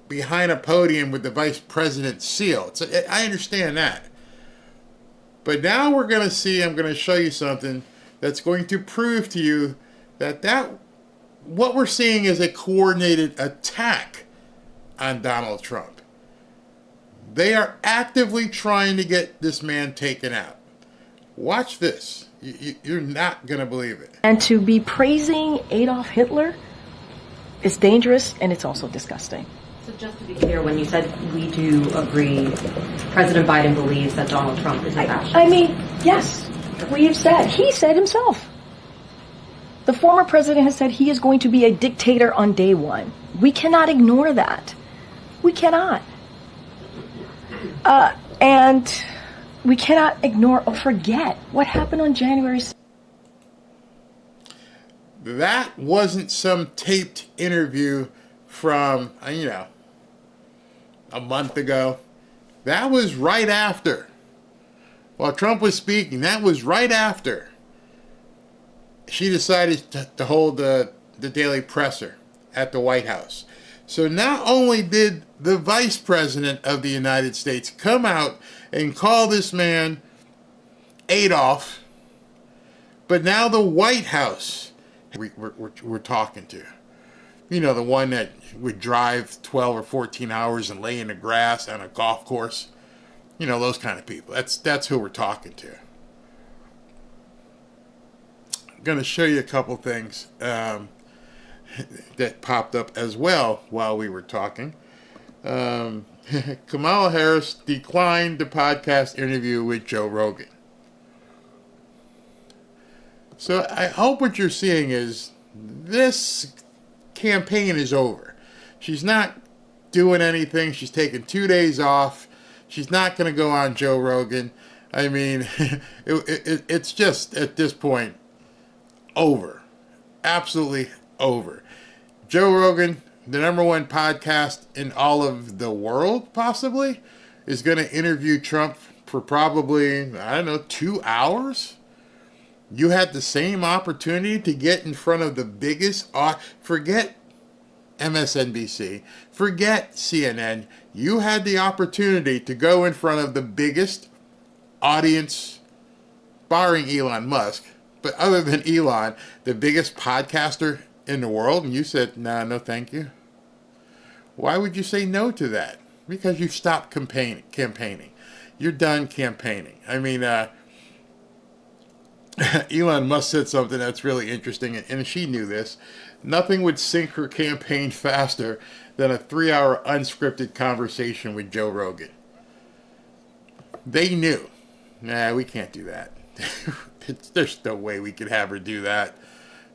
behind a podium with the vice president's seal. I understand that. But now we're going to see, I'm going to show you something that's going to prove to you that what we're seeing is a coordinated attack on Donald Trump. They are actively trying to get this man taken out. Watch this. You're not going to believe it. And to be praising Adolf Hitler is dangerous, and it's also disgusting. So just to be clear, when you said we do agree, President Biden believes that Donald Trump is a fascist. I mean, yes, we have said. He said himself. The former president has said he is going to be a dictator on day one. We cannot ignore that. We cannot. And we cannot ignore or forget what happened on January 6th. That wasn't some taped interview from, a month ago. That was right after. While Trump was speaking, that was right after she decided to hold the daily presser at the White House. So not only did the Vice President of the United States come out and call this man Adolf, but now the White House we're talking to. The one that would drive 12 or 14 hours and lay in the grass on a golf course. Those kind of people. That's who we're talking to. going to show you a couple things that popped up as well while we were talking. Kamala Harris declined the podcast interview with Joe Rogan. So I hope what you're seeing is this campaign is over. She's not doing anything. She's taking 2 days off. She's not going to go on Joe Rogan. I mean, it's just, at this point, over. Absolutely over. Joe Rogan, the #1 podcast in all of the world, possibly, is going to interview Trump for probably, 2 hours? You had the same opportunity to get in front of the biggest, forget MSNBC, forget CNN. You had the opportunity to go in front of the biggest audience, barring Elon Musk, but other than Elon, the biggest podcaster in the world, and you said, nah, no thank you. Why would you say no to that? Because you stopped campaigning. You're done campaigning. I mean, Elon Musk said something that's really interesting, and she knew this. Nothing would sink her campaign faster than a 3-hour unscripted conversation with Joe Rogan. They knew. Nah, we can't do that. There's no way we could have her do that.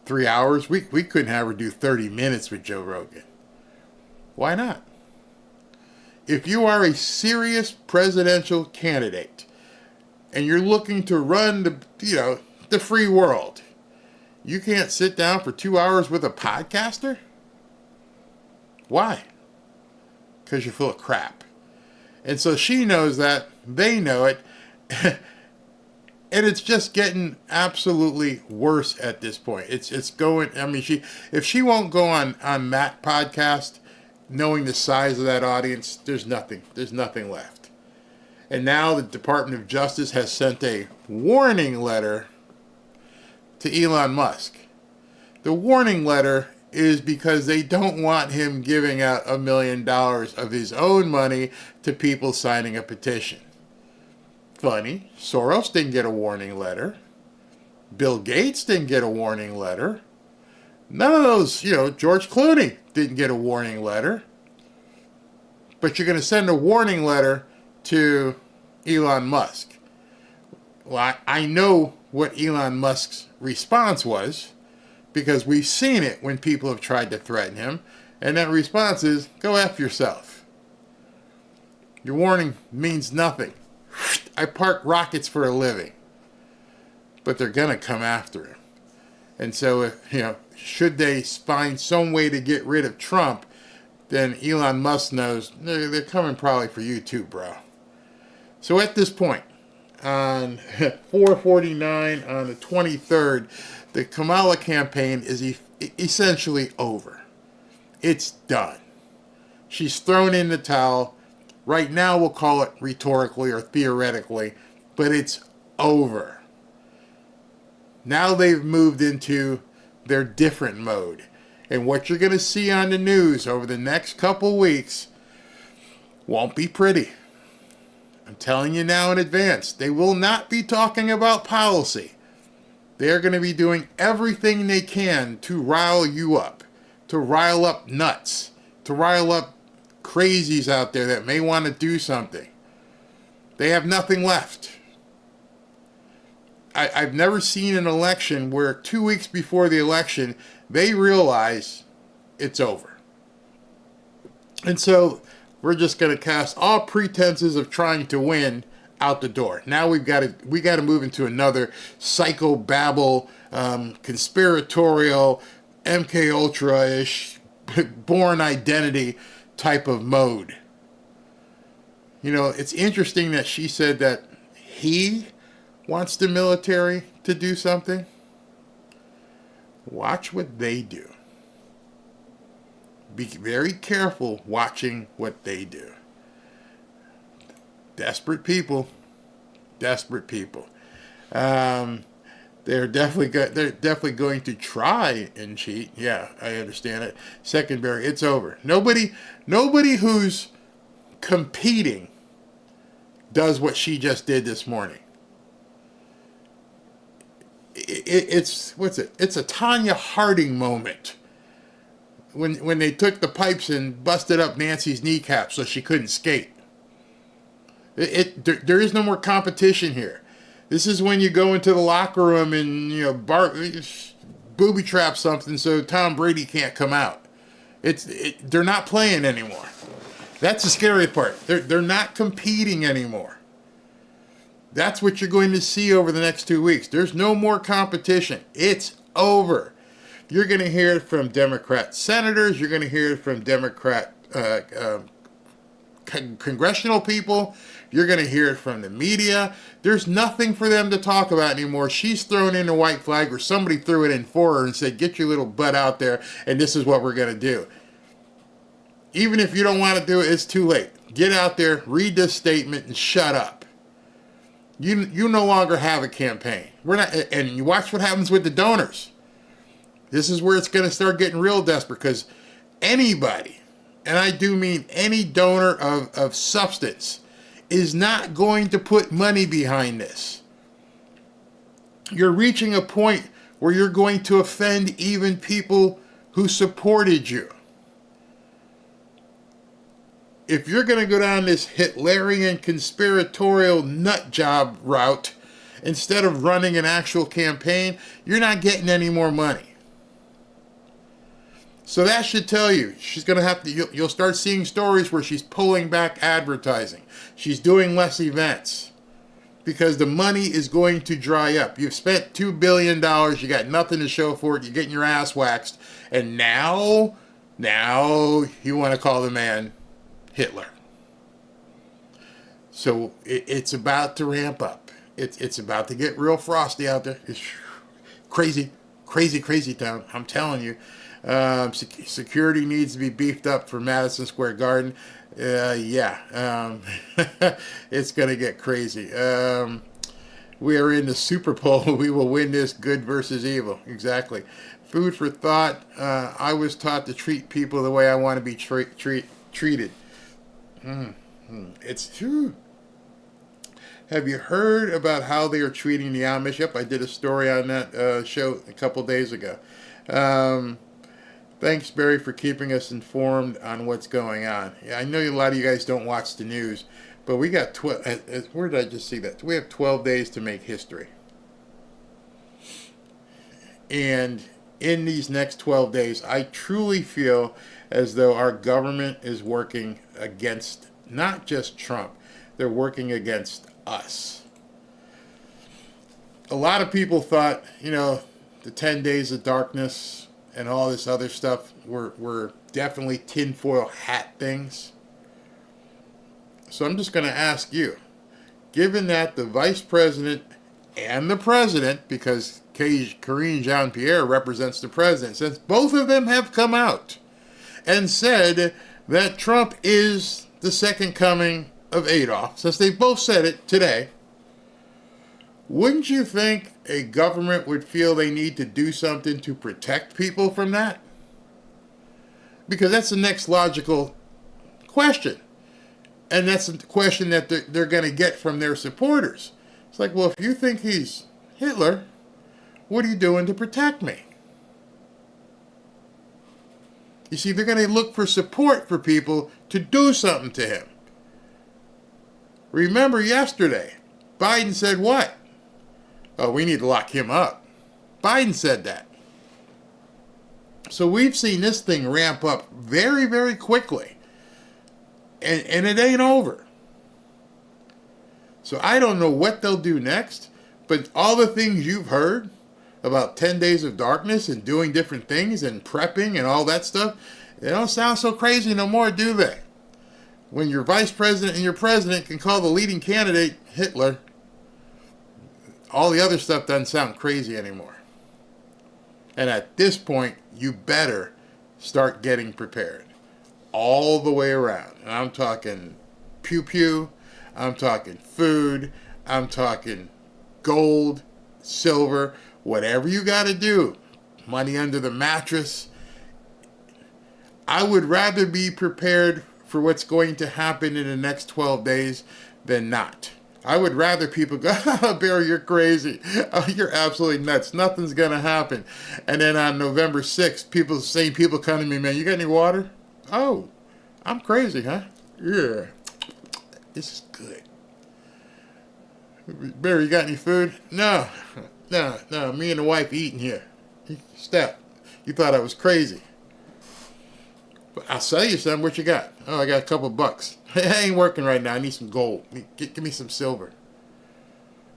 3 hours? We couldn't have her do 30 minutes with Joe Rogan. Why not? If you are a serious presidential candidate and you're looking to run the free world, you can't sit down for 2 hours with a podcaster? Why? Because you're full of crap. And so she knows that. They know it. And it's just getting absolutely worse at this point. It's going, I mean, if she won't go on that podcast, knowing the size of that audience, there's nothing left. And now the Department of Justice has sent a warning letter to Elon Musk. The warning letter is because they don't want him giving out $1 million of his own money to people signing a petition. Funny, Soros didn't get a warning letter. Bill Gates didn't get a warning letter. None of those, George Clooney didn't get a warning letter. But you're going to send a warning letter to Elon Musk. Well, I know what Elon Musk's response was, because we've seen it when people have tried to threaten him, and that response is, go F yourself. Your warning means nothing. I park rockets for a living. But they're going to come after him. And so, should they find some way to get rid of Trump, then Elon Musk knows they're coming probably for you too, bro. So at this point, on 4/49 on the 23rd, the Kamala campaign is essentially over. It's done. She's thrown in the towel. Right now we'll call it rhetorically or theoretically, but it's over. Now they've moved into their different mode. And what you're going to see on the news over the next couple weeks won't be pretty. I'm telling you now in advance, they will not be talking about policy. They're going to be doing everything they can to rile you up, to rile up nuts, to rile up crazies out there that may want to do something. They have nothing left. I've never seen an election where 2 weeks before the election, they realize it's over. And so we're just going to cast all pretenses of trying to win out the door. Now we got to move into another psychobabble, conspiratorial, MK Ultra-ish, Born Identity type of mode. It's interesting that she said that he wants the military to do something. Watch what they do. Be very careful watching what they do. Desperate people. Desperate people. They're definitely going to try and cheat. Yeah, I understand it. Secondary, it's over. Nobody who's competing does what she just did this morning. it's a Tanya Harding moment when they took the pipes and busted up Nancy's kneecap so she couldn't skate. There is no more competition here. This is when you go into the locker room and booby trap something so Tom Brady can't come out. They're not playing anymore. That's the scary part. They're not competing anymore. That's what you're going to see over the next 2 weeks. There's no more competition. It's over. You're going to hear it from Democrat senators. You're going to hear it from Democrat congressional people. You're going to hear it from the media. There's nothing for them to talk about anymore. She's thrown in a white flag, or somebody threw it in for her and said, get your little butt out there, and this is what we're going to do. Even if you don't want to do it, it's too late. Get out there, read this statement, and shut up. You no longer have a campaign. We're not, and you watch what happens with the donors. This is where it's going to start getting real desperate, because anybody, and I do mean any donor of substance, is not going to put money behind this. You're reaching a point where you're going to offend even people who supported you. If you're going to go down this Hitlerian conspiratorial nut job route, instead of running an actual campaign, you're not getting any more money. So that should tell you, she's going to have to, you'll start seeing stories where she's pulling back advertising. She's doing less events because the money is going to dry up. You've spent $2 billion, you got nothing to show for it, you're getting your ass waxed, and now you want to call the man Hitler. So it's about to ramp up. It's about to get real frosty out there. It's crazy town. I'm telling you. Security needs to be beefed up for Madison Square Garden. It's going to get crazy. We are in the Super Bowl. We will win this, good versus evil. Exactly. Food for thought. I was taught to treat people the way I want to be treated. It's true. Have you heard about how they are treating the Amish? Yep, I did a story on that show a couple days ago. Thanks, Barry, for keeping us informed on what's going on. Yeah, I know a lot of you guys don't watch the news, but we got 12. Where did I just see that? We have 12 days to make history. And in these next 12 days, I truly feel as though our government is working against not just Trump, they're working against us. A lot of people thought, the 10 days of darkness and all this other stuff were definitely tinfoil hat things. So I'm just going to ask you, given that the vice president and the president, because Karine Jean-Pierre represents the president, since both of them have come out and said that Trump is the second coming of Adolf, since they both said it today, wouldn't you think a government would feel they need to do something to protect people from that? Because that's the next logical question. And that's the question that they're going to get from their supporters. It's like, well, if you think he's Hitler, what are you doing to protect me? You see, they're going to look for support for people to do something to him. Remember yesterday, Biden said what? Oh, we need to lock him up. Biden said that. So we've seen this thing ramp up very, very quickly. And it ain't over. So I don't know what they'll do next, but all the things you've heard about 10 days of darkness and doing different things and prepping and all that stuff, they don't sound so crazy no more, do they? When your vice president and your president can call the leading candidate Hitler, all the other stuff doesn't sound crazy anymore. And at this point, you better start getting prepared. All the way around. And I'm talking pew-pew, I'm talking food, I'm talking gold, silver, whatever you got to do. Money under the mattress. I would rather be prepared for what's going to happen in the next 12 days than not. I would rather people go, oh, Barry, you're crazy. Oh, you're absolutely nuts. Nothing's going to happen. And then on November 6th, people come to me, man, you got any water? Oh, I'm crazy, huh? Yeah. This is good. Barry, you got any food? No. Me and the wife eating here. Steph, you thought I was crazy. But I'll sell you some. What you got? Oh, I got a couple bucks. I ain't working right now. I need some gold. Give me some silver.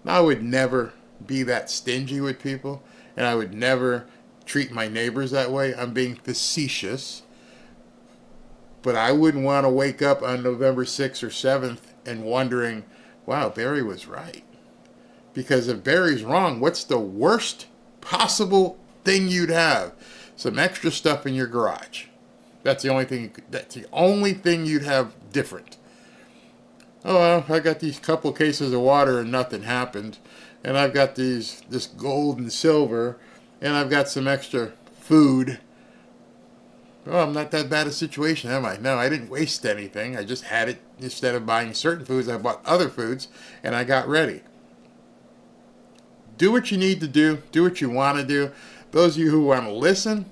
Now, I would never be that stingy with people, and I would never treat my neighbors that way. I'm being facetious. But I wouldn't want to wake up on November 6th or 7th and wondering, wow, Barry was right. Because if Barry's wrong, what's the worst possible thing you'd have? Some extra stuff in your garage. That's the only thing you'd have different. Oh, well, I got these couple cases of water and nothing happened. And I've got this gold and silver, and I've got some extra food. Oh, I'm not that bad a situation, am I? No, I didn't waste anything. I just had it. Instead of buying certain foods, I bought other foods, and I got ready. Do what you need to do. Do what you want to do. Those of you who want to listen,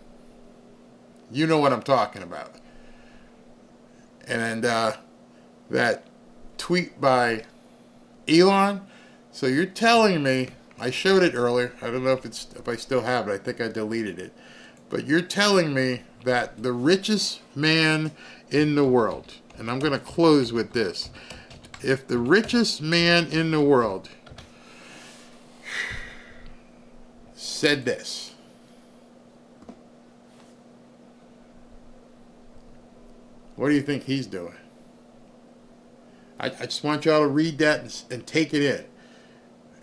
you know what I'm talking about. And that tweet by Elon. So you're telling me, I showed it earlier. I don't know if I still have it. I think I deleted it. But you're telling me that the richest man in the world, and I'm going to close with this. If the richest man in the world said this, what do you think he's doing? I just want y'all to read that and take it in.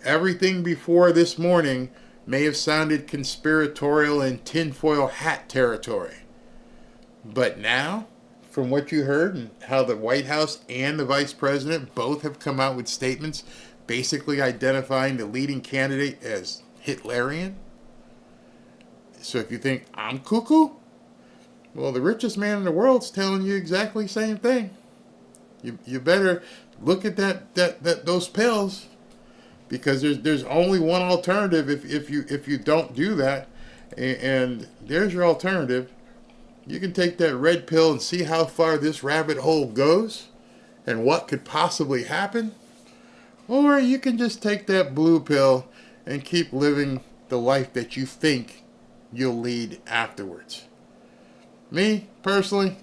Everything before this morning may have sounded conspiratorial and tinfoil hat territory. But now, from what you heard and how the White House and the Vice President both have come out with statements basically identifying the leading candidate as Hitlerian. So if you think I'm cuckoo, well, the richest man in the world's telling you exactly the same thing. You better look at those pills, because there's only one alternative if you don't do that, and there's your alternative. You can take that red pill and see how far this rabbit hole goes and what could possibly happen, or you can just take that blue pill and keep living the life that you think you'll lead afterwards. Me, personally,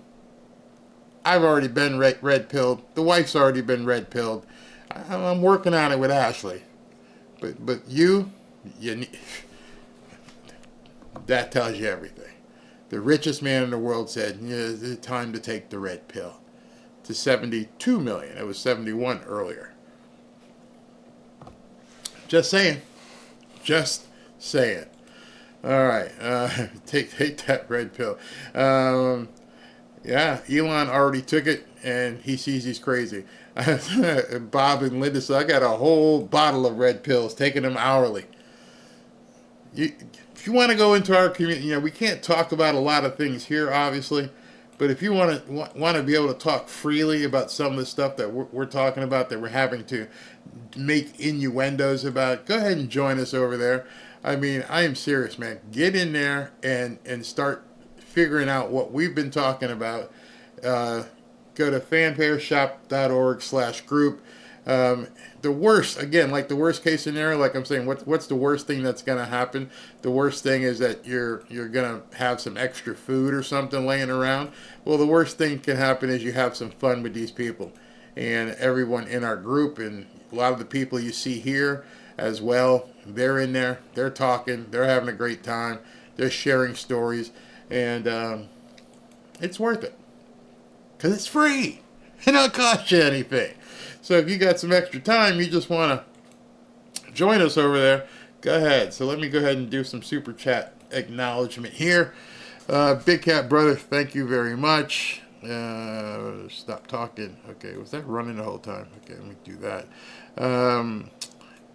I've already been red-pilled. The wife's already been red-pilled. I'm working on it with Ashley. But you that tells you everything. The richest man in the world said, yeah, it's time to take the red pill. To 72 million. It was 71 earlier. Just saying. Just saying. All right. Take that red pill. Yeah, Elon already took it, and he sees he's crazy. Bob and Linda said, I got a whole bottle of red pills, taking them hourly. If you want to go into our community, we can't talk about a lot of things here, obviously, but if you want to be able to talk freely about some of the stuff that we're talking about, that we're having to make innuendos about, go ahead and join us over there. I mean, I am serious, man. Get in there and start figuring out what we've been talking about. Go to fanpareshop.org/group. The worst, again, like the worst case scenario, like I'm saying, what's the worst thing that's going to happen? The worst thing is that you're going to have some extra food or something laying around. Well, the worst thing can happen is you have some fun with these people. And everyone in our group, and a lot of the people you see here as well, they're in there, they're talking, they're having a great time, they're sharing stories. And it's worth it, because it's free. It don't cost you anything. So if you got some extra time, you just want to join us over there, go ahead. So let me go ahead and do some super chat acknowledgement here. Big Cat Brother, thank you very much. Stop talking. Okay, was that running the whole time? Okay, let me do that.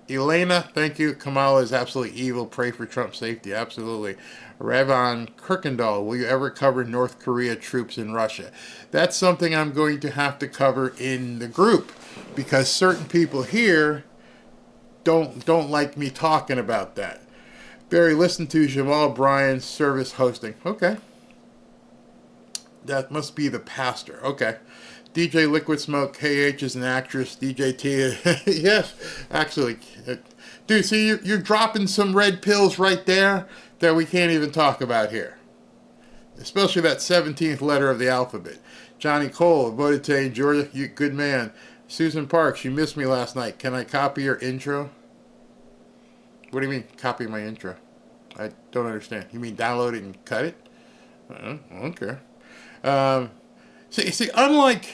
Elena, thank you. Kamala is absolutely evil. Pray for Trump's safety. Absolutely. Revon Kirkendall, will you ever cover North Korea troops in Russia? That's something I'm going to have to cover in the group because certain people here don't like me talking about that. Barry, listen to Jamal Bryan's service hosting. Okay. That must be the pastor. Okay. DJ Liquid Smoke, KH is an actress. DJ T, yes, actually. Dude, see, you're dropping some red pills right there that we can't even talk about here. Especially that 17th letter of the alphabet. Johnny Cole, voted today in Georgia. You good man. Susan Parks, you missed me last night. Can I copy your intro? What do you mean, copy my intro? I don't understand. You mean download it and cut it? I don't care. See, unlike,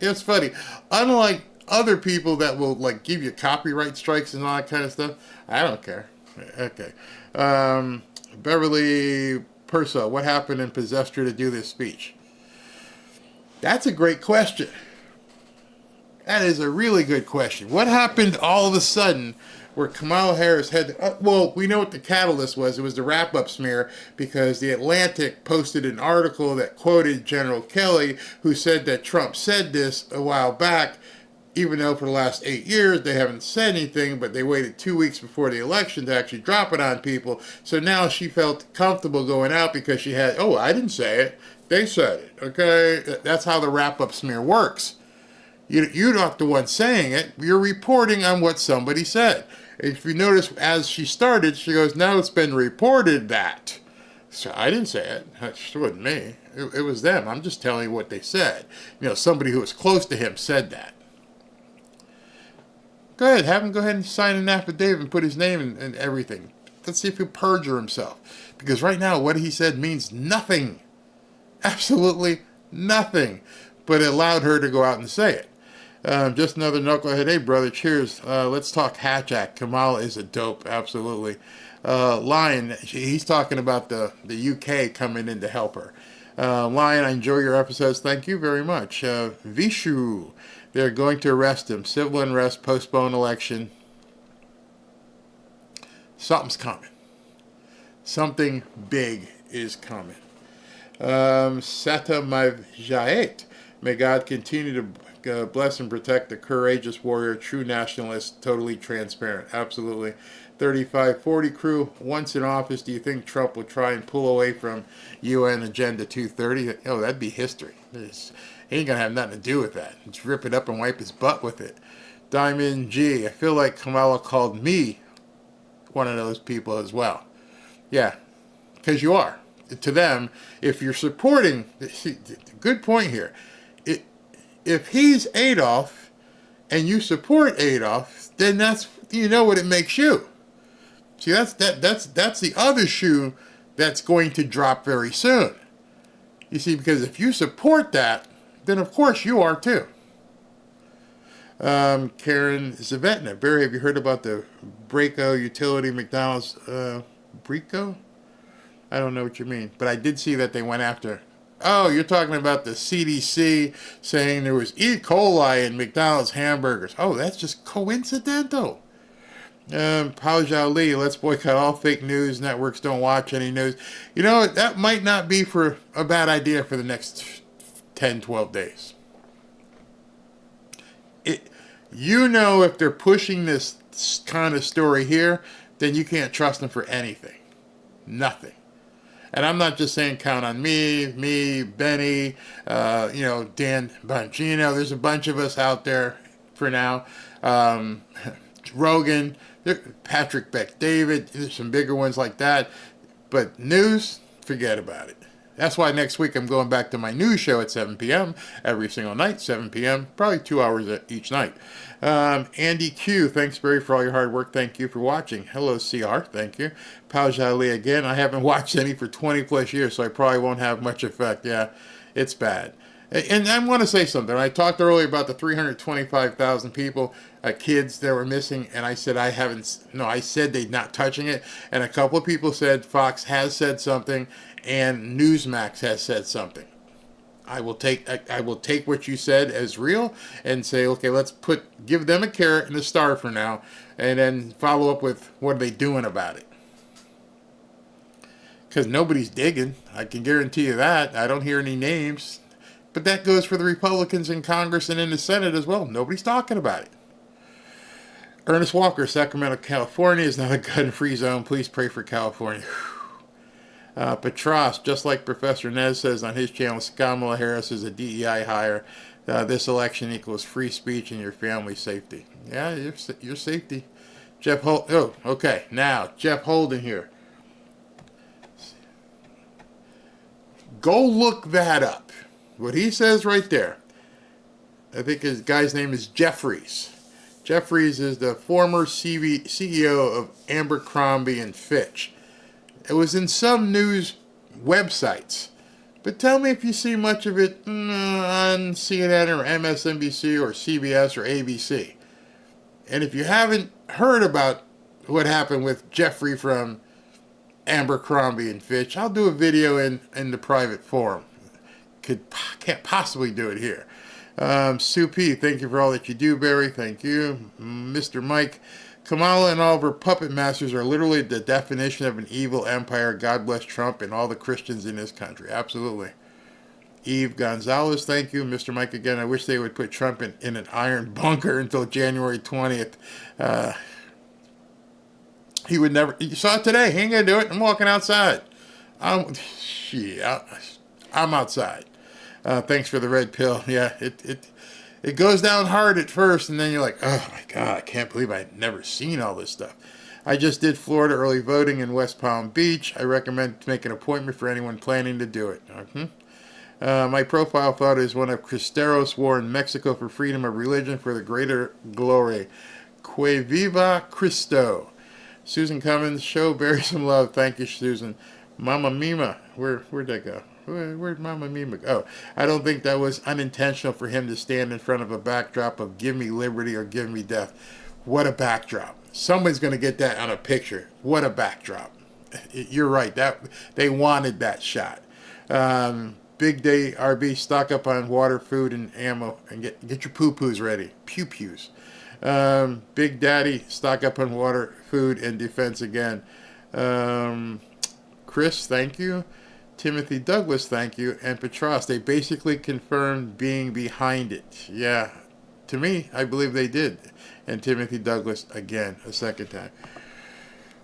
it's funny, unlike other people that will, like, give you copyright strikes and all that kind of stuff, I don't care. Okay. Beverly Purcell, what happened and possessed her to do this speech? That's a great question. That is a really good question. What happened all of a sudden where Kamala Harris had, well, we know what the catalyst was. It was the wrap-up smear because The Atlantic posted an article that quoted General Kelly, who said that Trump said this a while back, even though for the last 8 years they haven't said anything, but they waited 2 weeks before the election to actually drop it on people. So now she felt comfortable going out because she had, oh, I didn't say it. They said it, okay? That's how the wrap-up smear works. You're not the one saying it. You're reporting on what somebody said. If you notice, as she started, she goes, now it's been reported that. So I didn't say it. It wasn't me. It was them. I'm just telling you what they said. You know, somebody who was close to him said that. Go ahead. Have him go ahead and sign an affidavit and put his name and everything. Let's see if he'll perjure himself. Because right now, what he said means nothing. Absolutely nothing. But it allowed her to go out and say it. Just another knucklehead. Hey, brother, cheers. Let's talk Hatch Act. Kamala is a dope, absolutely. Lion, he's talking about the UK coming in to help her. Lion, I enjoy your episodes. Thank you very much. Vishu, they're going to arrest him. Civil unrest, postpone election. Something's coming. Something big is coming. Sata Mavjaet, may God continue to bless and protect the courageous warrior, true nationalist, totally transparent. Absolutely. 3540 crew, once in office, do you think Trump will try and pull away from UN Agenda 230? Oh, that'd be history. He ain't going to have nothing to do with that. Just rip it up and wipe his butt with it. Diamond G, I feel like Kamala called me one of those people as well. Yeah, because you are. To them, if you're supporting, see, good point here. If he's Adolf and you support Adolf, then that's, you know what it makes you. See, that's the other shoe that's going to drop very soon. You see, because if you support that, then of course you are too. Karen Zavetna, Barry, have you heard about the Braco utility McDonald's Braco? I don't know what you mean, but I did see that they went after. Oh, you're talking about the CDC saying there was E. coli in McDonald's hamburgers. Oh, that's just coincidental. Pao Lee, let's boycott all fake news networks. Don't watch any news. You know, that might not be for a bad idea for the next 10, 12 days. You know, if they're pushing this kind of story here, then you can't trust them for anything. Nothing. And I'm not just saying count on me, Benny, Dan Bunch. You know, there's a bunch of us out there for now. Rogan, Patrick Beck-David, there's some bigger ones like that. But news, forget about it. That's why next week I'm going back to my news show at 7 p.m. every single night, 7 p.m., probably 2 hours each night. Andy Q, thanks, Barry, for all your hard work. Thank you for watching. Hello, CR, thank you. Pao Jali again. I haven't watched any for 20 plus years, so I probably won't have much effect. Yeah, it's bad. And I want to say something. I talked earlier about the 325,000 people, kids that were missing, and I said I said they're not touching it. And a couple of people said Fox has said something, and Newsmax has said something. I will take what you said as real and say, okay, give them a carrot and a star for now, and then follow up with what are they doing about it. Because nobody's digging. I can guarantee you that. I don't hear any names. But that goes for the Republicans in Congress and in the Senate as well. Nobody's talking about it. Ernest Walker, Sacramento, California is not a gun-free zone. Please pray for California. Petros, just like Professor Nez says on his channel, Kamala Harris is a DEI hire. This election equals free speech and your family's safety. Yeah, your safety. Jeff Holden. Oh, okay. Now, Jeff Holden here. Go look that up. What he says right there. I think his guy's name is Jeffries. Jeffries is the former CEO of Abercrombie and Fitch. It was in some news websites. But tell me if you see much of it on CNN or MSNBC or CBS or ABC. And if you haven't heard about what happened with Jeffrey from Abercrombie and Fitch, I'll do a video in the private forum. Can't possibly do it here. Sue P, thank you for all that you do, Barry. Thank you. Mr. Mike, Kamala and all of her puppet masters are literally the definition of an evil empire. God bless Trump and all the Christians in this country. Absolutely. Eve Gonzalez, thank you. Mr. Mike, again, I wish they would put Trump in an iron bunker until January 20th. He would never. You saw it today. He ain't going to do it. I'm walking outside. I'm outside. Thanks for the red pill. Yeah, it goes down hard at first, and then you're like, oh my God, I can't believe I've never seen all this stuff. I just did Florida early voting in West Palm Beach. I recommend to make an appointment for anyone planning to do it. My profile thought is one of Cristeros War in Mexico for freedom of religion for the greater glory. Que viva Cristo. Susan Cummins, show Barry some love. Thank you, Susan. Mama Mima, where'd that go? Where'd Mama Mima go? Oh, I don't think that was unintentional for him to stand in front of a backdrop of give me liberty or give me death. What a backdrop. Someone's going to get that on a picture. What a backdrop. You're right. They wanted that shot. Big Day RB, stock up on water, food, and ammo, and get your poo-poos ready. Pew-pews. Big Daddy, stock up on water, food, and defense again. Chris, thank you. Timothy Douglas, thank you. And Petros, they basically confirmed being behind it. Yeah, to me, I believe they did. And Timothy Douglas, again, a second time.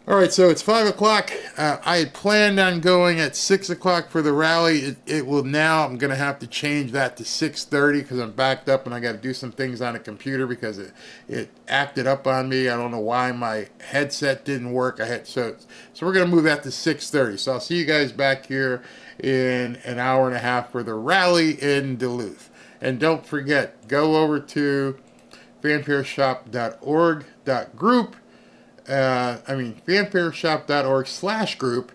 All right, so it's 5 o'clock. I had planned on going at 6 o'clock for the rally. It will now, I'm going to have to change that to 6:30 because I'm backed up and I got to do some things on a computer because it acted up on me. I don't know why my headset didn't work. So we're going to move that to 6:30. So I'll see you guys back here in an hour and a half for the rally in Duluth. And don't forget, go over to fanfareshop.org.group. fanfareshop.org/group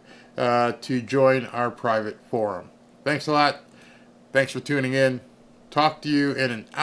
to join our private forum. Thanks a lot. Thanks for tuning in. Talk to you in an hour.